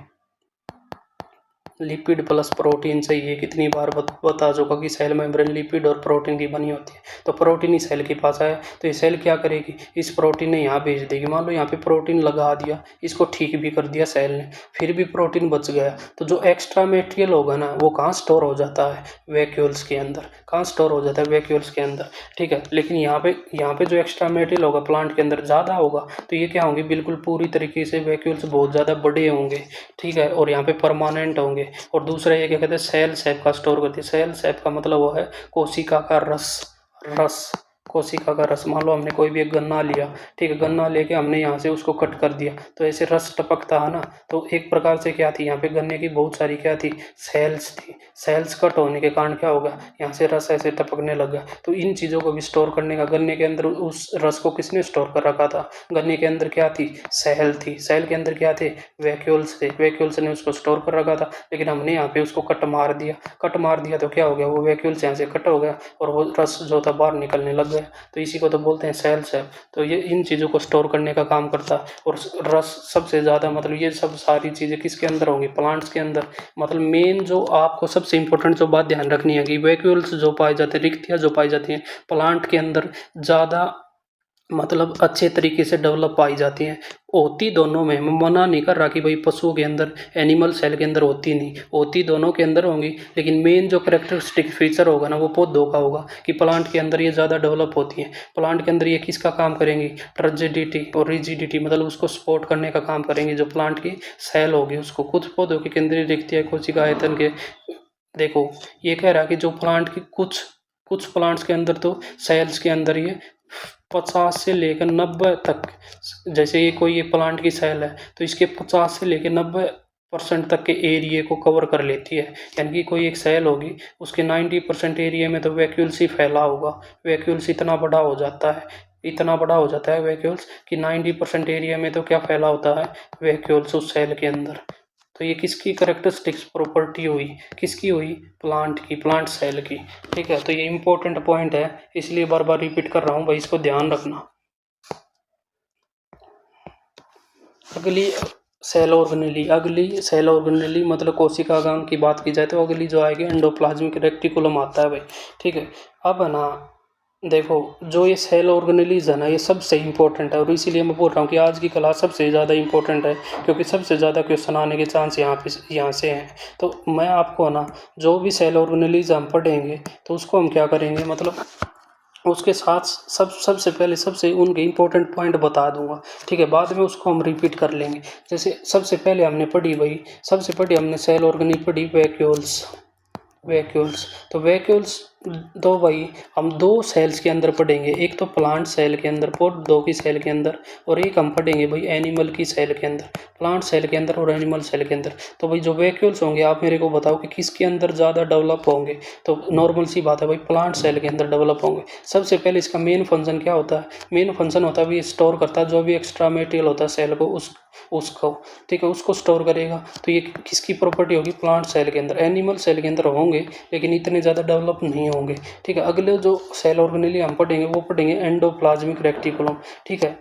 लिपिड प्लस प्रोटीन चाहिए। कितनी बार बता चुका कि सेल मेम्ब्रेन लिपिड और प्रोटीन की बनी होती है। तो प्रोटीन ही सेल के पास आया, तो ये सेल क्या करेगी? इस प्रोटीन ने यहाँ भेज देगी। मान लो यहाँ पे प्रोटीन लगा दिया, इसको ठीक भी कर दिया सेल ने, फिर भी प्रोटीन बच गया, तो जो एक्स्ट्रा मटेरियल होगा ना, वो कहाँ स्टोर हो जाता है? वैक्यूल्स के अंदर। कहाँ स्टोर हो जाता है? वैक्यूल्स के अंदर, ठीक है। लेकिन यहाँ पे जो एक्स्ट्रा मटेरियल होगा प्लांट के अंदर ज़्यादा होगा, तो ये क्या होंगे? बिल्कुल पूरी तरीके से वैक्यूल्स बहुत ज़्यादा बड़े होंगे, ठीक है, और यहाँ पे परमानेंट होंगे। और दूसरा ये क्या कहते हैं? सेल सेप का स्टोर करती है। सेल सेप का मतलब वो है कोशिका का रस, रस, कोशिका का रस, मान लो हमने कोई भी एक गन्ना लिया, ठीक है, गन्ना लेके हमने यहाँ से उसको कट कर दिया तो ऐसे रस टपकता है ना। तो एक प्रकार से क्या थी, यहाँ पे गन्ने की बहुत सारी क्या थी, सेल्स थी। सेल्स कट होने के कारण क्या होगा, यहाँ से रस ऐसे टपकने लगा। तो इन चीज़ों को भी स्टोर करने का, गन्ने के अंदर उस रस को किसने स्टोर कर रखा था, गन्ने के अंदर क्या थी, सेल थी। सेल के अंदर क्या थे, वैक्यूल्स थे। वैक्यूल्स ने उसको स्टोर कर रखा था, लेकिन हमने यहाँ पे उसको कट मार दिया। कट मार दिया तो क्या हो गया, वो वैक्यूल्स यहाँ से कट हो गया और वो रस जो था बाहर निकलने लग गया। तो इसी को तो बोलते हैं सेल सेल। तो ये इन चीज़ों को स्टोर करने का काम करता है। और रस सबसे ज़्यादा, मतलब ये सब सारी चीज़ें किसके अंदर होंगी, प्लांट्स के अंदर। मतलब मेन जो आपको सबसे इंपॉर्टेंट जो बात ध्यान रखनी है कि वैक्यूल्स जो पाए जाते हैं, रिक्तियाँ जो पाई जाती हैं प्लांट के अंदर, ज़्यादा मतलब अच्छे तरीके से डेवलप पाई जाती हैं। होती दोनों में, मैं मना नहीं कर रहा कि भाई पशुओं के अंदर, एनिमल सेल के अंदर होती नहीं, होती दोनों के अंदर होंगी, लेकिन मेन जो करेक्टरिस्टिक फीचर होगा ना वो पौधों का होगा कि प्लांट के अंदर ये ज़्यादा डेवलप होती है। प्लांट के अंदर ये किसका काम करेंगी, टर्जिडिटी और रिजिडिटी, मतलब उसको सपोर्ट करने का काम करेंगी। जो प्लांट की सेल होगी उसको, कुछ पौधों की केंद्रीय रिक्तियाँ कोशिका आयतन के, देखो ये कह रहा है कि जो प्लांट की कुछ कुछ प्लांट्स के अंदर तो सेल्स के अंदर ये 50 से लेकर 90 तक, जैसे ये कोई ये प्लांट की सेल है तो इसके 50 से लेकर 90% तक के एरिया को कवर कर लेती है। यानी कि कोई एक सेल होगी उसके 90% एरिया में तो वैक्यूल्स ही फैला होगा। वैक्यूल्स इतना बड़ा हो जाता है, इतना बड़ा हो जाता है वैक्यूल्स कि 90% एरिया में तो क्या फैला होता है, वैक्यूल्स उस सेल के अंदर। तो ये किसकी करेक्टरिस्टिक्स प्रॉपर्टी हुई, किसकी हुई, प्लांट की, प्लांट सेल की। ठीक है, तो ये इंपॉर्टेंट पॉइंट है, इसलिए बार बार रिपीट कर रहा हूँ भाई, इसको ध्यान रखना। अगली सेल ऑर्गेनेली, अगली सेल ऑर्गेनेली मतलब कोशिकागांग की बात की जाए तो अगली जो आएगी एंडोप्लाज्मिक रेक्टिकुलम आता है भाई। ठीक है, अब है ना, देखो जो ये सेल ऑर्गेनेलीज है ना ये सबसे इम्पोर्टेंट है, और इसीलिए मैं बोल रहा हूँ कि आज की क्लास सबसे ज़्यादा इम्पोर्टेंट है, क्योंकि सबसे ज़्यादा क्वेश्चन आने के चांस यहाँ से हैं। तो मैं आपको ना जो भी सेल ऑर्गेनेलीज हम पढ़ेंगे तो उसको हम क्या करेंगे, मतलब उसके साथ सबसे पहले सबसे उनके इम्पोर्टेंट पॉइंट बता दूंगा। ठीक है, बाद में उसको हम रिपीट कर लेंगे। जैसे सबसे पहले हमने पढ़ी भाई, सबसे पहले हमने सेल ऑर्गेनेल पढ़ी वैक्यूल्स। वैक्यूल्स, तो वैक्यूल्स दो भाई हम दो सेल्स के अंदर पढ़ेंगे, एक तो प्लांट सेल के अंदर, पौधों की सेल के अंदर, और एक हम पढ़ेंगे भाई एनिमल की सेल के अंदर, प्लांट सेल के अंदर और एनिमल सेल के अंदर। तो भाई जो वैक्यूल्स होंगे आप मेरे को बताओ कि किसके अंदर ज़्यादा डेवलप होंगे। तो नॉर्मल सी बात है भाई, प्लांट सेल के अंदर डेवलप होंगे। सबसे पहले इसका मेन फंक्शन क्या होता है, मेन फंक्शन होता है भी स्टोर करता है जो भी एक्स्ट्रा मटेरियल होता है सेल को, उसको, ठीक है, उसको स्टोर करेगा। तो ये किसकी प्रॉपर्टी होगी, प्लांट सेल के अंदर। एनिमल सेल के अंदर होंगे लेकिन इतने ज़्यादा डेवलप नहीं होंगे। ठीक है, अगले जो सेल ऑर्गेनेली हम पढ़ेंगे वो पढ़ेंगे एंडोप्लाज्मिक रेक्टिकुलम। ठीक है,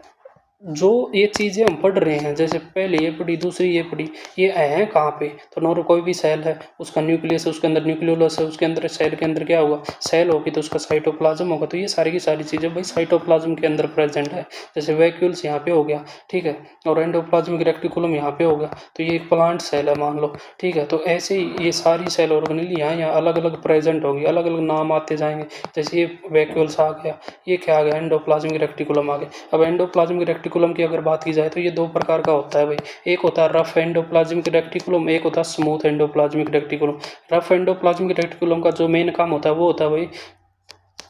जो ये चीज़ें हम पढ़ रहे हैं, जैसे पहले ये पढ़ी, दूसरी ये पढ़ी, ये हैं कहाँ पे, तो नॉर्मल कोई भी सेल है उसका न्यूक्लियस है, उसके अंदर न्यूक्लियोलस है, उसके अंदर सेल के अंदर क्या होगा, सेल होगी तो उसका साइटोप्लाज्म होगा। तो ये सारी की सारी चीज़ें भाई साइटोप्लाज्म के अंदर प्रेजेंट है। जैसे वैक्यूल्स यहाँ पे हो गया, ठीक है, और एंडोप्लाज्मिक रेक्टिकुलम यहाँ पे हो गया, तो ये एक प्लांट सेल है मान लो। ठीक है, तो ऐसे ही ये सारी सेल ऑर्गेनेल यहाँ अलग अलग प्रेजेंट होगी, अलग अलग नाम आते जाएंगे। जैसे ये वैक्यूल्स आ गया, ये क्या आ गया, एंडोप्लाज्मिक रेक्टिकुलम आ गया। अब एंडोप्लाज्मिक रेक्टिकुलम की अगर बात की जाए तो ये दो प्रकार का होता है भाई, एक होता है रफ एंडोप्लाज्मिक रेक्टिकुलम, एक होता है smooth endoplasmic reticulum. Rough endoplasmic reticulum का जो मेन काम होता है वो होता है भाई,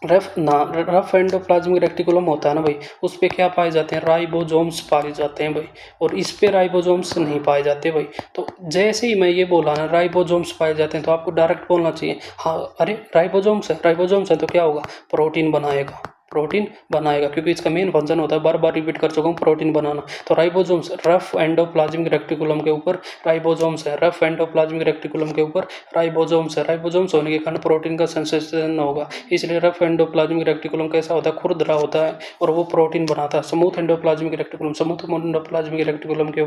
रफ एंडोप्लाज्मिक रेक्टिकुलम होता है ना भाई, उस पे क्या पाए जाते हैं, राइबोसोम्स पाए जाते हैं भाई, और इस पे राइबोसोम्स नहीं पाए जाते भाई। तो जैसे ही मैं ये बोला ना राइबोसोम्स पाए जाते हैं तो आपको डायरेक्ट बोलना चाहिए हाँ अरे राइबोसोम्स है, राइबोसोम्स है तो क्या होगा, प्रोटीन बनाएगा, प्रोटीन बनाएगा, क्योंकि इसका मेन फंक्शन होता है, बार बार रिपीट कर चुका हूँ, प्रोटीन बनाना। तो राइबोसोम्स रफ एंडोप्लाज्मिक रेक्टिकुलम के ऊपर राइबोसोम्स है, रफ एंडोप्लाज्मिक रेक्टिकुलम के ऊपर राइबोसोम्स है। राइबोसोम्स होने के कारण प्रोटीन का सेंसेशन होगा, इसलिए रफ एंडोप्लाज्मिक रेक्टिकुलम कैसा होता है, खुरदरा होता है और वो प्रोटीन बनाता है। Smooth endoplasmic reticulum, smooth endoplasmic reticulum के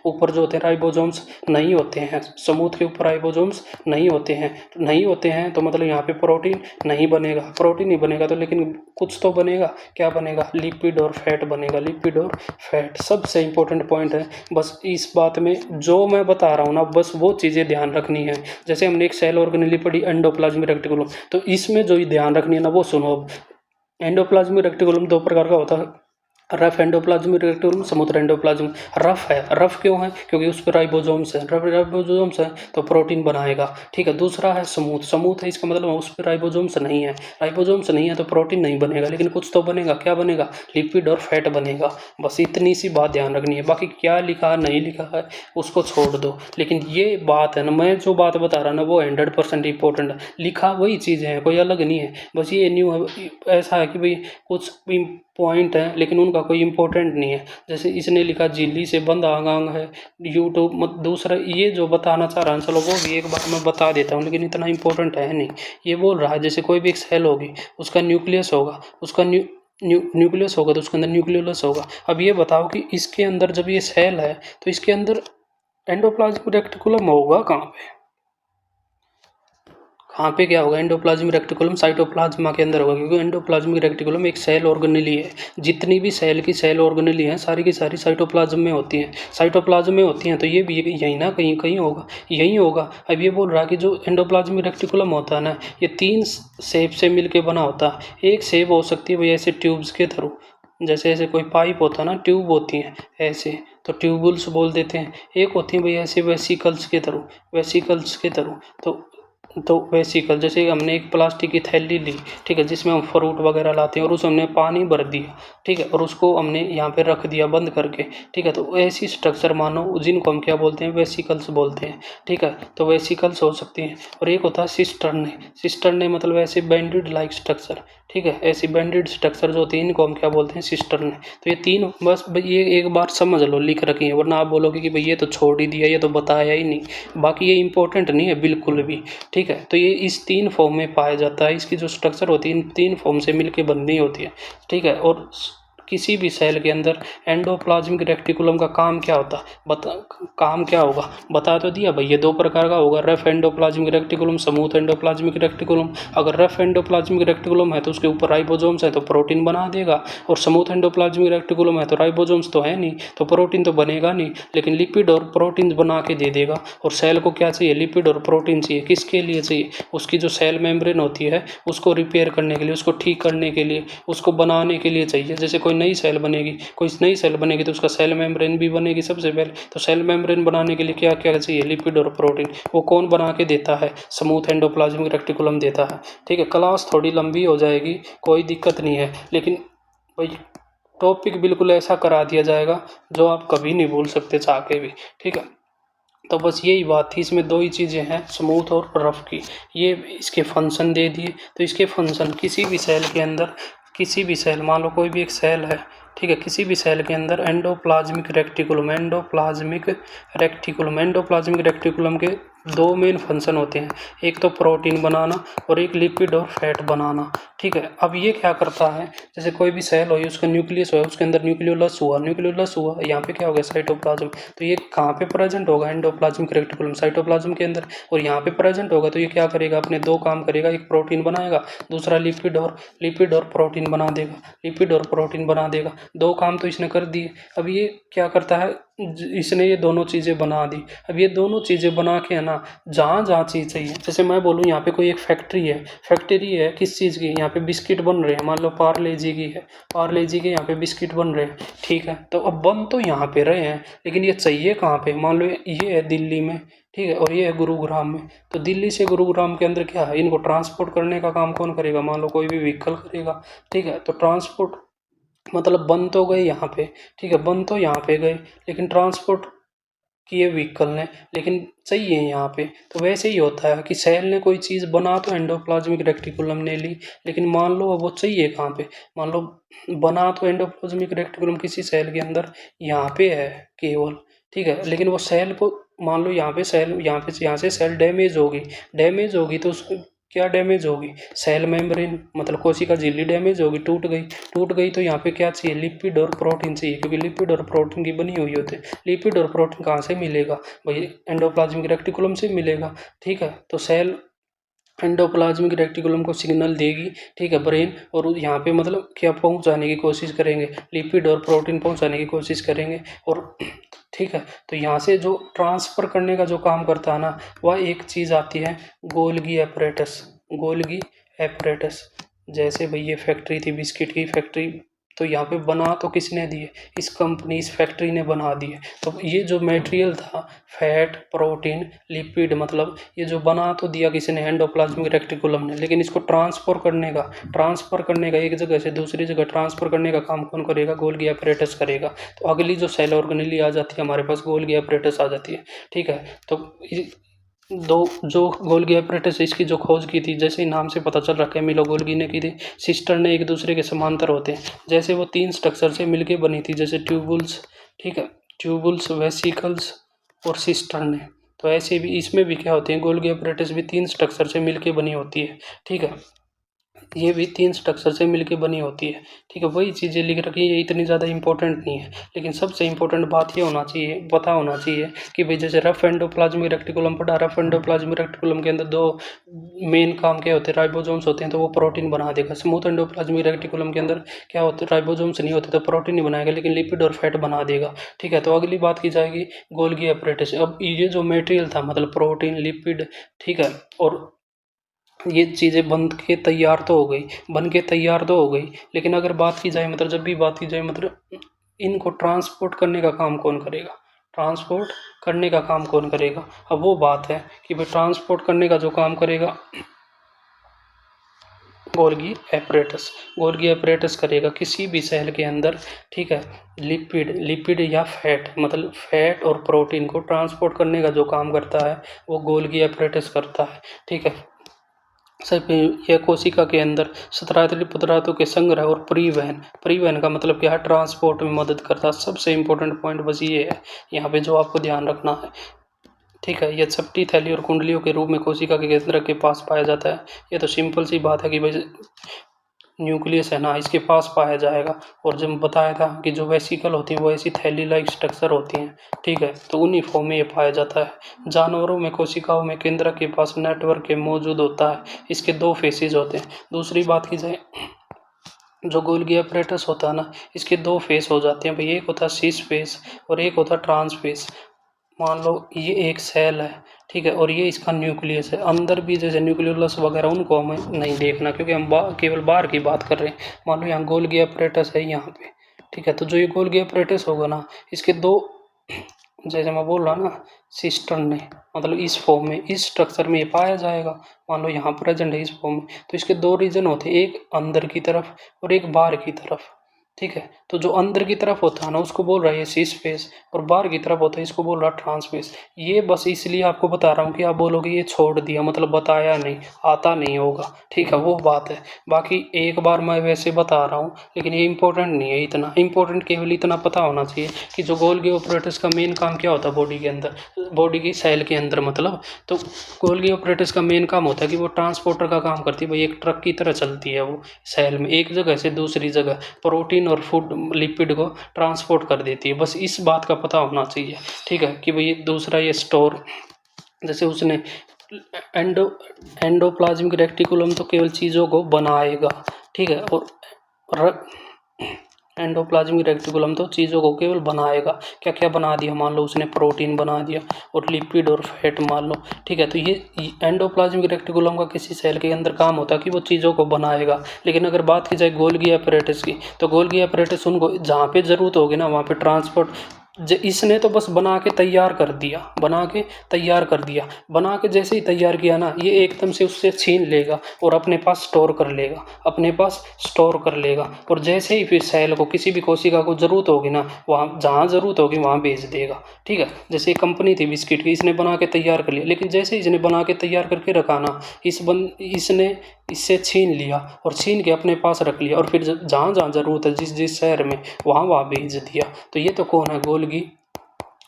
ऊपर जो होते हैं राइबोसोम्स नहीं होते हैं, स्मूथ के ऊपर राइबोसोम्स नहीं होते हैं, नहीं होते हैं तो मतलब यहाँ पे प्रोटीन नहीं बनेगा, प्रोटीन नहीं बनेगा तो लेकिन कुछ तो बनेगा, क्या बनेगा, लिपिड और फैट बनेगा, लिपिड और फैट। सबसे इंपॉर्टेंट पॉइंट है, बस इस बात में जो मैं बता रहा हूँ ना बस वो चीज़ें ध्यान रखनी है। जैसे हमने एक सेल ऑर्गेनेल पढ़ी एंडोप्लाज्मिक रेक्टिकुलम, तो इसमें जो ध्यान रखनी है ना वो सुनो। एंडोप्लाज्मिक रेक्टिकुलम दो प्रकार का होता है, rough endoplasmic reticulum, smooth endoplasm. Rough है, रफ क्यों है? क्योंकि उस पर राइबोसोम्स है, राइबोसोम्स है तो प्रोटीन बनाएगा, ठीक है। दूसरा है स्मूथ, स्मूथ है इसका मतलब उस पर राइबोसोम्स नहीं है, राइबोसोम्स नहीं है तो प्रोटीन नहीं बनेगा, लेकिन कुछ तो बनेगा। क्या बनेगा? लिपिड और फैट बनेगा। बस इतनी सी बात ध्यान रखनी है, बाकी क्या लिखा नहीं लिखा है उसको छोड़ दो। लेकिन ये बात है ना, मैं जो बात बता रहा ना वो 100% इंपॉर्टेंट है। लिखा वही चीज़ है, कोई अलग नहीं है। बस ये न्यू ऐसा है कि भाई कुछ भी पॉइंट है लेकिन उनका कोई इंपॉर्टेंट नहीं है। जैसे इसने लिखा झिल्ली से बंद अंग है यूट्यूब, दूसरा ये जो बताना चाह रहा है चलो वो भी एक बार मैं बता देता हूँ, लेकिन इतना इंपॉर्टेंट है नहीं। ये बोल रहा है जैसे कोई भी एक सेल होगी, उसका न्यूक्लियस होगा, उसका न्यूक्लियस होगा तो उसके अंदर न्यूक्लियोलस होगा। अब ये बताओ कि इसके अंदर जब ये सेल है तो इसके अंदर एंडोप्लाज्मिक रेटिकुलम होगा कहाँ पे? कहाँ पे क्या होगा? एंडोप्लाज्मिक रेटिकुलम साइटोप्लाज्मा के अंदर होगा, क्योंकि एंडोप्लाज्मिक रेटिकुलम एक सेल ऑर्गेनेली है। जितनी भी सेल की सेल ऑर्गेनेली हैं सारी की सारी साइटोप्लाज्म में होती हैं, साइटोप्लाज्म में होती हैं, तो ये भी यही ना, कहीं कहीं होगा, यही होगा। अब ये बोल रहा है कि जो एंडोप्लाज्मिक रेटिकुलम होता है ना, ये 3 शेप से मिलके बना होता है। एक शेप हो सकती है वही ऐसे ट्यूब्स के थ्रू, जैसे ऐसे कोई पाइप होता है ना, ट्यूब होती हैं ऐसे, तो ट्यूबुल्स बोल देते हैं। एक होती है भाई ऐसे वेसिकल्स के थ्रू, वेसिकल्स के थ्रू। तो वेसिकल, जैसे हमने एक प्लास्टिक की थैली ली, ठीक है, जिसमें हम फ्रूट वगैरह लाते हैं और उसमें हमने पानी भर दिया, ठीक है, और उसको हमने यहाँ पे रख दिया बंद करके, ठीक है। तो ऐसी स्ट्रक्चर मानो जिनको हम क्या बोलते हैं? वेसिकल्स बोलते हैं, ठीक है। तो वेसिकल्स हो सकती हैं। और एक होता है सिस्टर्न, सिस्टर्न मतलब ऐसे बैंडेड लाइक स्ट्रक्चर, ठीक है, ऐसी बैंडेड स्ट्रक्चर जो होती है इनको हम क्या बोलते हैं? सिस्टर्न। तो ये तीन बस ये एक बार समझ लो लिख रखी है, वरना आप बोलोगे कि भाई ये तो छोड़ ही दिया, ये तो बताया ही नहीं। बाकी ये इंपॉर्टेंट नहीं है बिल्कुल भी, ठीक है। तो ये इस 3 फॉर्म में पाया जाता है, इसकी जो स्ट्रक्चर होती है इन 3 फॉर्म से मिलके बननी होती है, ठीक है। और किसी भी सेल के अंदर एंडोप्लाज्मिक रेटिकुलम का काम क्या होता है? काम क्या होगा बता तो दिया भाई। ये 2 प्रकार का होगा, rough endoplasmic reticulum, smooth endoplasmic reticulum. अगर रफ एंडोप्लाज्मिक रेटिकुलम है तो उसके ऊपर राइबोसोम्स है तो प्रोटीन बना देगा, और स्मूथ एंडोप्लाज्मिक रेटिकुलम है तो राइबोसोम्स तो है नहीं तो प्रोटीन तो बनेगा नहीं, लेकिन लिपिड और प्रोटीन बना के दे देगा। और सेल को क्या चाहिए? लिपिड और प्रोटीन चाहिए। किसके लिए चाहिए? उसकी जो सेल मेम्ब्रेन होती है उसको रिपेयर करने के लिए, उसको ठीक करने के लिए, उसको बनाने के लिए चाहिए। जैसे कोई नई सेल बनेगी, कोई नई सेल बनेगी तो उसका सेल मेम्ब्रेन भी बनेगी सबसे पहले। तो सेल मेम्ब्रेन बनाने के लिए क्या क्या चाहिए? लिपिड और प्रोटीन। वो कौन बना के देता है? स्मूथ एंडोप्लाज्मिक रेटिकुलम देता है, ठीक है। क्लास थोड़ी लंबी हो जाएगी, कोई दिक्कत नहीं है, लेकिन भाई टॉपिक बिल्कुल ऐसा करा दिया जाएगा जो आप कभी नहीं भूल सकते चाह के भी, ठीक है। तो बस यही बात थी, इसमें 2 ही चीज़ें हैं, स्मूथ और रफ की। ये इसके फंक्शन दे दिए। तो इसके फंक्शन किसी भी सेल के अंदर, किसी भी सेल, मान लो कोई भी एक सेल है, ठीक है, किसी भी सेल के अंदर endoplasmic reticulum, endoplasmic reticulum, endoplasmic reticulum के 2 मेन फंक्शन होते हैं, एक तो प्रोटीन बनाना और एक लिपिड और फैट बनाना, ठीक है। अब ये क्या करता है? जैसे कोई भी सेल हो, उसका न्यूक्लियस हो, उसके अंदर न्यूक्लियोलस हुआ, न्यूक्लियोलस हुआ, यहाँ पे क्या हो गया? साइटोप्लाज्म। तो ये कहाँ पे प्रेजेंट होगा? एंडोप्लाज्मिक रेटिकुलम, साइटोप्लाज्म के अंदर। और यहाँ पे प्रेजेंट होगा तो ये क्या करेगा? अपने 2 काम करेगा, एक प्रोटीन बनाएगा, दूसरा लिपिड और प्रोटीन बना देगा, लिपिड और प्रोटीन बना देगा। 2 काम तो इसने कर दिए। अब ये क्या करता है? इसने ये दोनों चीज़ें बना दी। अब ये दोनों चीज़ें बना के है ना, जहाँ जहाँ चीज़ चाहिए, जैसे मैं बोलूँ यहाँ पे कोई एक फैक्ट्री है किस चीज़ की? यहाँ पे बिस्किट बन रहे हैं, मान लो पार्ले जी की है, पार्ले जी के यहाँ पे बिस्किट बन रहे हैं, ठीक है। तो अब बन तो यहाँ पे रहे हैं, लेकिन ये चाहिए कहाँ पे? मान लो ये है दिल्ली में, ठीक है, और ये है गुरुग्राम में। तो दिल्ली से गुरुग्राम के अंदर क्या है? इनको ट्रांसपोर्ट करने का काम कौन करेगा? मान लो कोई भी व्हीकल करेगा, ठीक है। तो ट्रांसपोर्ट मतलब बन तो गए यहाँ पे, ठीक है, बन तो यहाँ पे गए, लेकिन ट्रांसपोर्ट किए व्हीकल ने, लेकिन चाहिए यहाँ पे। तो वैसे ही होता है कि सेल ने कोई चीज़ बना तो एंडोप्लाज्मिक रेटिकुलम ने ली, लेकिन मान लो अब वो चाहिए कहाँ पे? मान लो बना तो एंडोप्लाज्मिक रेटिकुलम किसी सेल के अंदर यहाँ पे है केवल, ठीक है, लेकिन वो सेल को मान लो यहाँ पे सेल, यहाँ से सेल डैमेज होगी तो उसको क्या डैमेज होगी? सेल मेम्ब्रेन मतलब कोशिका झिल्ली डैमेज होगी, टूट गई तो यहाँ पे क्या चाहिए? लिपिड और प्रोटीन चाहिए, क्योंकि लिपिड और प्रोटीन की बनी हुई होती है। लिपिड और प्रोटीन कहाँ से मिलेगा भाई? एंडोप्लाज्मिक रेटिकुलम से मिलेगा, ठीक है। तो सेल एंडोप्लाज्मिक रेटिकुलम को सिग्नल देगी, ठीक है, ब्रेन, और यहाँ पे मतलब क्या पहुँचाने की कोशिश करेंगे? लिपिड और प्रोटीन पहुँचाने की कोशिश करेंगे। और ठीक है, तो यहाँ से जो ट्रांसफ़र करने का जो काम करता है ना, वह एक चीज़ आती है गोल्गी एपरेटस, गोल्गी एपरेटस। जैसे भाई ये फैक्ट्री थी, बिस्किट की फैक्ट्री तो यहाँ पे बना तो किसने दिए, इस कंपनी, इस फैक्ट्री ने बना दिए। तो ये जो मटेरियल था फैट, प्रोटीन, लिपिड, मतलब ये जो बना तो दिया किसने, एंडोप्लाज्मिक रेटिकुलम ने, लेकिन इसको ट्रांसफर करने का एक जगह से दूसरी जगह ट्रांसफर करने का काम कौन करेगा, गोल्गी एपरेटस करेगा। तो अगली जो सेल ऑर्गेनेली आ जाती है हमारे पास, गोल्गी एपरेटस आ जाती है। ठीक है, तो दो जो गोल्गी एपरेटस इसकी जो खोज की थी, जैसे ही नाम से पता चल रहा है कैमिलो गोल्गी ने की थी, सिस्टर ने, एक दूसरे के समांतर होते हैं। जैसे वो 3 स्ट्रक्चर से मिलके बनी थी, जैसे ट्यूबुल्स, ठीक है, ट्यूबुल्स, वेसिकल्स और सिस्टर ने। तो ऐसे भी इसमें भी क्या होते हैं, गोल्गी एपरेटस भी 3 स्ट्रक्चर से मिलके बनी होती है। ठीक है, ये भी 3 स्ट्रक्चर से मिलके बनी होती है। ठीक है, वही चीज़ें लिख रखी है, ये इतनी ज़्यादा इंपॉर्टेंट नहीं है, लेकिन सबसे इंपॉर्टेंट बात ये होना चाहिए, पता होना चाहिए कि भाई जैसे रफ एंडोप्लाज्मिक रेटिकुलम पढ़ा, रफ एंडोप्लाज्मिक रेटिकुलम के अंदर 2 मेन काम क्या होते हैं, राइबोसोम्स होते हैं, तो वो प्रोटीन बना देगा। स्मूथ एंडोप्लाज्मिक रेटिकुलम के अंदर क्या होते हैं, राइबोसोम्स नहीं होते तो प्रोटीन नहीं बनाएगा, लेकिन लिपिड और फैट बना देगा। ठीक है, तो अगली बात की जाएगी गोल्गी एपरेटस। अब ये जो मटेरियल था, मतलब प्रोटीन, लिपिड, ठीक है, और ये चीज़ें बन के तैयार तो हो गई, लेकिन अगर बात की जाए, मतलब जब भी बात की जाए, मतलब इनको ट्रांसपोर्ट करने का काम कौन करेगा, ट्रांसपोर्ट करने का काम कौन करेगा। अब वो बात है कि भाई ट्रांसपोर्ट करने का जो काम करेगा गोल्गी एपरेटस करेगा किसी भी सेल के अंदर। ठीक है, लिपिड या फैट, मतलब फैट और प्रोटीन को ट्रांसपोर्ट करने का जो काम करता है वो गोल्गी एपरेटस करता है। ठीक है, सिर्फ यह कोशिका के अंदर सतरातली पदार्थों के संग्रह और परिवहन का मतलब क्या है, ट्रांसपोर्ट में मदद करता है। सबसे इंपॉर्टेंट पॉइंट बस ये है यहाँ पे जो आपको ध्यान रखना है। ठीक है, यह चपटी, थैली और कुंडलियों के रूप में कोशिका के केंद्र के पास पाया जाता है। ये तो सिंपल सी बात है कि भाई न्यूक्लियस है ना, इसके पास पाया जाएगा। और जब बताया था कि जो वेसिकल होती है वो ऐसी थैली लाइक स्ट्रक्चर होती हैं। ठीक है, तो उन्हीं फॉर्म में ये पाया जाता है। जानवरों में कोशिकाओं में केंद्र के पास नेटवर्क के मौजूद होता है। इसके 2 फेसेस होते हैं। दूसरी बात की जाए, जो गोल्गी एपरेटस होता है ना, इसके 2 फेस हो जाते हैं भाई, एक होता है सिस फेस और एक होता है ट्रांस फेस। मान लो ये एक सेल है, ठीक है, और ये इसका न्यूक्लियस है। अंदर भी जैसे न्यूक्लियोलस वगैरह उनको हमें नहीं देखना, क्योंकि हम केवल बाहर की बात कर रहे हैं। मान लो यहाँ गोल्गी एपरेटस है यहाँ पे, ठीक है, तो जो ये गोल्गी एपरेटस होगा ना, इसके 2, जैसे मैं बोल रहा ना, सिस्टर्न ने, मतलब इस फॉर्म में, इस स्ट्रक्चर में ये पाया जाएगा। मान लो यहाँ प्रेजेंट है इस फॉर्म में, तो इसके 2 रीजन होते हैं, एक अंदर की तरफ और एक बाहर की तरफ। ठीक है, तो जो अंदर की तरफ होता है ना उसको बोल रहा है ये सिस फेस, और बाहर की तरफ होता है इसको बोल रहा है ट्रांस फेस। ये बस इसलिए आपको बता रहा हूँ कि आप बोलोगे ये छोड़ दिया, मतलब बताया नहीं, आता नहीं होगा। ठीक है, वो बात है। बाकी एक बार मैं वैसे बता रहा हूँ, लेकिन ये इंपॉर्टेंट नहीं है इतना। इंपॉर्टेंट केवल इतना पता होना चाहिए कि जो गोल्गी ऑपरेटर्स का मेन काम क्या होता है बॉडी के अंदर, बॉडी की सेल के अंदर, मतलब तो गोल्गी ऑपरेटर्स का मेन काम होता है कि वो ट्रांसपोर्टर का काम करती है भाई। एक ट्रक की तरह चलती है वो सेल में, एक जगह से दूसरी जगह प्रोटीन और फूड, लिपिड को ट्रांसपोर्ट कर देती है। बस इस बात का पता होना चाहिए। ठीक है, कि भाई दूसरा ये स्टोर, जैसे उसने एंडोप्लाज्मिक रेटिकुलम तो केवल चीज़ों को बनाएगा। ठीक है, और एंडोप्लाज्मिक रेटिकुलम तो चीज़ों को केवल बनाएगा। क्या क्या बना दिया, मान लो उसने प्रोटीन बना दिया और लिपिड और फैट मान लो। ठीक है, तो ये एंडोप्लाज्मिक रेटिकुलम का किसी सेल के अंदर काम होता है कि वो चीज़ों को बनाएगा। लेकिन अगर बात की जाए गोल्गी एपरेटस की, तो गोल्गी एपरेटस उनको जहाँ पे ज़रूरत होगी ना वहाँ पे ट्रांसपोर्ट, इसने तो बस बना के तैयार कर दिया, बना के जैसे ही तैयार किया ना, ये एकदम से उससे छीन लेगा और अपने पास स्टोर कर लेगा। और जैसे ही फिर सेल को, किसी भी कोशिका को ज़रूरत होगी ना, वहाँ जहाँ ज़रूरत होगी वहाँ भेज देगा। ठीक है, जैसे एक कंपनी थी बिस्किट की, इसने बना के तैयार कर लिया, लेकिन जैसे ही इसने बना के तैयार करके रखा ना, इसने इससे छीन लिया और छीन के अपने पास रख लिया, और फिर जहाँ जहाँ ज़रूरत है, जिस शहर में, वहाँ भेज दिया। तो ये तो कौन है, गोल्गी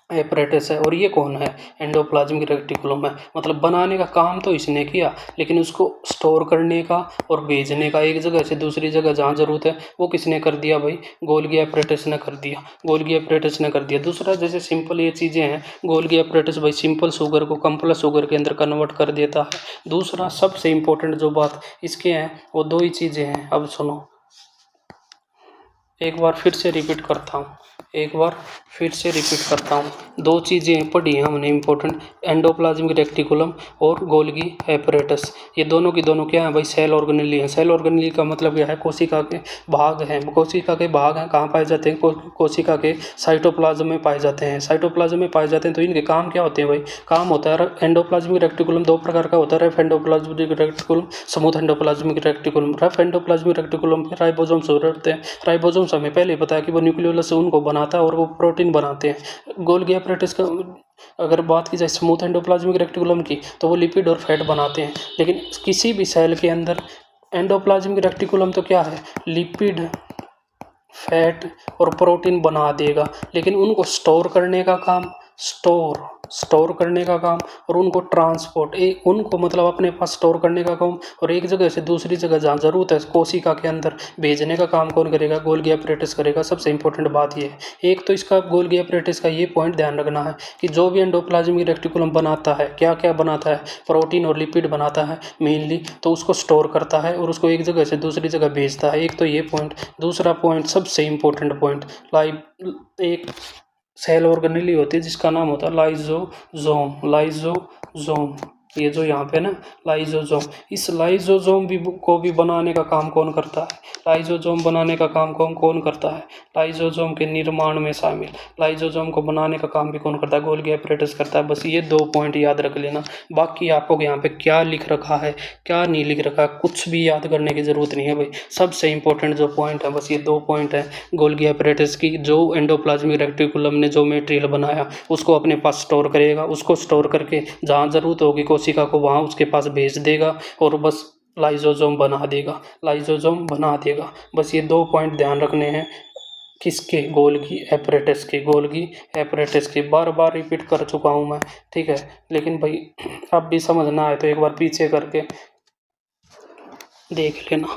एपरेटस है। और ये कौन है, एंडोप्लाज्मिक रेटिकुलम है। मतलब बनाने का काम तो इसने किया, लेकिन उसको स्टोर करने का और भेजने का एक जगह से दूसरी जगह जहाँ ज़रूरत है वो किसने कर दिया भाई, गोल्गी एपरेटस ने कर दिया। दूसरा, जैसे सिंपल ये चीज़ें हैं, गोल्गी एपरेटस भाई सिंपल शुगर को कम्प्लेक्स शुगर के अंदर कन्वर्ट कर देता है। दूसरा सबसे इम्पोर्टेंट जो बात इसके हैं वो 2 ही चीज़ें हैं। अब सुनो, एक बार फिर से रिपीट करता हूँ, एक बार फिर से रिपीट करता हूँ। दो चीज़ें पढ़ी हैं हमने इंपॉर्टेंट, एंडोप्लाज्मिक रेटिकुलम और गोल्गी एपरेटस। ये दोनों की दोनों क्या है भाई, सेल ऑर्गेनेली हैं। सेल ऑर्गेनेली का मतलब क्या है, कोशिका के भाग हैं। कोशिका के भाग हैं, कहाँ पाए जाते हैं, कोशिका के साइटोप्लाज्म में पाए जाते हैं। साइटोप्लाज्म में पाए जाते हैं तो इनके काम क्या होते हैं भाई, काम होता है एंडोप्लाज्मिक रेटिकुलम दो प्रकार का होता है, rough endoplasmic reticulum, smooth endoplasmic reticulum. Rough endoplasmic reticulum पे राइबोसोम्स होते हैं। राइबोसोम्स हमें पहले ही पता है कि वो न्यूक्लियोलस से उनको बनाता है और वो प्रोटीन बनाते हैं। गोल्गी एपरेटस का अगर बात की जाए स्मूथ एंडोप्लाज्मिक रेटिकुलम की, तो वो लिपिड और फैट बनाते हैं। लेकिन किसी भी सेल के अंदर एंडोप्लाज्मिक रेटिकुलम तो क्या है, लिपिड, फैट और प्रोटीन बना देगा, लेकिन उनको स्टोर करने का काम, स्टोर करने का काम, और उनको ट्रांसपोर्ट, उनको मतलब अपने पास स्टोर करने का काम, और एक जगह से दूसरी जगह जहाँ जरूरत है कोशिका के अंदर भेजने का काम कौन करेगा, गोल्गी एपरेटस करेगा। सबसे इंपॉर्टेंट बात ये है। एक तो इसका गोल्गी एपरेटस का ये पॉइंट ध्यान रखना है कि जो भी एंडोप्लाज्मिक रेटिकुलम बनाता है, क्या क्या बनाता है, प्रोटीन और लिपिड बनाता है मेनली, तो उसको स्टोर करता है और उसको एक जगह से दूसरी जगह भेजता है। एक तो ये पॉइंट। दूसरा पॉइंट, सबसे इंपॉर्टेंट पॉइंट, एक सेल ऑर्गेनेली होती है जिसका नाम होता है लाइजोसोम। ये जो यहाँ पे ना लाइजोसोम, इस लाइजोसोम को भी बनाने का काम कौन करता है, लाइजोसोम बनाने का काम कौन करता है, लाइजोसोम के निर्माण में शामिल, लाइजोसोम को बनाने का काम भी कौन करता है, गोल्गी एपरेटस करता है। बस ये दो पॉइंट याद रख लेना। बाकी आपको यहाँ पे क्या लिख रखा है, क्या नहीं लिख रखा है, कुछ भी याद करने की जरूरत नहीं है भाई। सबसे इंपॉर्टेंट जो पॉइंट है बस ये दो पॉइंट है। गोल्गी एपरेटस की जो एंडोप्लाज्मिक रेटिकुलम ने जो मटेरियल बनाया उसको अपने पास स्टोर करेगा, उसको स्टोर करके जहाँ ज़रूरत होगी कोशिका को वहाँ उसके पास भेज देगा और बस लाइजोसोम बना देगा। बस ये दो पॉइंट ध्यान रखने हैं। किसके, गोल्गी एपरेटस के बार बार रिपीट कर चुका हूँ मैं, ठीक है। लेकिन भाई अब भी समझ ना आए तो एक बार पीछे करके देख लेना।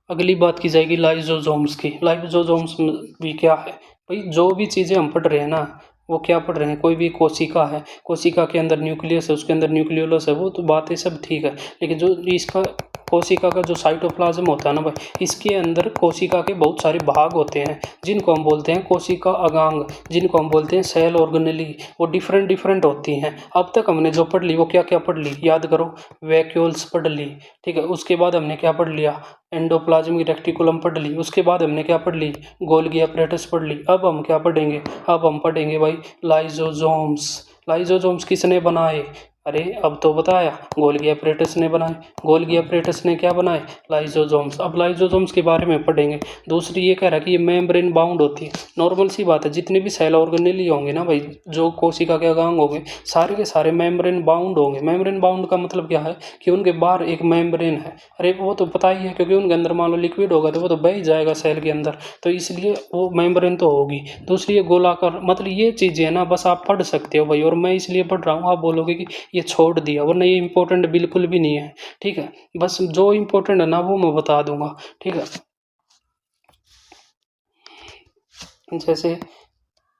अगली बात की जाएगी लाइजोसोम्स की। लाइजोसोम्स भी क्या है भाई, जो भी चीज़ें हम पढ़ रहे हैं ना वो क्या पढ़ रहे हैं, कोई भी कोशिका है, कोशिका के अंदर न्यूक्लियस है, उसके अंदर न्यूक्लियोलस है, वो तो बातें सब ठीक है। लेकिन जो इसका कोशिका का जो साइटोप्लाज्म होता है ना भाई, इसके अंदर कोशिका के बहुत सारे भाग होते हैं जिनको हम बोलते हैं कोशिका अगांग, जिनको हम बोलते हैं सेल ऑर्गेनेली। वो डिफरेंट होती हैं। अब तक हमने जो पढ़ ली वो क्या क्या पढ़ ली, याद करो। वैक्यूल्स पढ़ ली, ठीक है। उसके बाद हमने क्या पढ़ लिया, एंडोप्लाज्मिक रेटिकुलम पढ़ ली। उसके बाद हमने क्या पढ़ ली, गोल्गी एपरेटस पढ़ ली। अब हम क्या पढ़ेंगे, अब हम पढ़ेंगे भाई लाइजोसोम्स किसने बनाए, अरे अब तो बताया, गोल्गी एपरेटस ने बनाए। गोल्गी एपरेटस ने क्या बनाए, लाइजोसोम्स। अब लाइजोसोम्स के बारे में पढ़ेंगे। दूसरी ये कह रहा है कि ये मेम्ब्रेन बाउंड होती है। नॉर्मल सी बात है, जितने भी सेल ऑर्गेनेली होंगे ना भाई, जो कोशिका के अंग होंगे, सारे के सारे मेम्ब्रेन बाउंड होंगे। मेम्ब्रेन बाउंड का मतलब क्या है कि उनके बाहर एक मेम्ब्रेन है। अरे वो तो पता ही है, क्योंकि उनके अंदर मान लो लिक्विड होगा तो वो तो बह ही जाएगा सेल के अंदर, तो इसलिए वो मेम्ब्रेन तो होगी। दूसरी ये गोलाकार, मतलब ये चीज़ें ना बस आप पढ़ सकते हो भाई, और मैं इसलिए पढ़ रहा हूँ। आप बोलोगे कि ये छोड़ दिया, वरना ये इंपॉर्टेंट बिल्कुल भी नहीं है, ठीक है। बस जो इंपॉर्टेंट है ना वो मैं बता दूंगा, ठीक है। जैसे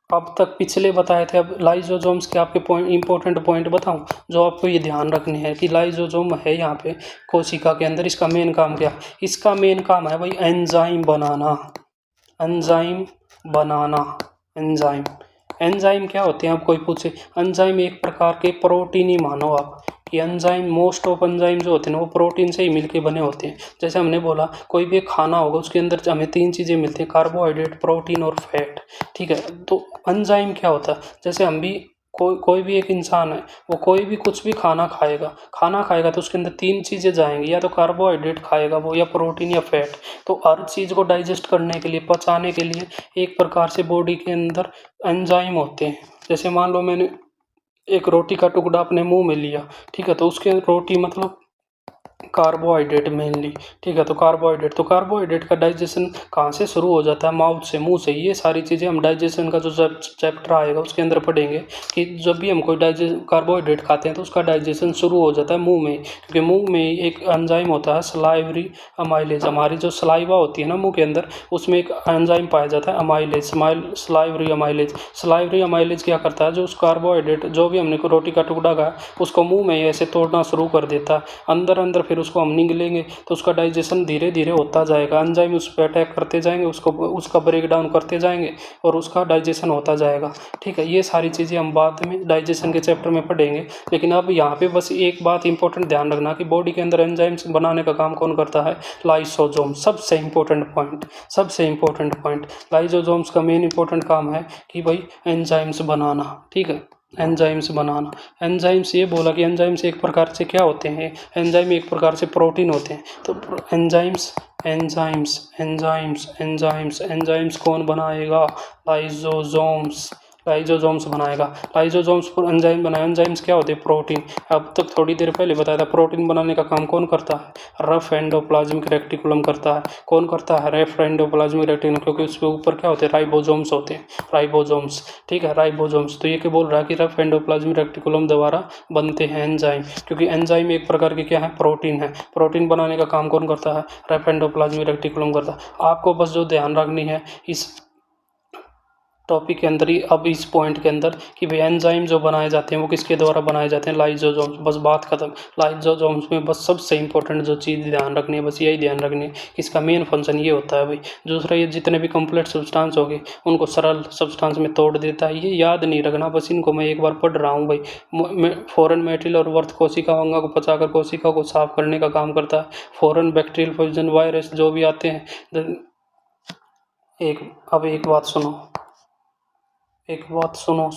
अब तक पिछले बताए थे, अब लाइजोसोम्स के आपके पॉइंट, इंपॉर्टेंट पॉइंट बताऊं जो आपको ये ध्यान रखने हैं कि लाइजोसोम है यहाँ पे कोशिका के अंदर, इसका मेन काम क्या, इसका मेन काम है भाई एंजाइम बनाना। एंजाइम क्या होते हैं, आप कोई पूछे, एंजाइम एक प्रकार के प्रोटीन ही मानो आप, कि एंजाइम, मोस्ट ऑफ एंजाइम जो होते हैं वो प्रोटीन से ही मिलके बने होते हैं। जैसे हमने बोला कोई भी खाना होगा उसके अंदर हमें तीन चीज़ें मिलती हैं, कार्बोहाइड्रेट, प्रोटीन और फैट, ठीक है। तो एंजाइम क्या होता है, जैसे हम भी कोई भी एक इंसान है, वो कोई भी कुछ भी खाना खाएगा तो उसके अंदर तीन चीज़ें जाएंगी, या तो कार्बोहाइड्रेट खाएगा वो, या प्रोटीन या फैट। तो हर चीज़ को डाइजेस्ट करने के लिए, पचाने के लिए एक प्रकार से बॉडी के अंदर एंजाइम होते हैं। जैसे मान लो मैंने एक रोटी का टुकड़ा अपने मुंह में लिया, ठीक है, तो उसके रोटी मतलब कार्बोहाइड्रेट मेनली, ठीक है। तो कार्बोहाइड्रेट का डाइजेशन कहाँ से शुरू हो जाता है, माउथ से, मुंह से। ये सारी चीज़ें हम डाइजेशन का जो चैप्टर आएगा उसके अंदर पढ़ेंगे कि जब भी हम कोई कार्बोहाइड्रेट खाते हैं तो उसका डाइजेशन शुरू हो जाता है मुंह में, क्योंकि मुंह में एक एंजाइम होता है सलाइवरी अमाइलेज। हमारी जो सलाइवा होती है ना मुंह के अंदर, उसमें एक एंजाइम पाया जाता है अमाइलेज, सलाइवरी अमाइलेज क्या करता है, जो उस कार्बोहाइड्रेट जो भी हमने रोटी का टुकड़ा खाया उसको मुंह में ऐसे तोड़ना शुरू कर देता है, अंदर फिर उसको हम निगलेंगे तो उसका डाइजेशन धीरे धीरे होता जाएगा, एंजाइम उस पर अटैक करते जाएंगे, उसको उसका ब्रेक डाउन करते जाएंगे और उसका डाइजेशन होता जाएगा। ठीक है, ये सारी चीज़ें हम बाद में डाइजेशन के चैप्टर में पढ़ेंगे। लेकिन अब यहाँ पे बस एक बात इंपॉर्टेंट ध्यान रखना कि बॉडी के अंदर एंजाइम्स बनाने का काम कौन करता है, लाइसोसोम। सबसे इंपॉर्टेंट पॉइंट, सबसे इंपॉर्टेंट पॉइंट, लाइसोसोम्स का मेन इंपॉर्टेंट काम है कि भाई एंजाइम्स बनाना। ठीक है, एंजाइम्स बनाना। एंजाइम्स, ये बोला कि एंजाइम्स एक प्रकार से क्या होते हैं, एंजाइम एक प्रकार से प्रोटीन होते हैं। तो enzymes enzymes enzymes enzymes enzymes कौन बनाएगा, लाइसोसोम्स। लाइसोसोम्स बनाएगा। लाइसोसोम्स पर एंजाइम बनाए। एंजाइम्स क्या होते हैं, प्रोटीन। अब तक थोड़ी देर पहले बताया था प्रोटीन बनाने का काम कौन करता है, रफ एंडोप्लाज्मिक रेटिकुलम करता है। कौन करता है, रफ एंडोप्लाज्मिक रेटिकुलम, क्योंकि उसके ऊपर क्या होते हैं, राइबोसोम्स होते हैं, राइबोसोम्स। ठीक है, राइबोसोम्स। तो ये क्या बोल रहा है कि रफ एंडोप्लाज्मिक रेटिकुलम द्वारा बनते हैं एंजाइम, क्योंकि एंजाइम एक प्रकार के क्या है, प्रोटीन है। प्रोटीन बनाने का काम कौन करता है, रफ एंडोप्लाज्मिक रेटिकुलम करता है। आपको बस जो ध्यान रखनी है इस टॉपिक के अंदर ही, अब इस पॉइंट के अंदर, कि भाई एंजाइम जो बनाए जाते हैं वो किसके द्वारा बनाए जाते हैं, लाइसोसोम्स। बस बात खत्म। लाइसोसोम्स में बस सबसे इंपॉर्टेंट जो चीज़ ध्यान रखनी है, बस यही ध्यान रखनी है कि इसका मेन फंक्शन ये होता है भाई। दूसरा, ये जितने भी कम्प्लेक्स सब्सटेंस हो गए उनको सरल सब्सटेंस में तोड़ देता है। ये याद नहीं रखना, बस इनको मैं एक बार पढ़ रहा हूँ भाई। फॉरेन मेटेरियल और वर्थ कोशिका अंगा को पचाकर कोशिका को साफ करने का काम करता है। फॉरेन बैक्टीरियल पॉइजन, वायरस जो भी आते हैं। अब एक बात सुनो, एक बात सुनो।